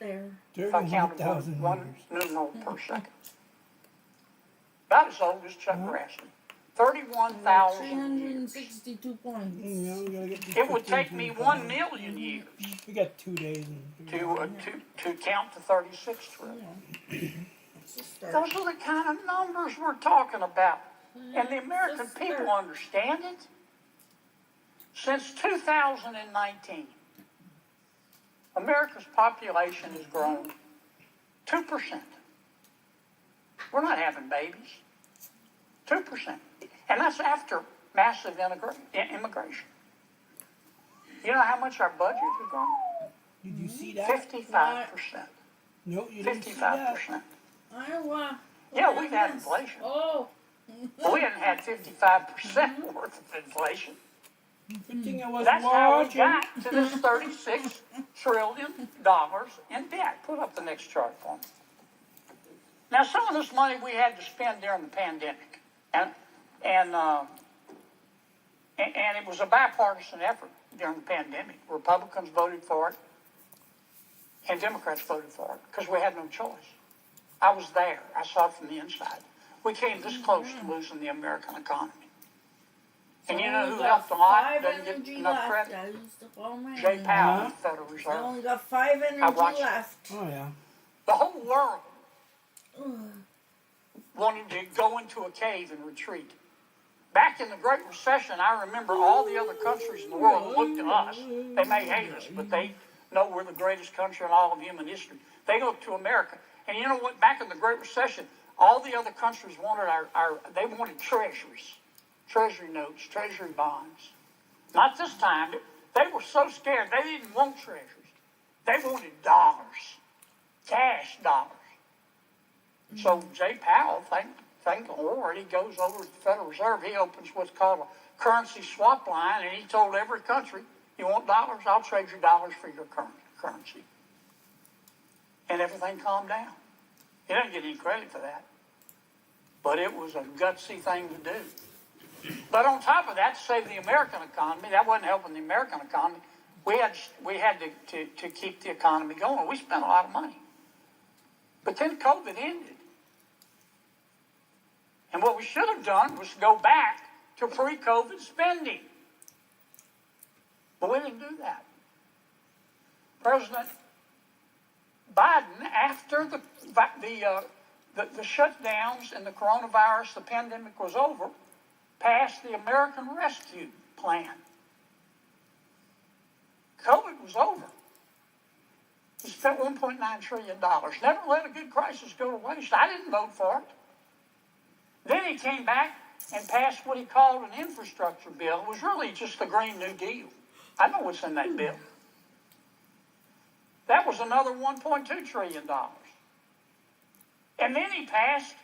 If I counted one numeral per second. About as old as Chuck Grassley. 31,000 years. 362 points. It would take me 1 million years We got 2 days. to count to 36 trillion. Those are the kind of numbers we're talking about. And the American people understand it. Since 2019, America's population has grown 2%. We're not having babies. 2%. And that's after massive immigration. You know how much our budget has grown? Did you see that? 55%. No, you didn't see that. 55%. Iowa. Yeah, we've had inflation. Oh. But we haven't had 55% worth of inflation. Good thing I was That's how we watching. got to this $36 trillion in debt. Put up the next chart for me. Now, some of this money we had to spend during the pandemic, and it was a bipartisan effort during the pandemic. Republicans voted for it, and Democrats voted for it because we had no choice. I was there. I saw it from the inside. We came this close to losing the American economy. And you know who helped a lot? Doesn't get enough credit. Jay Powell, the Federal I Reserve. only got 5 energy left. Oh, yeah. The whole world wanted to go into a cave and retreat. Back in the Great Recession, I remember all the other countries in the world looked at us. They may hate us, but they know we're the greatest country in all of human history. They looked to America. And you know what? Back in the Great Recession, all the other countries wanted they wanted treasuries, treasury notes, treasury bonds. Not this time. They were so scared. They didn't want treasuries. They wanted dollars, cash dollars. So Jay Powell, thank the Lord, he goes over to the Federal Reserve. He opens what's called a currency swap line, and he told every country, you want dollars? I'll trade your dollars for your currency. And everything calmed down. He doesn't get any credit for that. But it was a gutsy thing to do. But on top of that, to save the American economy, that wasn't helping the American economy. We had to keep the economy going. We spent a lot of money. But then COVID ended. And what we should have done was go back to pre-COVID spending. But we didn't do that. President Biden, after the shutdowns and the coronavirus, the pandemic was over, passed the American Rescue Plan. COVID was over. He spent $1.9 trillion. Never let a good crisis go to waste. I didn't vote for it. Then he came back and passed what he called an infrastructure bill. It was really just the Green New Deal. I know what's in that bill. That was another $1.2 trillion. And then he passed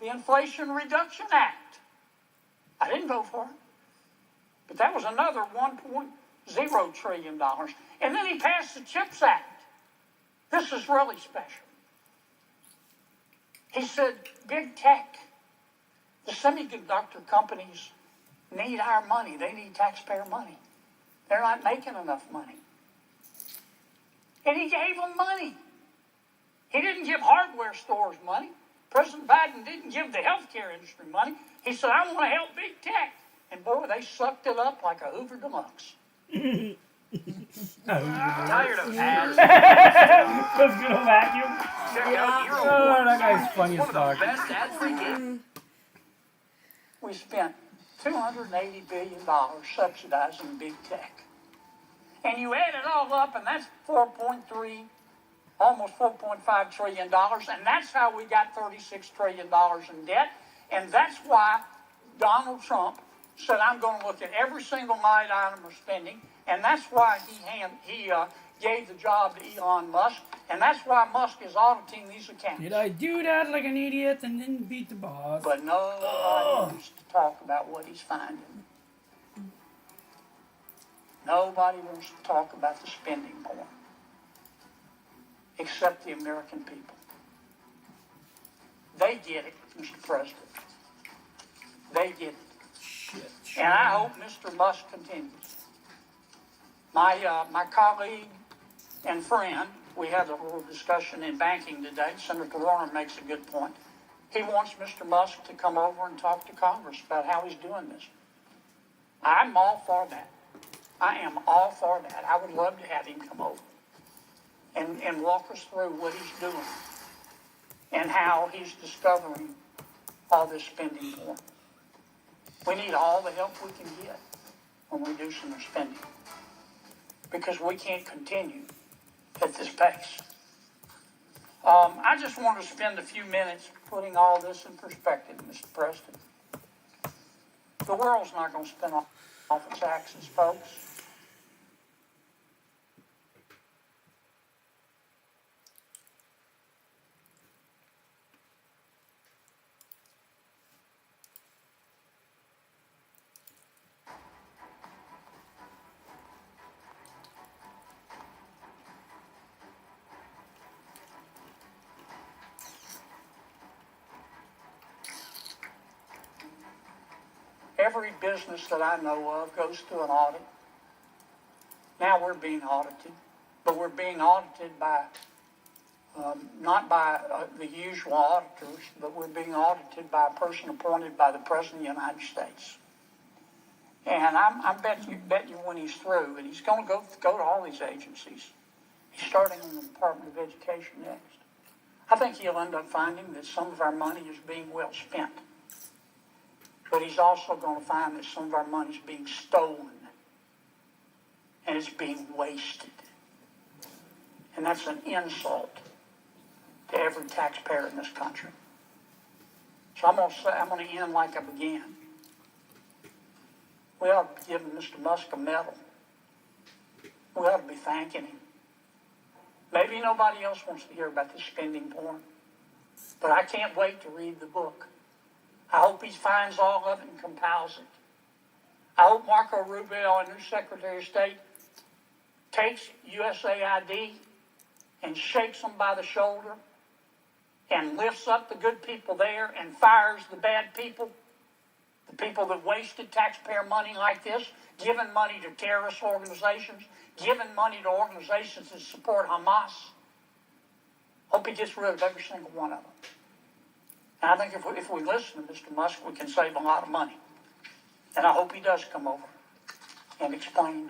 the Inflation Reduction Act. I didn't vote for it. But that was another $1.0 trillion. And then he passed the CHIPS Act. This is really special. He said, big tech, the semiconductor companies need our money. They need taxpayer money. They're not making enough money. And he gave them money. He didn't give hardware stores money. President Biden didn't give the healthcare industry money. He said, I want to help big tech. And boy, they sucked it up like a Hoover Deluxe. Tired of ads. Who's gonna vacuum? Check out Hero Oh, that guy's funny as one of the fuck. best ad-free games. We spent $280 billion subsidizing big tech. And you add it all up, and that's 4.3, almost $4.5 trillion. And that's how we got $36 trillion in debt. And that's why Donald Trump said, I'm going to look at every single line item of spending. And that's why he gave the job to Elon Musk. And that's why Musk is auditing these accounts. Did I do that like an idiot and then beat the boss? But nobody wants to talk about what he's finding. Nobody wants to talk about the spending more, except the American people. They get it, Mr. President. They get it. Shit. And I hope Mr. Musk continues. My colleague and friend, we had a little discussion in banking today. Senator Warner makes a good point. He wants Mr. Musk to come over and talk to Congress about how he's doing this. I'm all for that. I am all for that. I would love to have him come over and walk us through what he's doing and how he's discovering all this spending for. We need all the help we can get on reducing our spending because we can't continue at this pace. I just want to spend a few minutes putting all this in perspective, Mr. President. The world's not going to spin off its axis, folks. Every business that I know of goes through an audit. Now we're being audited, but we're being audited by, not by the usual auditors, but we're being audited by a person appointed by the President of the United States. And I bet you when he's through, and he's going to go to all these agencies. He's starting in the Department of Education next. I think he'll end up finding that some of our money is being well spent. But he's also going to find that some of our money is being stolen and it's being wasted. And that's an insult to every taxpayer in this country. So I'm going to end like I began. We ought to be giving Mr. Musk a medal. We ought to be thanking him. Maybe nobody else wants to hear about the spending porn, but I can't wait to read the book. I hope he finds all of it and compiles it. I hope Marco Rubio, our new Secretary of State, takes USAID and shakes them by the shoulder and lifts up the good people there and fires the bad people, the people that wasted taxpayer money like this, giving money to terrorist organizations, giving money to organizations that support Hamas. Hope he gets rid of every single one of them. And I think if we listen to Mr. Musk, we can save a lot of money. And I hope he does come over and explain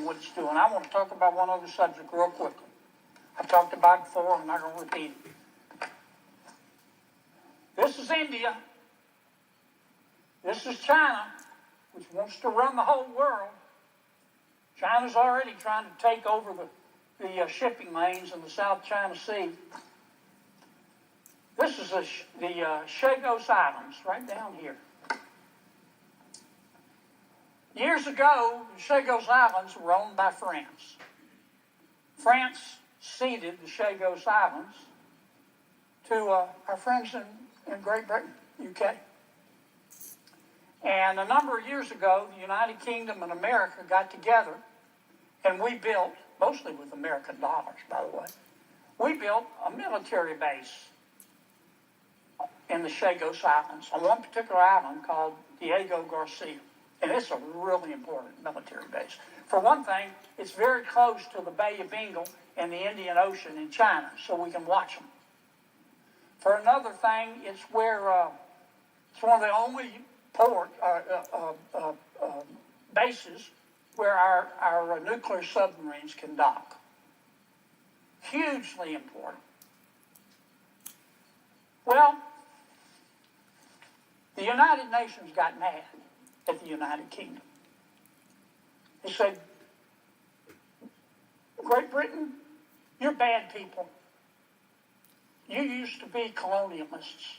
what he's doing. I want to talk about one other subject real quickly. I've talked about it before, I'm not going to repeat it. This is India. This is China, which wants to run the whole world. China's already trying to take over the shipping lanes in the South China Sea. This is the Chagos Islands, right down here. Years ago, the Chagos Islands were owned by France. France ceded the Chagos Islands to our friends in Great Britain, UK. And a number of years ago, the United Kingdom and America got together, and we built, mostly with American dollars, by the way, we built a military base in the Chagos Islands, on one particular island called Diego Garcia. And it's a really important military base. For one thing, it's very close to the Bay of Bengal and the Indian Ocean in China, so we can watch them. For another thing, it's where it's one of the only bases where our nuclear submarines can dock. Hugely important. Well, the United Nations got mad at the United Kingdom. They said, Great Britain, you're bad people. You used to be colonialists.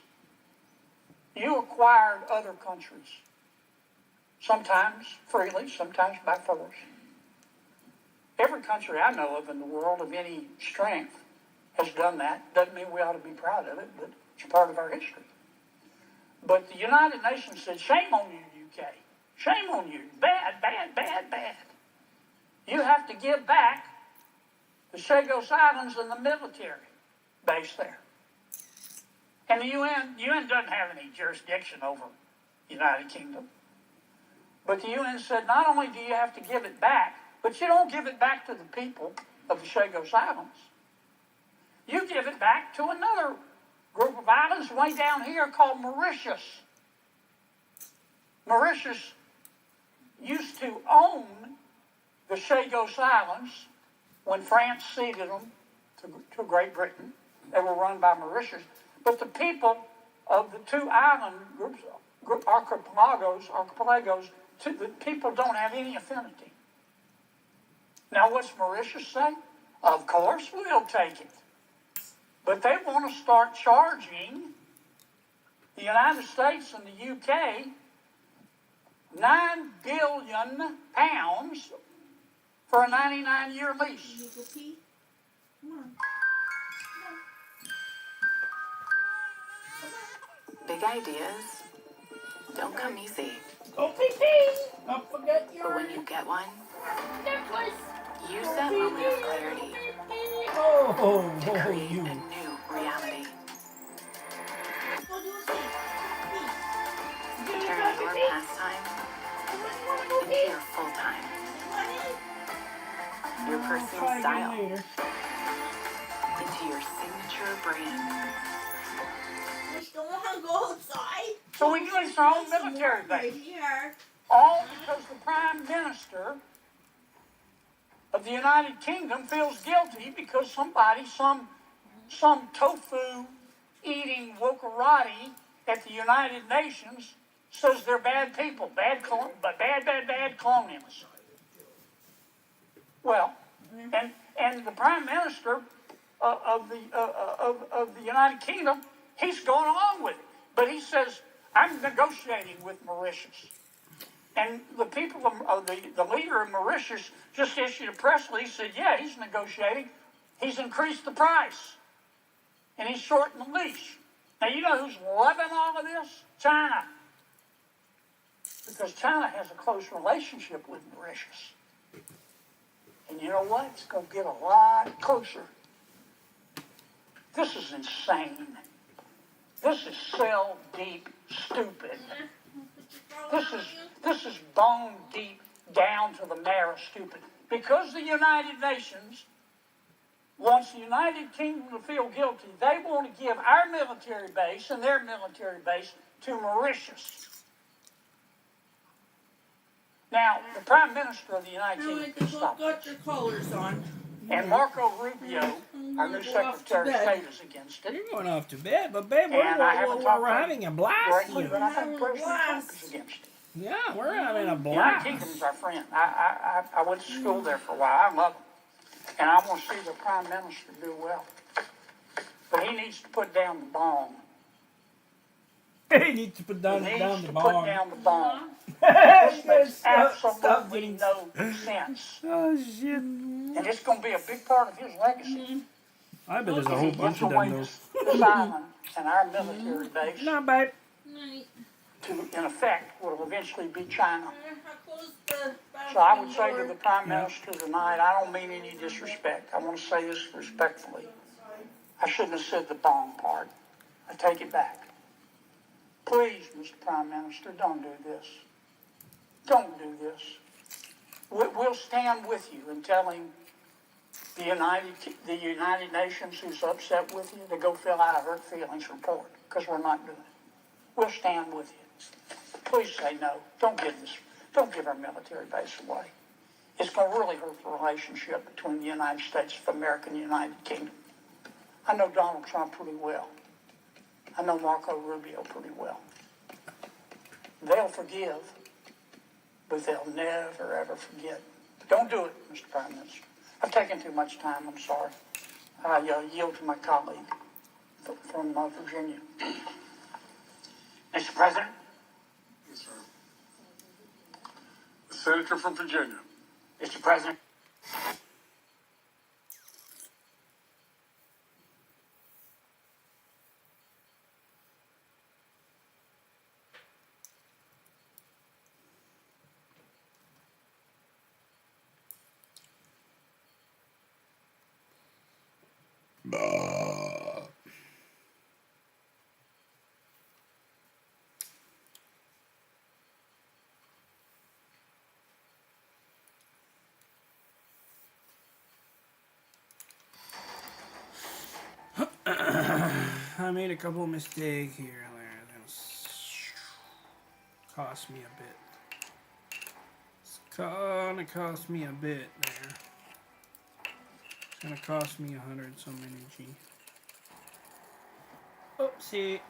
You acquired other countries, sometimes freely, sometimes by force. Every country I know of in the world of any strength has done that. Doesn't mean we ought to be proud of it, but it's part of our history. But the United Nations said, shame on you, UK. Shame on you. Bad, bad, bad, bad. You have to give back the Chagos Islands and the military base there. And the UN doesn't have any jurisdiction over the United Kingdom. But the UN said, not only do you have to give it back, but you don't give it back to the people of the Chagos Islands. You give it back to another group of islands way down here called Mauritius. Mauritius used to own the Chagos Islands when France ceded them to Great Britain. They were run by Mauritius. But the people of the two island groups, archipelagos, the people don't have any affinity. Now, what's Mauritius say? Of course we'll take it. But they want to start charging the United States and the UK £9 billion for a 99-year lease. Big ideas don't come easy. Go pee-pee! Don't forget your But when you get one, necklace. use that moment of clarity to create you. a new reality. Turning your pastime into your full-time. Your personal style into your signature brand. So we released our own military base. All because the Prime Minister of the United Kingdom feels guilty because somebody, some tofu eating wokarati at the United Nations says they're bad people, bad colonialists. Well, and the Prime Minister of the United Kingdom, he's going along with it. But he says, I'm negotiating with Mauritius. And the people of the leader of Mauritius just issued a press release, said, yeah, he's negotiating. He's increased the price. And he's shortened the leash. Now, you know who's loving all of this? China. Because China has a close relationship with Mauritius. And you know what? It's going to get a lot closer. This is insane. This is cell deep stupid. This is bone deep down to the marrow stupid. Because the United Nations wants the United Kingdom to feel guilty, they want to give our military base and their military base to Mauritius. Now, the Prime Minister of the United Kingdom can stop this. Your collars on. And Marco Rubio, our new Secretary of State, is against it. You're going off to bed, but babe, And I haven't talked we're to having a blast here. But I think President Trump is against it. Yeah, we're having a The United blast. Kingdom's our friend. I went to school there for a while. I love him. And I want to see the Prime Minister do well. But he needs to put down the bomb. He needs to put down He the needs to bomb. put down the bomb. This makes absolutely no sense. Oh, shit. And it's going to be a big part of his legacy. I bet there's a whole bunch of away them, though. this island and our military base No, babe. to, in effect, will eventually be China. So I would say to the Prime Minister tonight, I don't mean any disrespect. I want to say this respectfully. I shouldn't have said the bomb part. I take it back. Please, Mr. Prime Minister, don't do this. Don't do this. We'll stand with you in telling the United Nations who's upset with you to go fill out a hurt feelings report, because we're not doing it. We'll stand with you. Please say no. Don't give our military base away. It's going to really hurt the relationship between the United States of America and the United Kingdom. I know Donald Trump pretty well. I know Marco Rubio pretty well. They'll forgive, but they'll never, ever forget. Don't do it, Mr. Prime Minister. I've taken too much time. I'm sorry. I yield to my colleague from Virginia. Mr. President? Yes, sir. The senator from Virginia. Mr. President? I made a couple mistakes here and there. That's cost me a bit. It's gonna cost me a bit there. It's gonna cost me 100 some energy. Oopsie.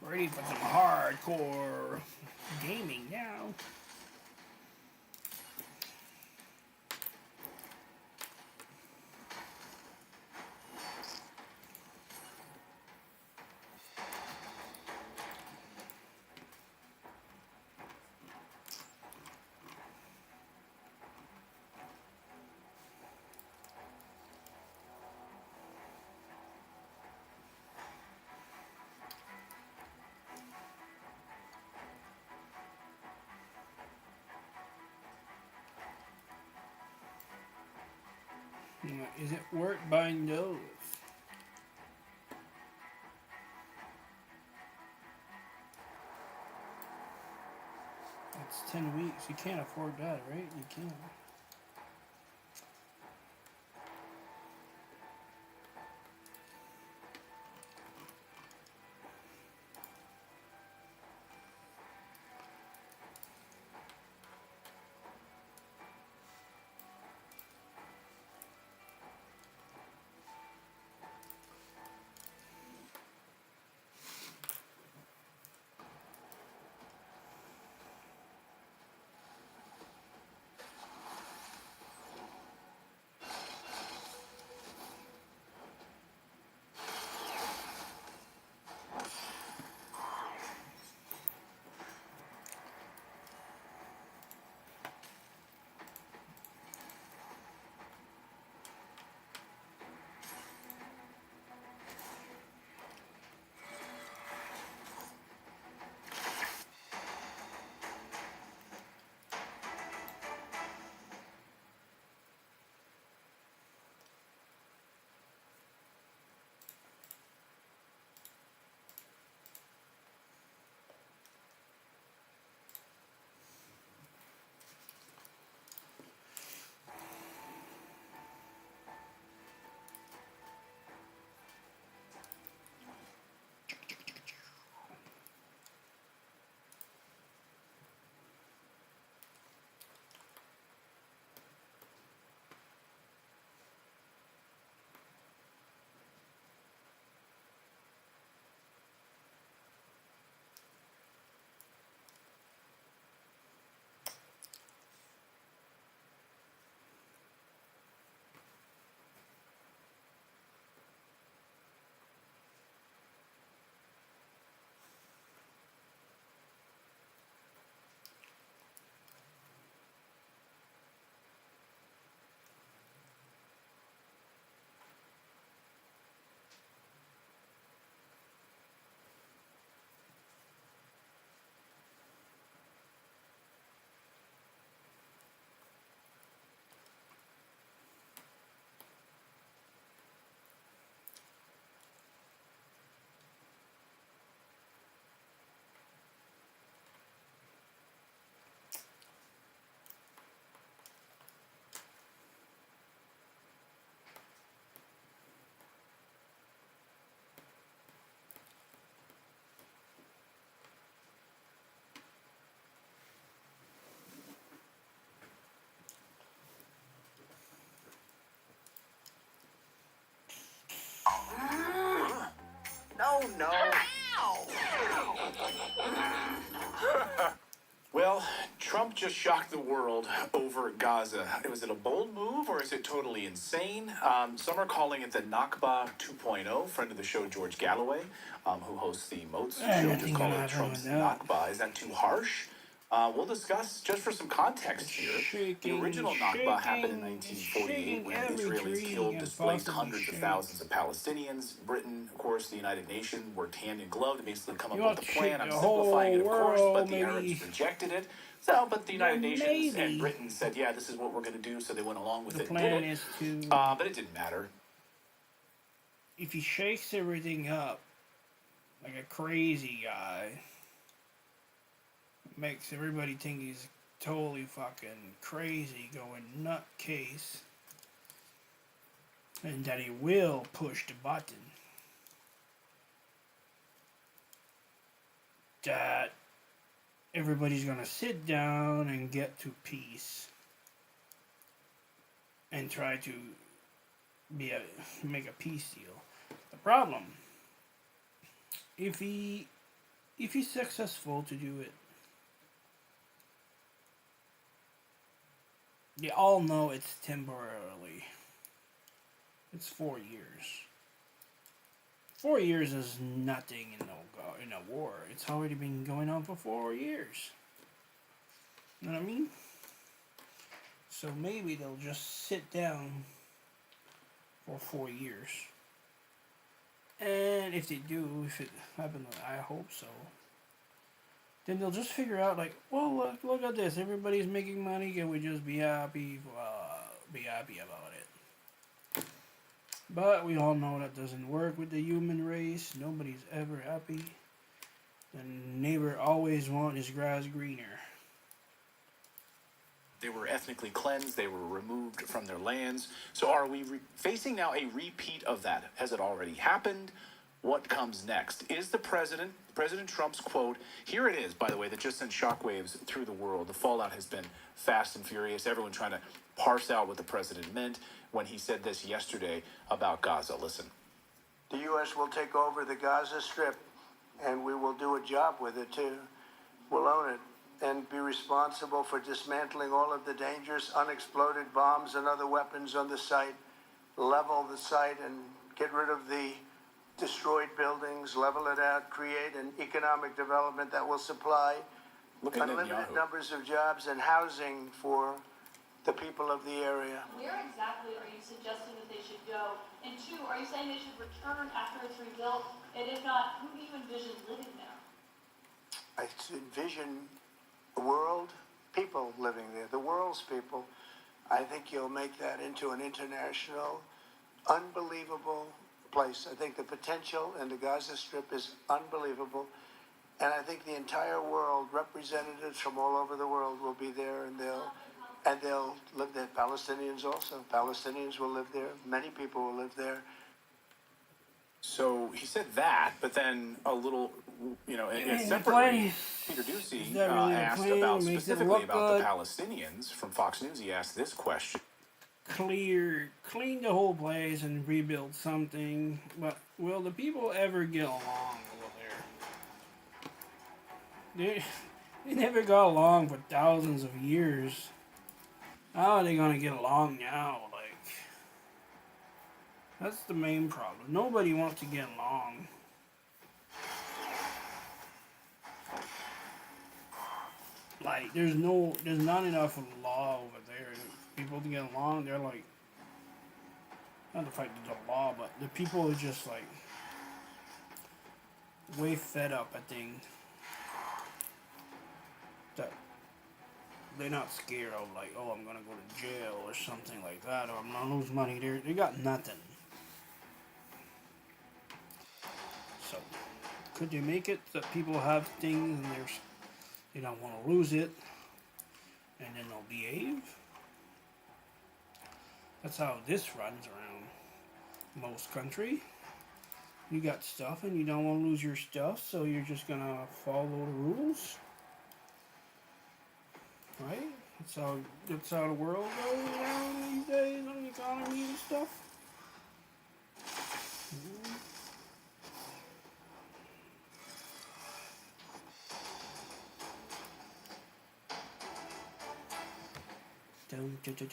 Ready for some hardcore gaming now. Is it work by nose? That's 10 weeks. You can't afford that, right? You can't. Trump just shocked the world over Gaza. Was it a bold move or is it totally insane? Some are calling it the Nakba 2.0. Friend of the show, George Galloway, who hosts the Moats show, just called it Trump's Nakba. Is that too harsh? We'll discuss just for some context here. The original Nakba happened in 1948 when Israelis killed, displaced hundreds of thousands of Palestinians. Britain, of course, the United Nations worked hand in glove to basically come up with a plan. I'm simplifying it, of course, but the Arabs rejected it. So, but the United Nations and Britain said, yeah, this is what we're going to do, so they went along with it. The plan is to... but it didn't matter. If he shakes everything up like a crazy guy, makes everybody think he's totally fucking crazy, going nutcase, and that he will push the button, that everybody's gonna sit down and get to peace and try to make a peace deal. The problem, if he's successful to do it, they all know it's temporarily. It's 4 years. 4 years is nothing in a war. It's already been going on for 4 years. You know what I mean? So maybe they'll just sit down for 4 years. And if they do, if it happens, I hope so, then they'll just figure out, like, well, look at this. Everybody's making money. Can we just be happy about it? But we all know that doesn't work with the human race. Nobody's ever happy. The neighbor always wants his grass greener. They were ethnically cleansed. They were removed from their lands. So are we facing now a repeat of that? Has it already happened? What comes next? Is President Trump's quote, here it is, by the way, that just sent shockwaves through the world. The fallout has been fast and furious. Everyone trying to parse out what the president meant when he said this yesterday about Gaza. Listen. The U.S. will take over the Gaza Strip, and we will do a job with it, too. We'll own it and be responsible for dismantling all of the dangerous unexploded bombs and other weapons on the site, level the site and get rid of the destroyed buildings, level it out, create an economic development that will supply unlimited numbers of jobs and housing for the people of the area. Where exactly are you suggesting that they should go? And two, are you saying they should return after it's rebuilt? And if not, who do you envision living there? I envision the world, people living there, the world's people. I think you'll make that into an international, unbelievable place. I think the potential in the Gaza Strip is unbelievable. And I think the entire world, representatives from all over the world will be there, and they'll live there. Palestinians also. Palestinians will live there. Many people will live there. So he said that, but then a little, separately, Peter Doocy asked about specifically about the Palestinians. From Fox News, he asked this question. Clean the whole place and rebuild something, but will the people ever get along over there? They never got along for thousands of years. How are they gonna get along now? Like, that's the main problem. Nobody wants to get along. Like, there's not enough law over there. People to get along, they're like, not to fight the law, but the people are just like way fed up, I think, that they're not scared of, like, oh, I'm gonna go to jail or something like that, or I'm gonna lose money. They got nothing. So could they make it that people have things and they don't want to lose it, and then they'll behave? That's how this runs around most country. You got stuff and you don't want to lose your stuff, so you're just gonna follow the rules, right? That's how the world goes around these days on the economy and stuff. Dum da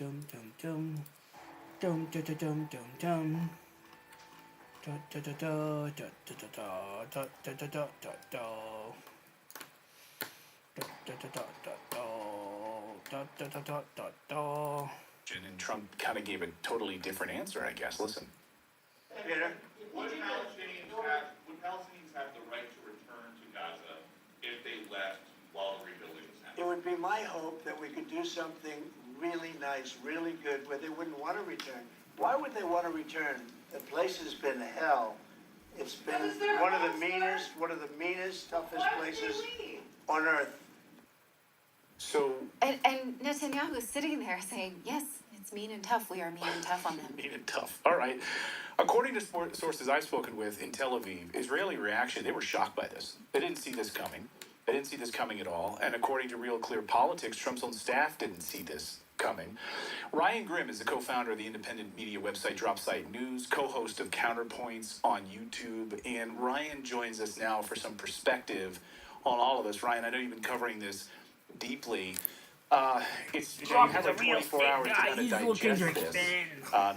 da dum dum dum. Da da da da da da da da da da da da da. Da da da da da da da da da da. And Trump kind of gave a totally different answer, I guess. Listen. Peter? Would Palestinians have the right to return to Gaza if they left while the rebuilding was happening? It would be my hope that we could do something really nice, really good, where they wouldn't want to return. Why would they want to return? The place has been hell. It's been one of the meanest, toughest places on earth. So. And Netanyahu is sitting there saying, yes, it's mean and tough. We are mean and tough on them. Mean and tough. All right. According to sources I've spoken with in Tel Aviv, Israeli reaction, they were shocked by this. They didn't see this coming. They didn't see this coming at all. And according to Real Clear Politics, Trump's own staff didn't see this coming. Ryan Grimm is the co-founder of the independent media website Dropsite News, co-host of Counterpoints on YouTube. And Ryan joins us now for some perspective on all of this. Ryan, I know you've been covering this deeply. You've had like 24 hours to kind of digest this.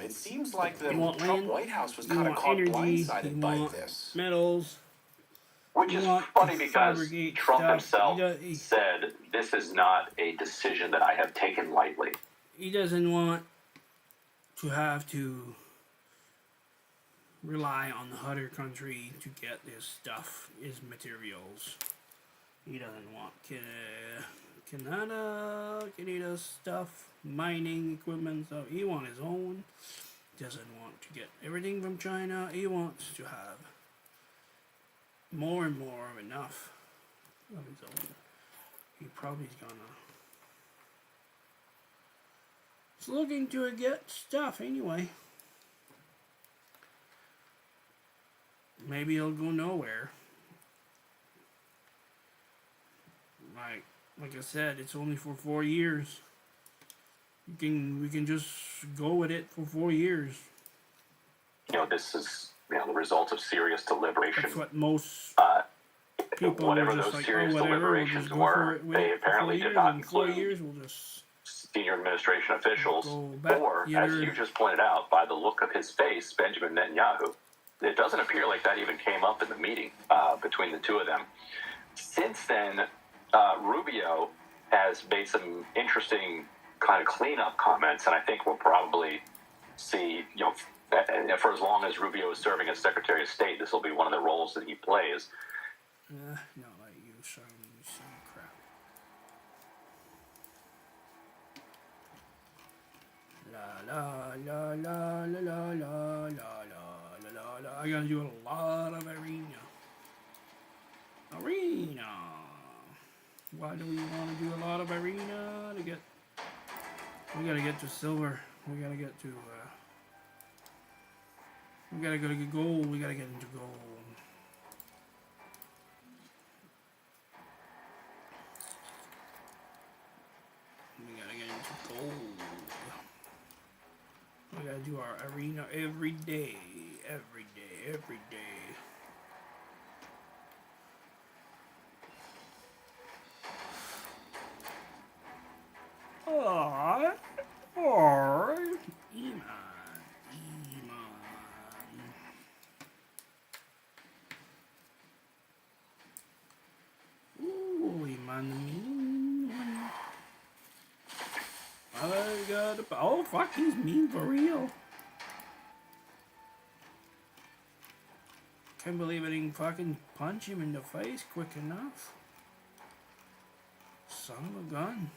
It seems like the Trump White House was kind of caught blindsided by this. Metals. Which is funny because Trump himself said, this is not a decision that I have taken lightly. He doesn't want to have to rely on the other country to get his stuff, his materials. He doesn't want Canada stuff, mining equipment, so he wants his own. Doesn't want to get everything from China. He wants to have more and more of enough of his own. He probably is gonna. He's looking to get stuff anyway. Maybe he'll go nowhere. Like I said, it's only for 4 years. We can just go with it for 4 years. This is the result of serious deliberation. That's what most people whatever were just those like, serious deliberations were. they apparently did not in 4 include years, we'll just senior administration officials, or, Yeah, as you just pointed out, by the look of his face, Benjamin Netanyahu. It doesn't appear like that even came up in the meeting between the two of them. Since then, Rubio has made some interesting kind of cleanup comments, and I think we'll probably see, for as long as Rubio is serving as Secretary of State, this will be one of the roles that he plays. Not like you showing me some crap. La la la la la la la la la la. I gotta do a lot of arena. Why do we want to do a lot of arena to get? We gotta get to silver. We gotta get to. We gotta go to gold. We gotta get into gold. We gotta get into gold. We gotta do our arena every day. Every day. Every day. Iman. Ooh, Iman. I got a... Oh, fuck, he's mean for real. Can't believe I didn't fucking punch him in the face quick enough. Son of a gun.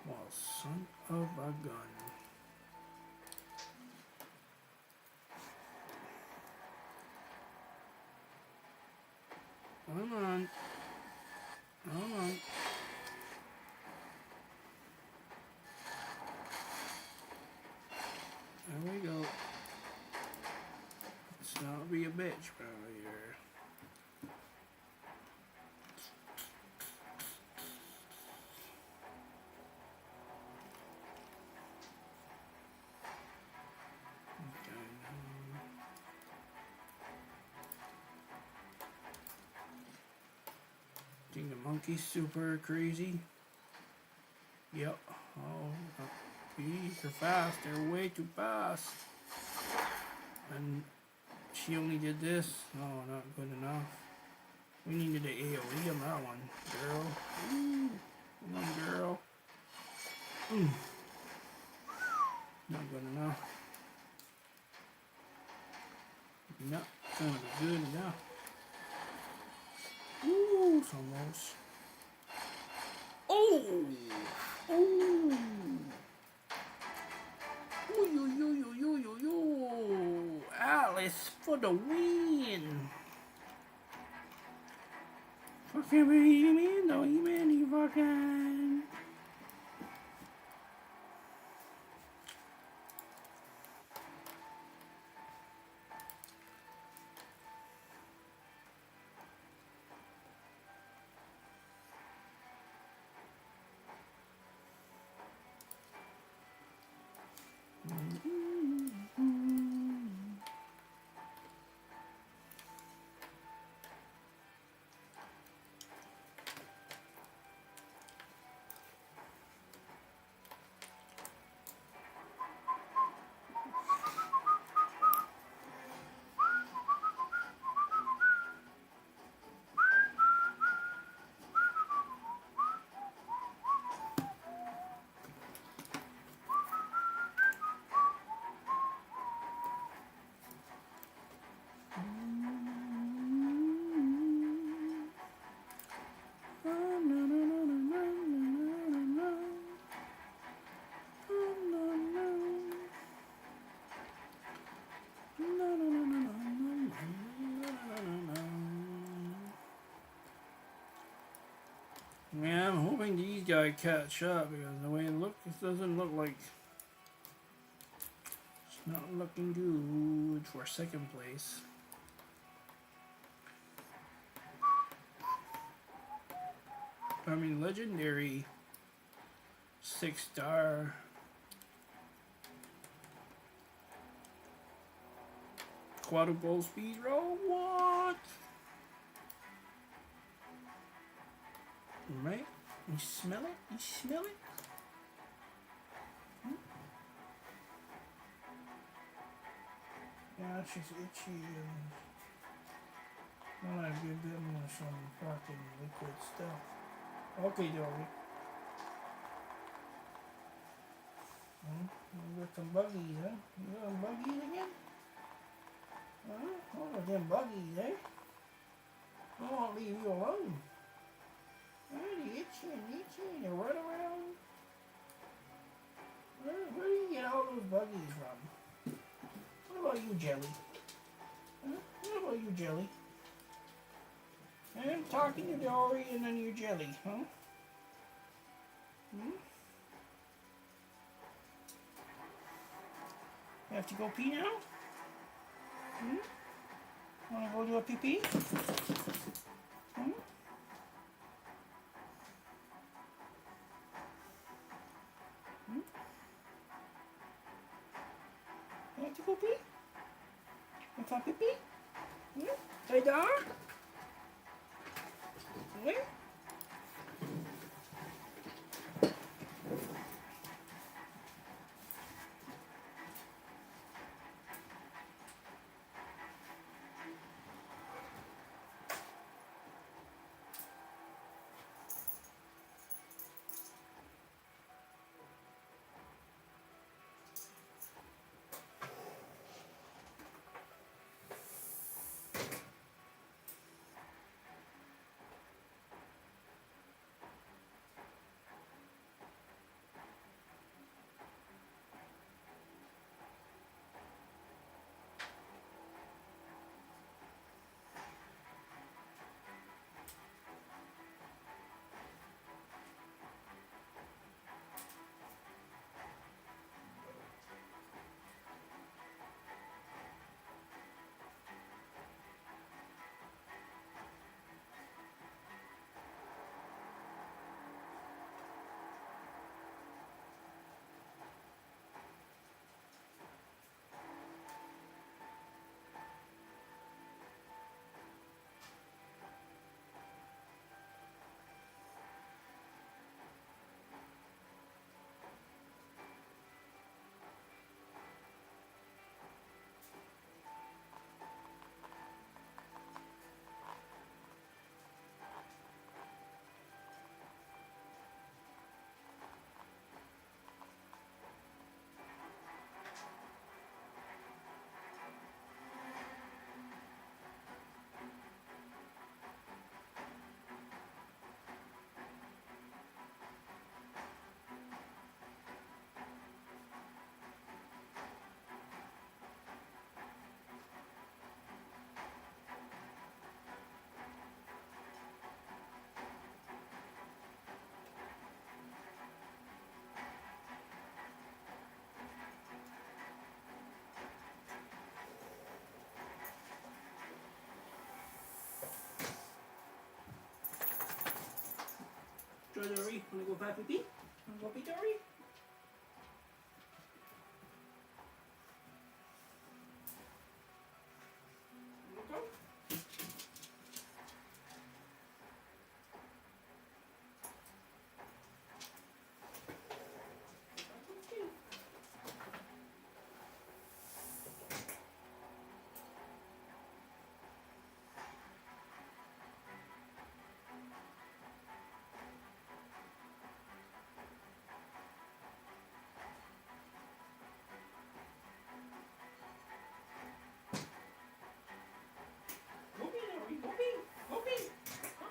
Well, son of a gun. Come on. Come on. There we go. Let's not be a bitch right here. Think the monkey's super crazy. They're fast. They're way too fast. And she only did this. Oh, not good enough. We needed the AoE on that one, girl. Ooh, come on, girl. Not good enough. Not gonna be good enough. Ooh, it's almost. Oh! Oh! Ooh, yo, yo, yo, yo, yo, yo! Alice for the win! Fucking me, no, you man, you fucking. Yeah, I'm hoping these guys catch up because the way it looks, it doesn't look like it's not looking good for second place. I mean, legendary 6-star. Quadruple speed roll, what? Right? You smell it? You smell it? Hmm? Yeah, it's just itchy and I want to give them some fucking liquid stuff. Okay, Dory. You got some buggies, huh? You got some buggies again? Huh? Oh, them buggies, eh? I won't leave you alone. They itchy and itchy and they run around. Where do you get all those buggies from? What about you, Jelly? Huh? What about you, Jelly? I'm talking to Dory and then you, Jelly, huh? Hmm? You have to go pee now? Hmm? Wanna go do a pee-pee? Hmm? Hmm? You have to go pee? You want pee-pee? Hmm? Hey, dog? Hmm? Dory? Wanna go pee? Wanna go pee, Dory? Wanna go? Go pee, Dory. Go pee. Go pee. Go.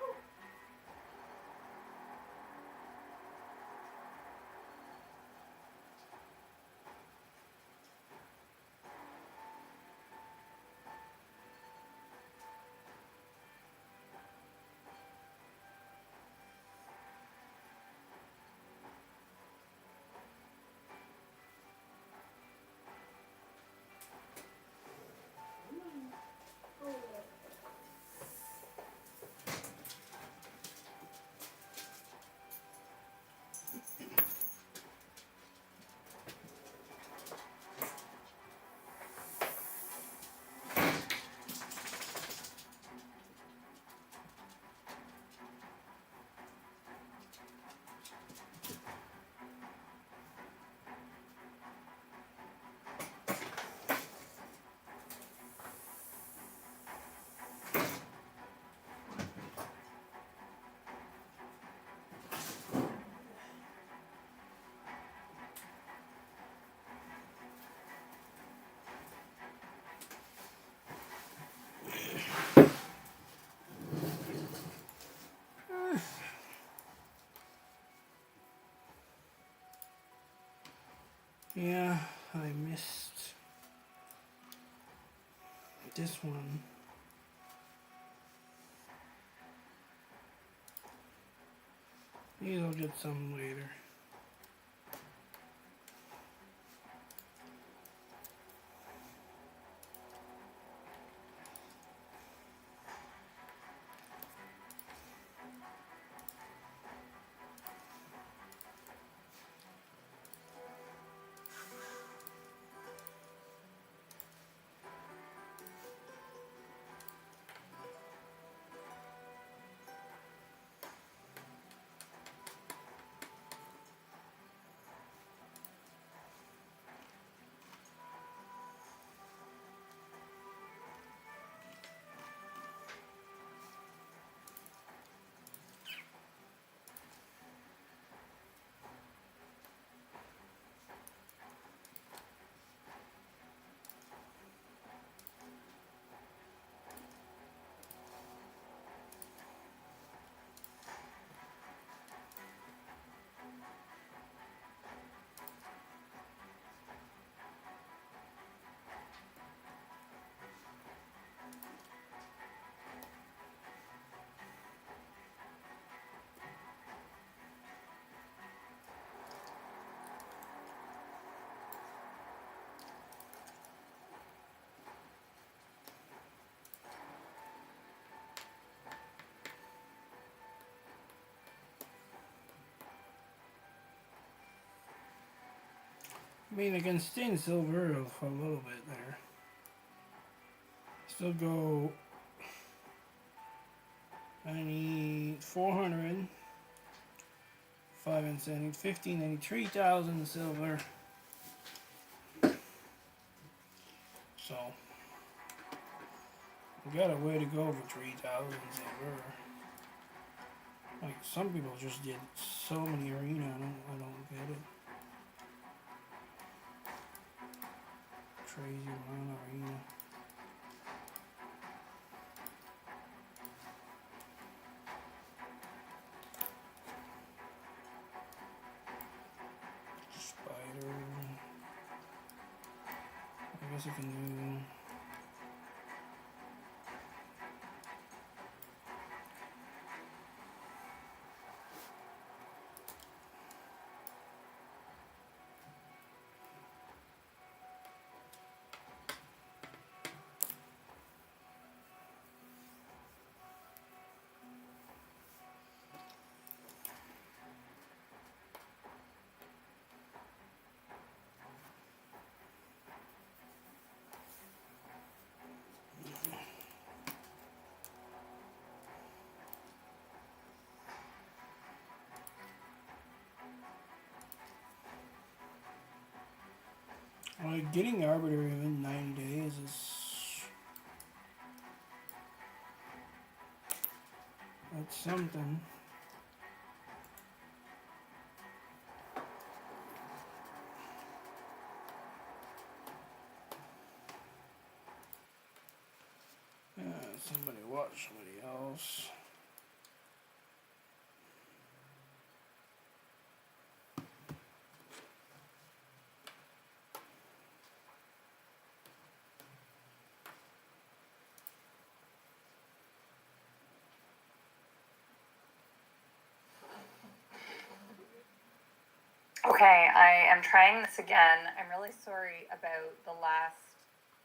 Yeah, I missed this one. Maybe I'll get some later. I mean, I can stay in silver for a little bit there. Still go. I need 400. 5 and 7, 15, I need 3,000 silver. So, we got a way to go for 3,000 silver. Like, some people just did so many arena, I don't get it. Crazy amount of arena. Spider. I guess I can do. Like, getting arbiter within 90 days is... That's something. Somebody watch somebody else. Okay, I am trying this again. I'm really sorry about the last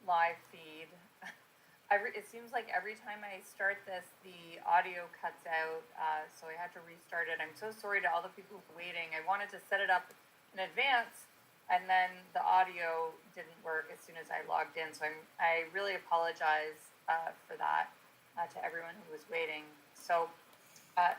live feed. It seems like every time I start this, the audio cuts out, so I had to restart it. I'm so sorry to all the people who were waiting. I wanted to set it up in advance, and then the audio didn't work as soon as I logged in. So I really apologize for that to everyone who was waiting. So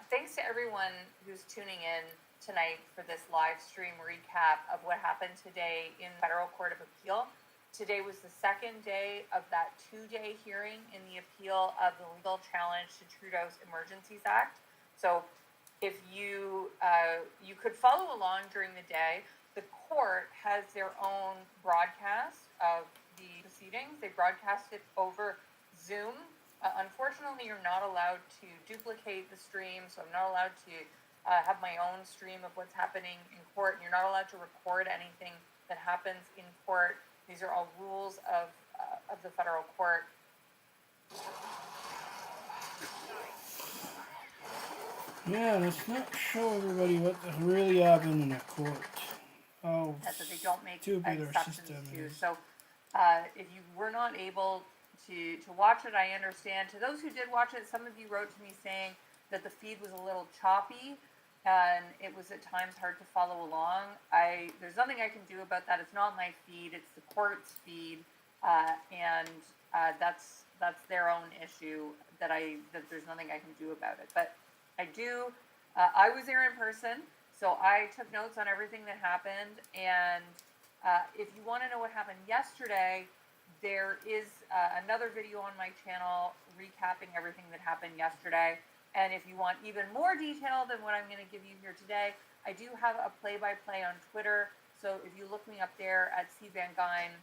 thanks to everyone who's tuning in tonight for this live stream recap of what happened today in Federal Court of Appeal. Today was the second day of that 2-day hearing in the appeal of the legal challenge to Trudeau's Emergencies Act. So if you could follow along during the day. The court has their own broadcast of the proceedings. They broadcast it over Zoom. Unfortunately, you're not allowed to duplicate the stream, so I'm not allowed to have my own stream of what's happening in court, and you're not allowed to record anything that happens in court. These are all rules of the federal court. Yeah, let's not show everybody what really happened in the court. Oh, That they don't make stupid our exceptions system to. is. So if you were not able to watch it, I understand. To those who did watch it, some of you wrote to me saying that the feed was a little choppy and it was at times hard to follow along. There's nothing I can do about that. It's not my feed, it's the court's feed, and that's their own issue that there's nothing I can do about it. But I was there in person, so I took notes on everything that happened, and if you want to know what happened yesterday, there is another video on my channel recapping everything that happened yesterday. And if you want even more detail than what I'm going to give you here today, I do have a play-by-play on Twitter. So if you look me up there at C Van Gyn,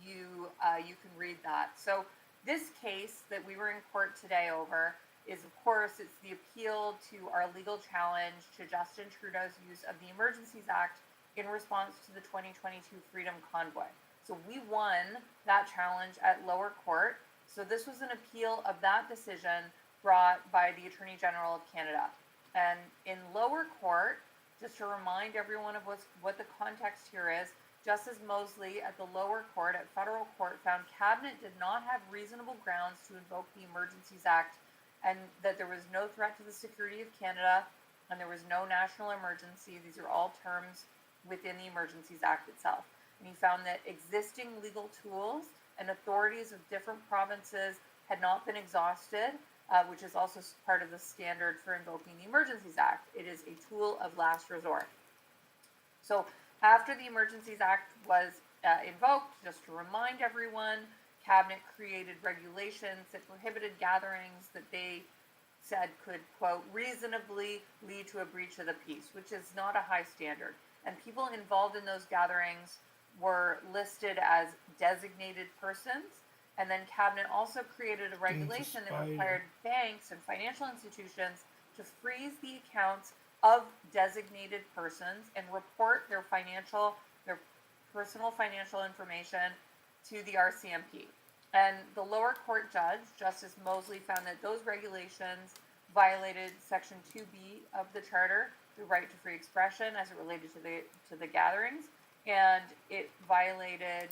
you can read that. So this case that we were in court today over is, of course, it's the appeal to our legal challenge to Justin Trudeau's use of the Emergencies Act in response to the 2022 Freedom Convoy. So we won that challenge at lower court. So this was an appeal of that decision brought by the Attorney General of Canada. And in lower court, just to remind everyone of what the context here is, Justice Mosley at the lower court, at federal court, found Cabinet did not have reasonable grounds to invoke the Emergencies Act, and that there was no threat to the security of Canada, and there was no national emergency. These are all terms within the Emergencies Act itself. And he found that existing legal tools and authorities of different provinces had not been exhausted, which is also part of the standard for invoking the Emergencies Act. It is a tool of last resort. So after the Emergencies Act was invoked, just to remind everyone, Cabinet created regulations that prohibited gatherings that they said could, quote, reasonably lead to a breach of the peace, which is not a high standard. And people involved in those gatherings were listed as designated persons. And then Cabinet also created a regulation that required banks and financial institutions to freeze the accounts of designated persons and report their personal financial information to the RCMP. And the lower court judge, Justice Mosley, found that those regulations violated Section 2B of the Charter, the right to free expression as it related to the gatherings, and it violated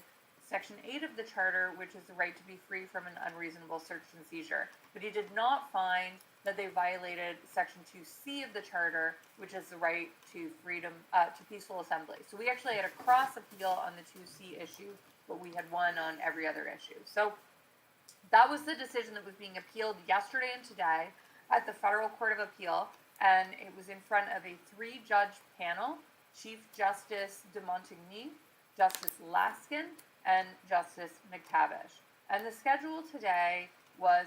Section 8 of the Charter, which is the right to be free from an unreasonable search and seizure. But he did not find that they violated Section 2C of the Charter, which is the right to freedom, to peaceful assembly. So we actually had a cross appeal on the 2C issue, but we had won on every other issue. So that was the decision that was being appealed yesterday and today at the Federal Court of Appeal, and it was in front of a 3-judge panel: Chief Justice de Montigny, Justice Laskin, and Justice McTavish. And the schedule today was,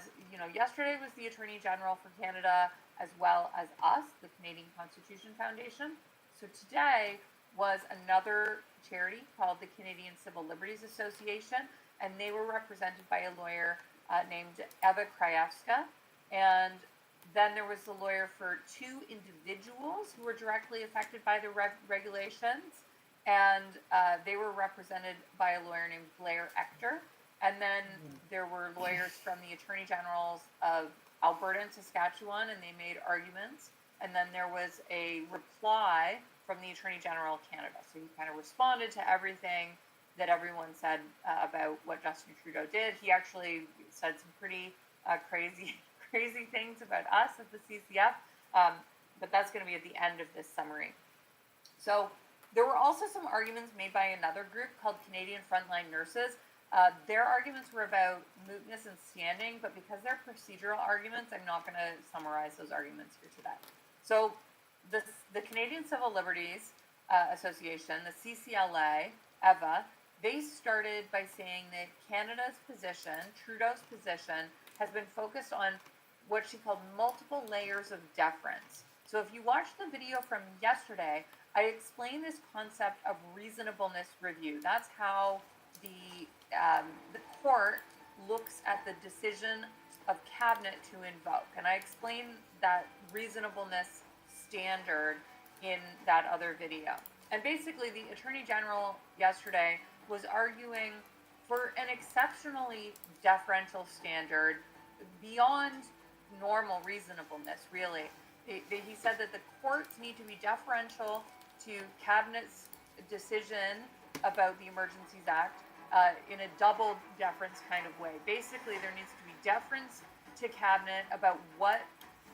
yesterday was the Attorney General for Canada as well as us, the Canadian Constitution Foundation. So today was another charity called the Canadian Civil Liberties Association, and they were represented by a lawyer named Eva Krajewska. And then there was the lawyer for two individuals who were directly affected by the regulations, and they were represented by a lawyer named Blair Ector. And then there were lawyers from the Attorney Generals of Alberta and Saskatchewan, and they made arguments. And then there was a reply from the Attorney General of Canada. So he kind of responded to everything that everyone said about what Justin Trudeau did. He actually said some pretty crazy things about us at the CCF, but that's going to be at the end of this summary. So there were also some arguments made by another group called Canadian Frontline Nurses. Their arguments were about mootness and standing, but because they're procedural arguments, I'm not going to summarize those arguments here today. So the Canadian Civil Liberties Association, the CCLA, EVA, they started by saying that Canada's position, Trudeau's position, has been focused on what she called multiple layers of deference. So if you watch the video from yesterday, I explained this concept of reasonableness review. That's how the court looks at the decision of cabinet to invoke. And I explained that reasonableness standard in that other video. And basically the Attorney General yesterday was arguing for an exceptionally deferential standard beyond normal reasonableness, really. He said that the courts need to be deferential to cabinet's decision about the Emergencies Act in a double deference kind of way. Basically, there needs to be deference to cabinet about what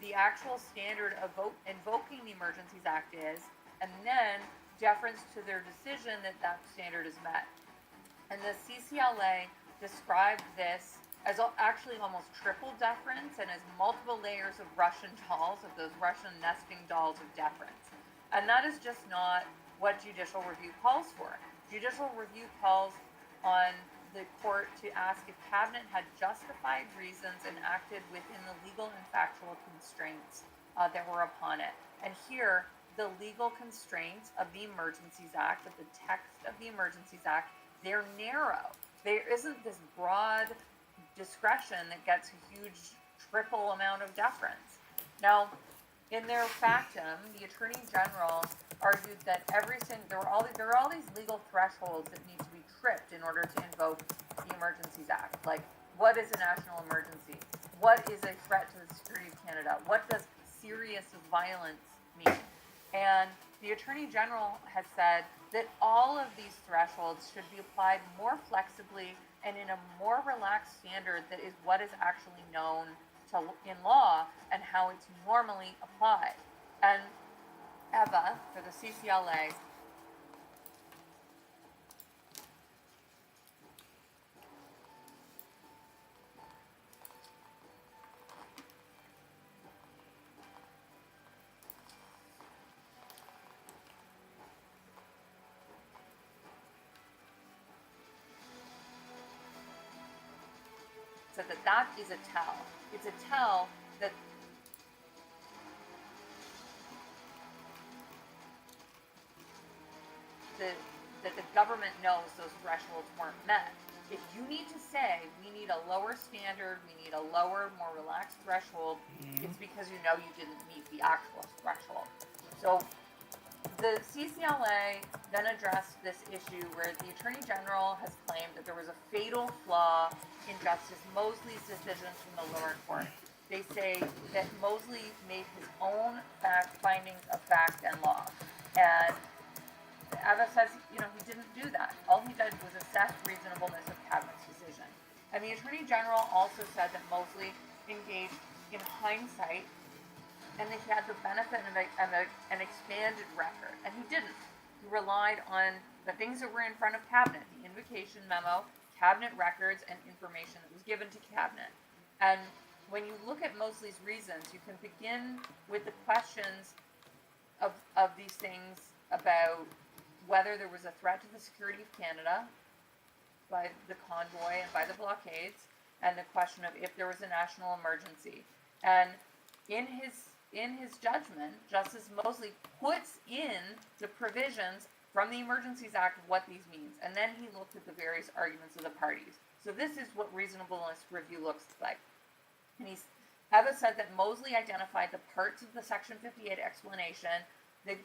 the actual standard of invoking the Emergencies Act is, and then deference to their decision that that standard is met. And the CCLA described this as actually almost triple deference and as multiple layers of Russian dolls, of those Russian nesting dolls of deference. And that is just not what judicial review calls for. Judicial review calls on the court to ask if cabinet had justified reasons and acted within the legal and factual constraints that were upon it. And here, the legal constraints of the Emergencies Act, of the text of the Emergencies Act, they're narrow. There isn't this broad discretion that gets a huge triple amount of deference. Now, in their factum, the Attorney General argued that there are all these legal thresholds that need to be tripped in order to invoke the Emergencies Act. Like, what is a national emergency? What is a threat to the security of Canada? What does serious violence mean? And the Attorney General has said that all of these thresholds should be applied more flexibly and in a more relaxed standard that is what is actually known in law and how it's normally applied. And Eva, for the CCLA, said that that is a tell. It's a tell that the government knows those thresholds weren't met. If you need to say we need a lower standard, we need a lower, more relaxed threshold, it's because you know you didn't meet the actual threshold. So the CCLA then addressed this issue where the Attorney General has claimed that there was a fatal flaw in Justice Mosley's decisions from the lower court. They say that Mosley made his own findings of fact and law. And Eva says, he didn't do that. All he did was assess reasonableness of Cabinet's decision. And the Attorney General also said that Mosley engaged in hindsight and that he had the benefit of an expanded record. And he didn't. He relied on the things that were in front of Cabinet, the invocation memo, Cabinet records, and information that was given to Cabinet. And when you look at Mosley's reasons, you can begin with the questions of these things about whether there was a threat to the security of Canada by the convoy and by the blockades, and the question of if there was a national emergency. And in his judgment, Justice Mosley puts in the provisions from the Emergencies Act of what these means, and then he looked at the various arguments of the parties. So this is what reasonableness review looks like. And Eva said that Mosley identified the parts of the Section 58 explanation that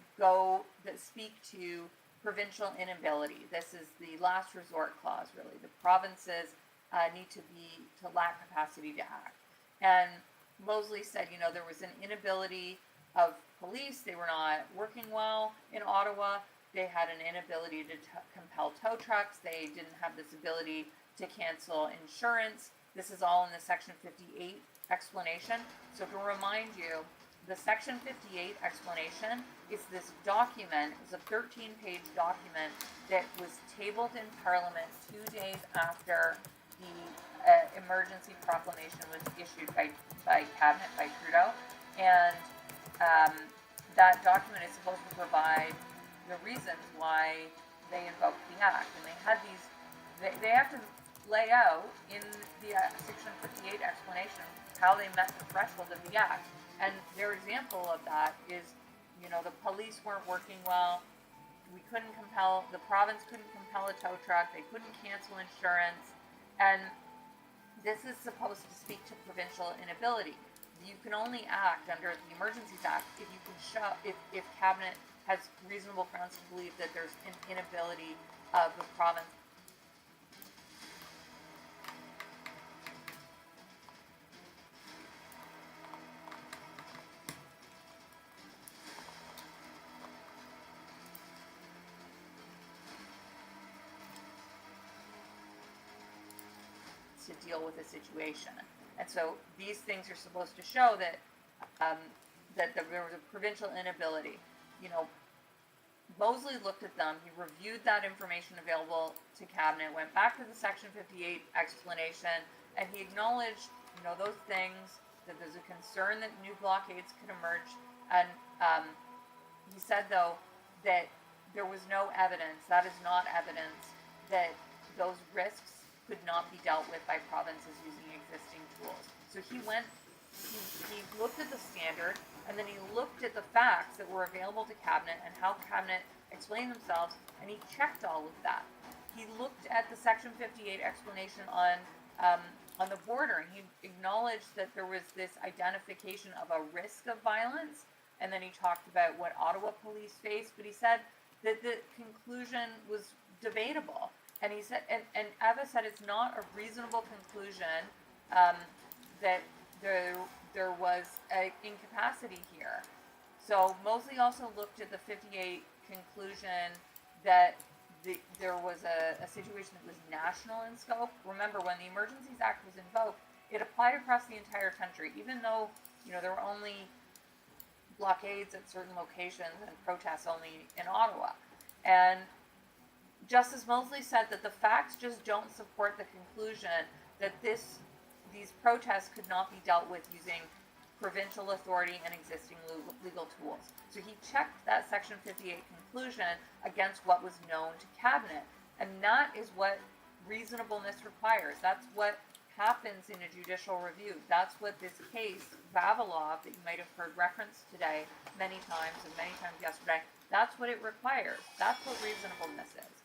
speak to provincial inability. This is the last resort clause, really. The provinces need to lack capacity to act. And Mosley said, there was an inability of police. They were not working well in Ottawa. They had an inability to compel tow trucks. They didn't have this ability to cancel insurance. This is all in the Section 58 explanation. So to remind you, the Section 58 explanation is this document. It's a 13-page document that was tabled in Parliament 2 days after the emergency proclamation was issued by Cabinet, by Trudeau. And that document is supposed to provide the reasons why they invoked the Act. And they had they have to lay out in the Section 58 explanation how they met the threshold of the Act. And their example of that is, the police weren't working well. The province couldn't compel a tow truck. They couldn't cancel insurance. And this is supposed to speak to provincial inability. You can only act under the Emergencies Act if you can show, if Cabinet has reasonable grounds to believe that there's an inability of the province. To deal with the situation. And so these things are supposed to show that there was a provincial inability. Mosley looked at them, he reviewed that information available to Cabinet, went back to the Section 58 explanation, and he acknowledged, those things, that there's a concern that new blockades could emerge. And he said, though, that there was no evidence, that is not evidence, that those risks could not be dealt with by provinces using existing tools. So he looked at the standard, and then he looked at the facts that were available to Cabinet and how Cabinet explained themselves, and he checked all of that. He looked at the Section 58 explanation on the border, and he acknowledged that there was this identification of a risk of violence, and then he talked about what Ottawa police faced, but he said that the conclusion was debatable. And he said, and Eva said it's not a reasonable conclusion that there was an incapacity here. So Mosley also looked at the 58 conclusion that there was a situation that was national in scope. Remember, when the Emergencies Act was invoked, it applied across the entire country, even though there were only blockades at certain locations and protests only in Ottawa. And Justice Mosley said that the facts just don't support the conclusion that these protests could not be dealt with using provincial authority and existing legal tools. So he checked that Section 58 conclusion against what was known to Cabinet. And that is what reasonableness requires. That's what happens in a judicial review. That's what this case, Vavilov, that you might have heard referenced today many times and many times yesterday, that's what it requires. That's what reasonableness is.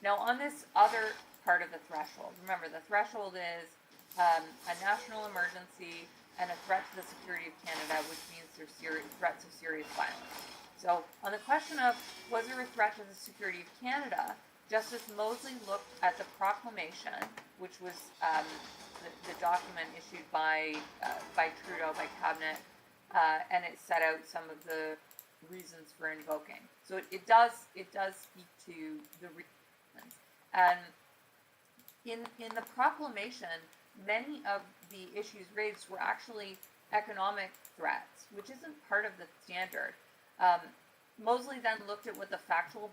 Now, on this other part of the threshold, remember, the threshold is a national emergency and a threat to the security of Canada, which means there's threats of serious violence. So, on the question of was there a threat to the security of Canada, Justice Mosley looked at the proclamation, which was the document issued by Trudeau, by Cabinet, and it set out some of the reasons for invoking. So it does speak to the reasons. And in the proclamation, many of the issues raised were actually economic threats, which isn't part of the standard. Mosley then looked at what the factual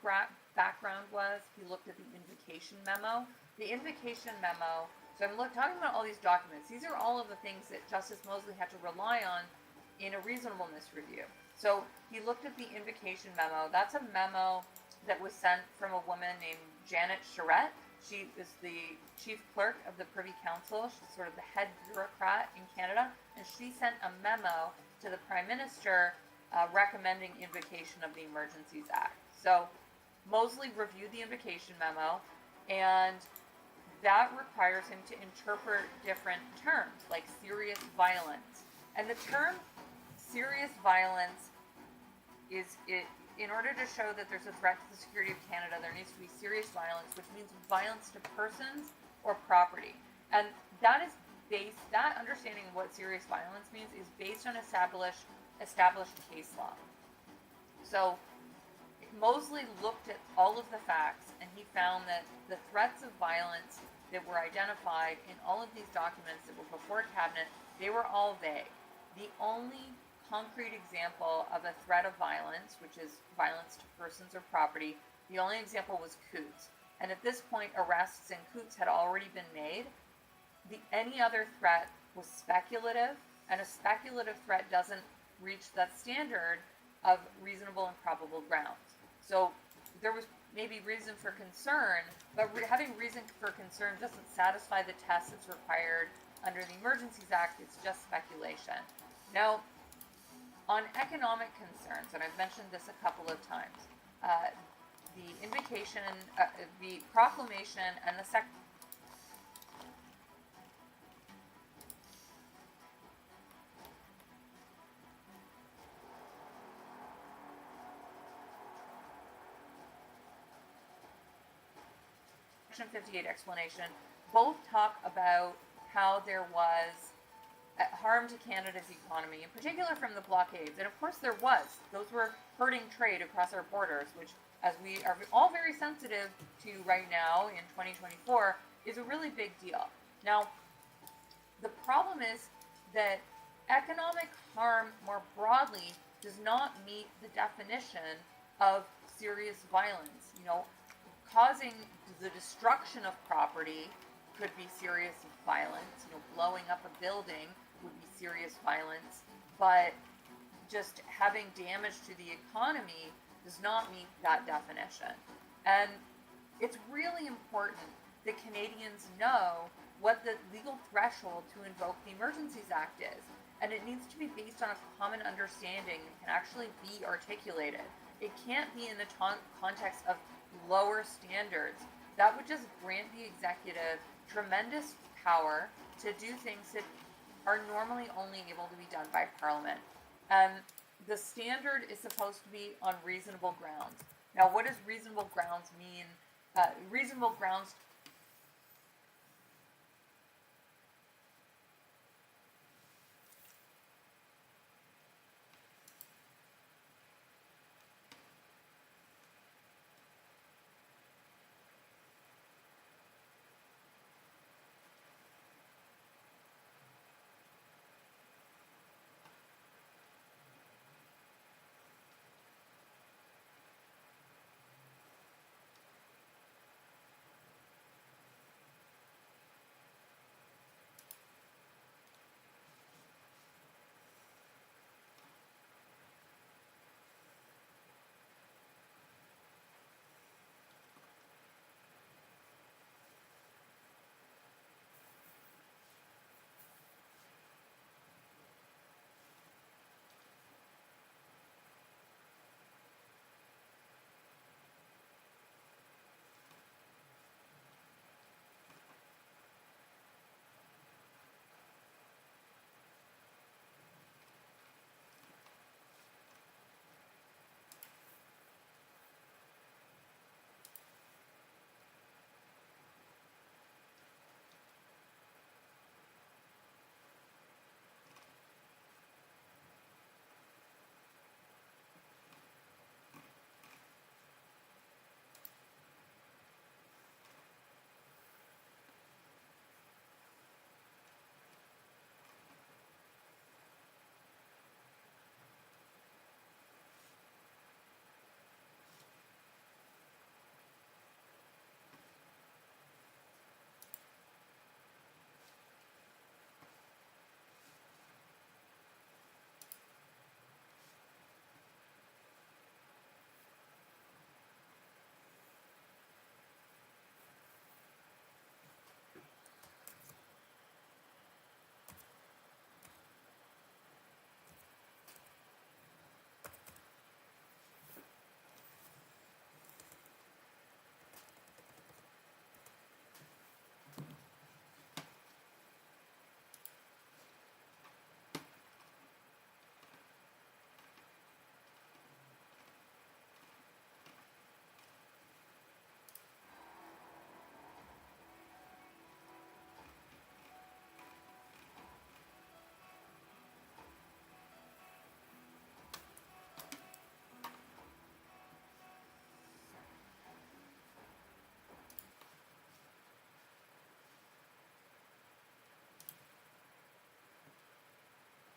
background was. He looked at the invocation memo. The invocation memo, so I'm talking about all these documents. These are all of the things that Justice Mosley had to rely on in a reasonableness review. So he looked at the invocation memo. That's a memo that was sent from a woman named Janet Charette. She is the chief clerk of the Privy Council. She's sort of the head bureaucrat in Canada, and she sent a memo to the Prime Minister recommending invocation of the Emergencies Act. So Mosley reviewed the invocation memo, and that requires him to interpret different terms, like serious violence. And the term serious violence is it. In order to show that there's a threat to the security of Canada, there needs to be serious violence, which means violence to persons or property. And that understanding of what serious violence means is based on established case law. So Mosley looked at all of the facts, and he found that the threats of violence that were identified in all of these documents that were before Cabinet, they were all vague. The only concrete example of a threat of violence, which is violence to persons or property, the only example was Coutts. And at this point, arrests in Coutts had already been made. Any other threat was speculative, and a speculative threat doesn't reach that standard of reasonable and probable grounds. So there was maybe reason for concern, but having reason for concern doesn't satisfy the test that's required under the Emergencies Act. It's just speculation. Now, on economic concerns, and I've mentioned this a couple of times, the invocation, the proclamation, and the Section 58 explanation both talk about how there was harm to Canada's economy, in particular from the blockades. And of course there was. Those were hurting trade across our borders, which, as we are all very sensitive to right now in 2024, is a really big deal. Now, the problem is that economic harm more broadly does not meet the definition of serious violence. Causing the destruction of property could be serious violence. Blowing up a building would be serious violence, but just having damage to the economy does not meet that definition. And it's really important that Canadians know what the legal threshold to invoke the Emergencies Act is. And it needs to be based on a common understanding that can actually be articulated. It can't be in the context of lower standards. That would just grant the executive tremendous power to do things that are normally only able to be done by Parliament. And the standard is supposed to be on reasonable grounds. Now, what does reasonable grounds mean? Reasonable grounds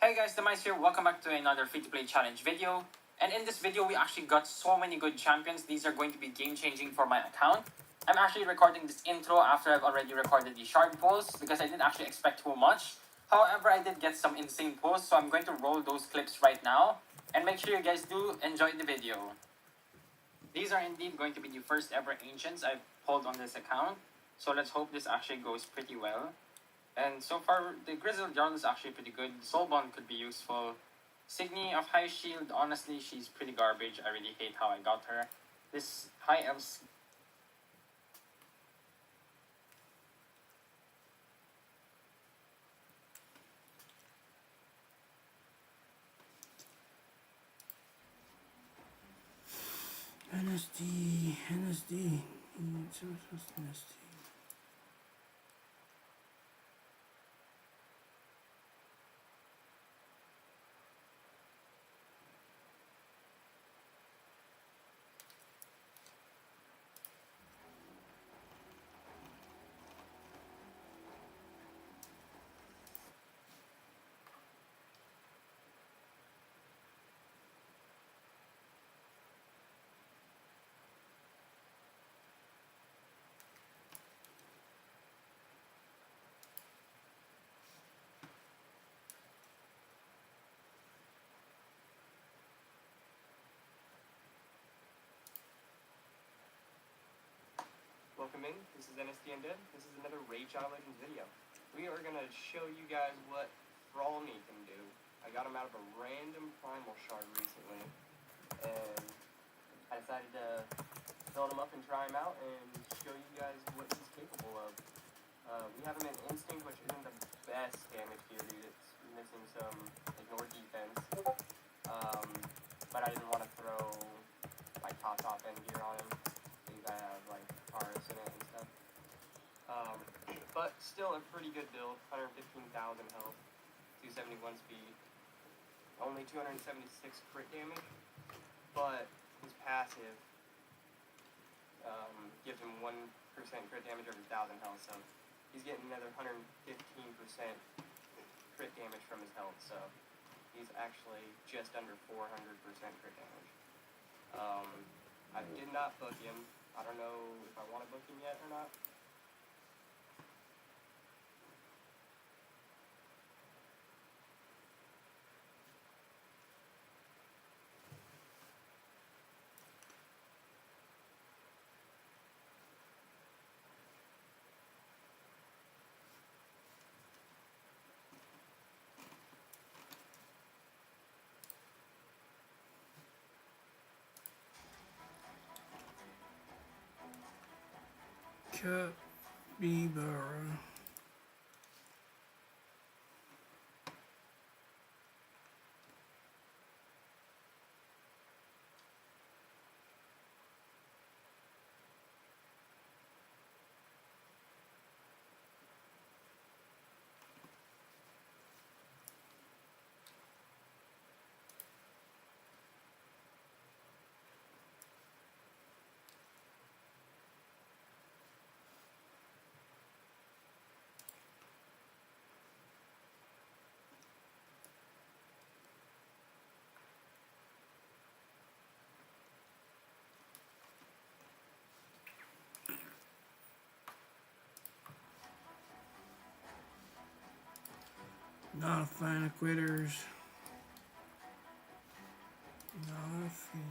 Hey guys, the Mice here. Welcome back to another free-to-play challenge video. And in this video, we actually got so many good champions. These are going to be game-changing for my account. I'm actually recording this intro after I've already recorded the shard pulls because I didn't actually expect too much. However, I did get some insane pulls, so I'm going to roll those clips right now. And make sure you guys do enjoy the video. These are indeed going to be the first ever ancients I've pulled on this account. So let's hope this actually goes pretty well. And so far, the Grizzled Jarl is actually pretty good. Soulbond could be useful. Signy of High Shield, honestly, she's pretty garbage. I really hate how I got her. This High Elves... NSD. NSD. Welcome in, this is NSD Undead. This is another Raid Shadow Legends video. We are going to show you guys what Thrallney can do. I got him out of a random primal shard recently, and I decided to build him up and try him out and show you guys what he's capable of. We have him in Instinct, which isn't the best damage here, dude. It's missing some ignore defense. But I didn't want to throw like top end gear on him. I have like Taurus in it and stuff. But still a pretty good build. 115,000 health, 271 speed, only 276 crit damage. But his passive gives him 1% crit damage every 1,000 health, so he's getting another 115% crit damage from his health. So he's actually just under 400% crit damage. I did not book him. I don't know if I want to book him yet or not. Capybara. Not a fan of quitters. Not a fan.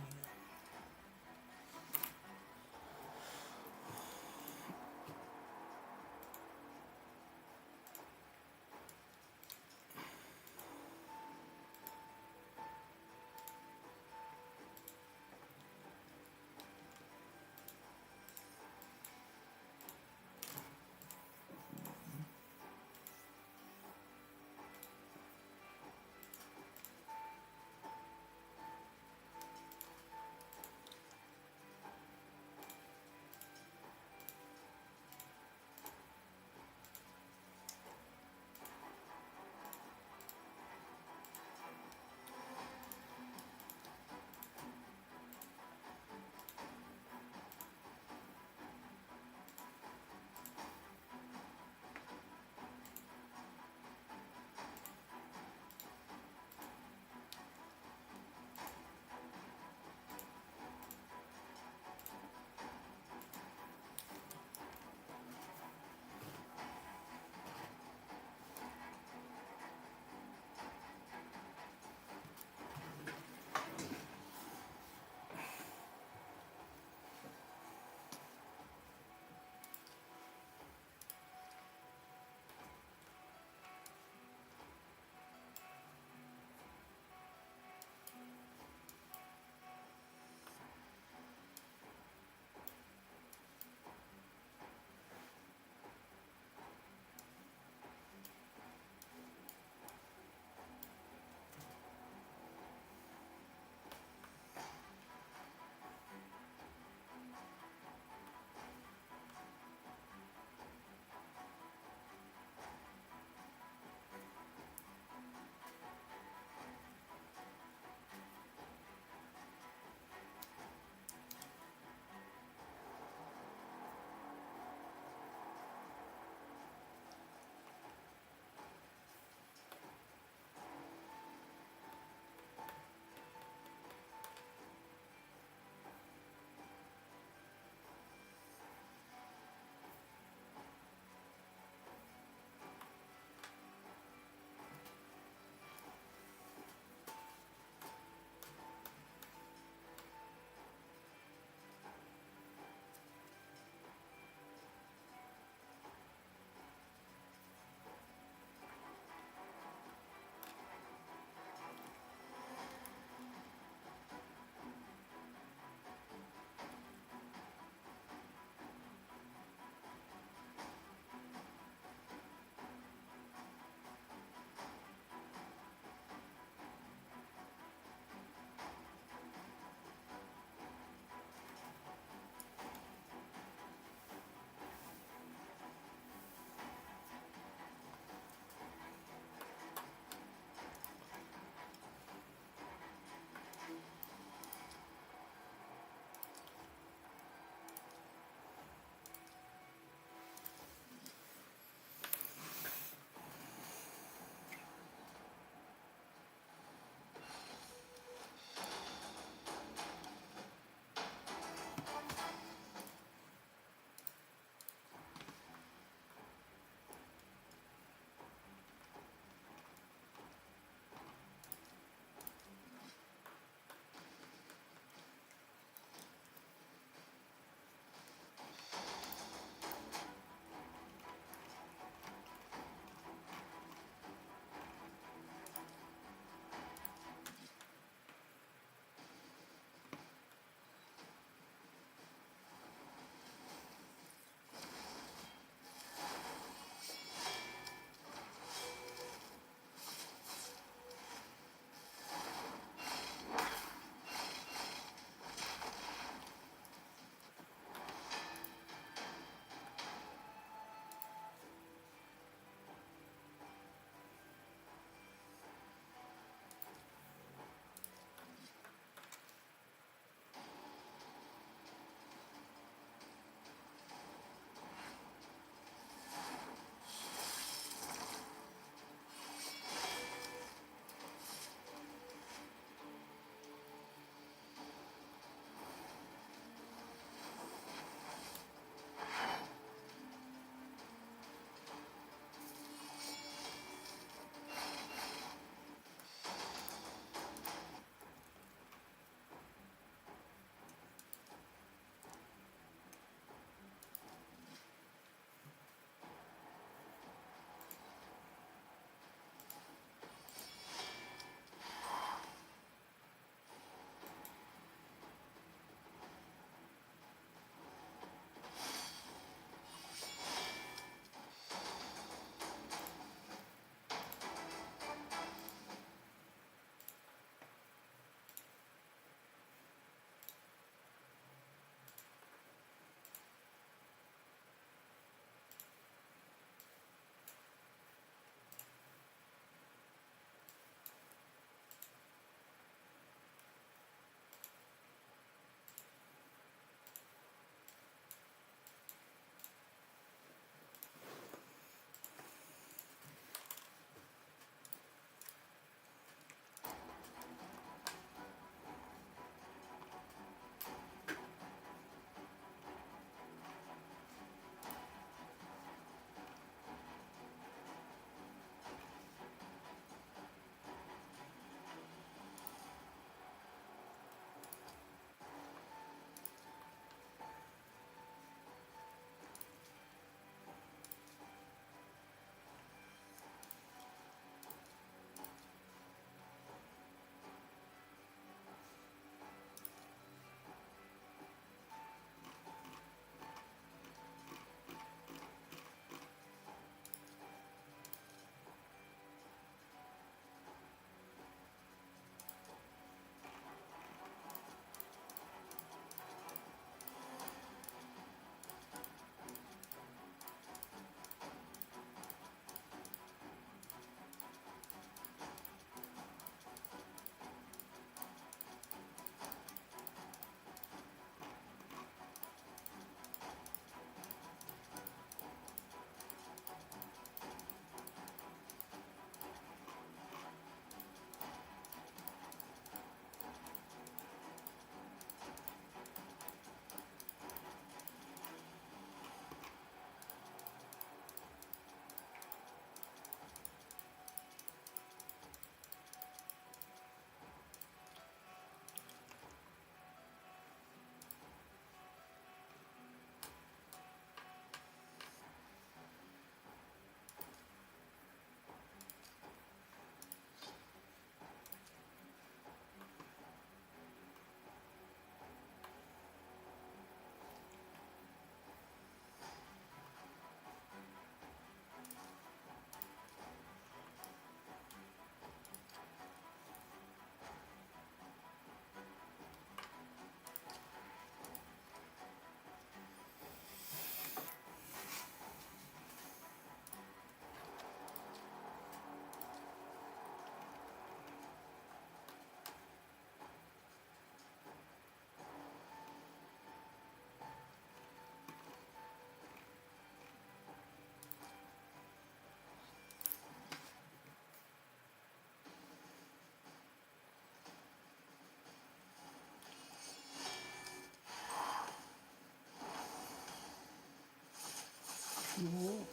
Move.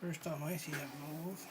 First time I see that move.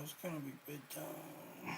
it's gonna be bedtime.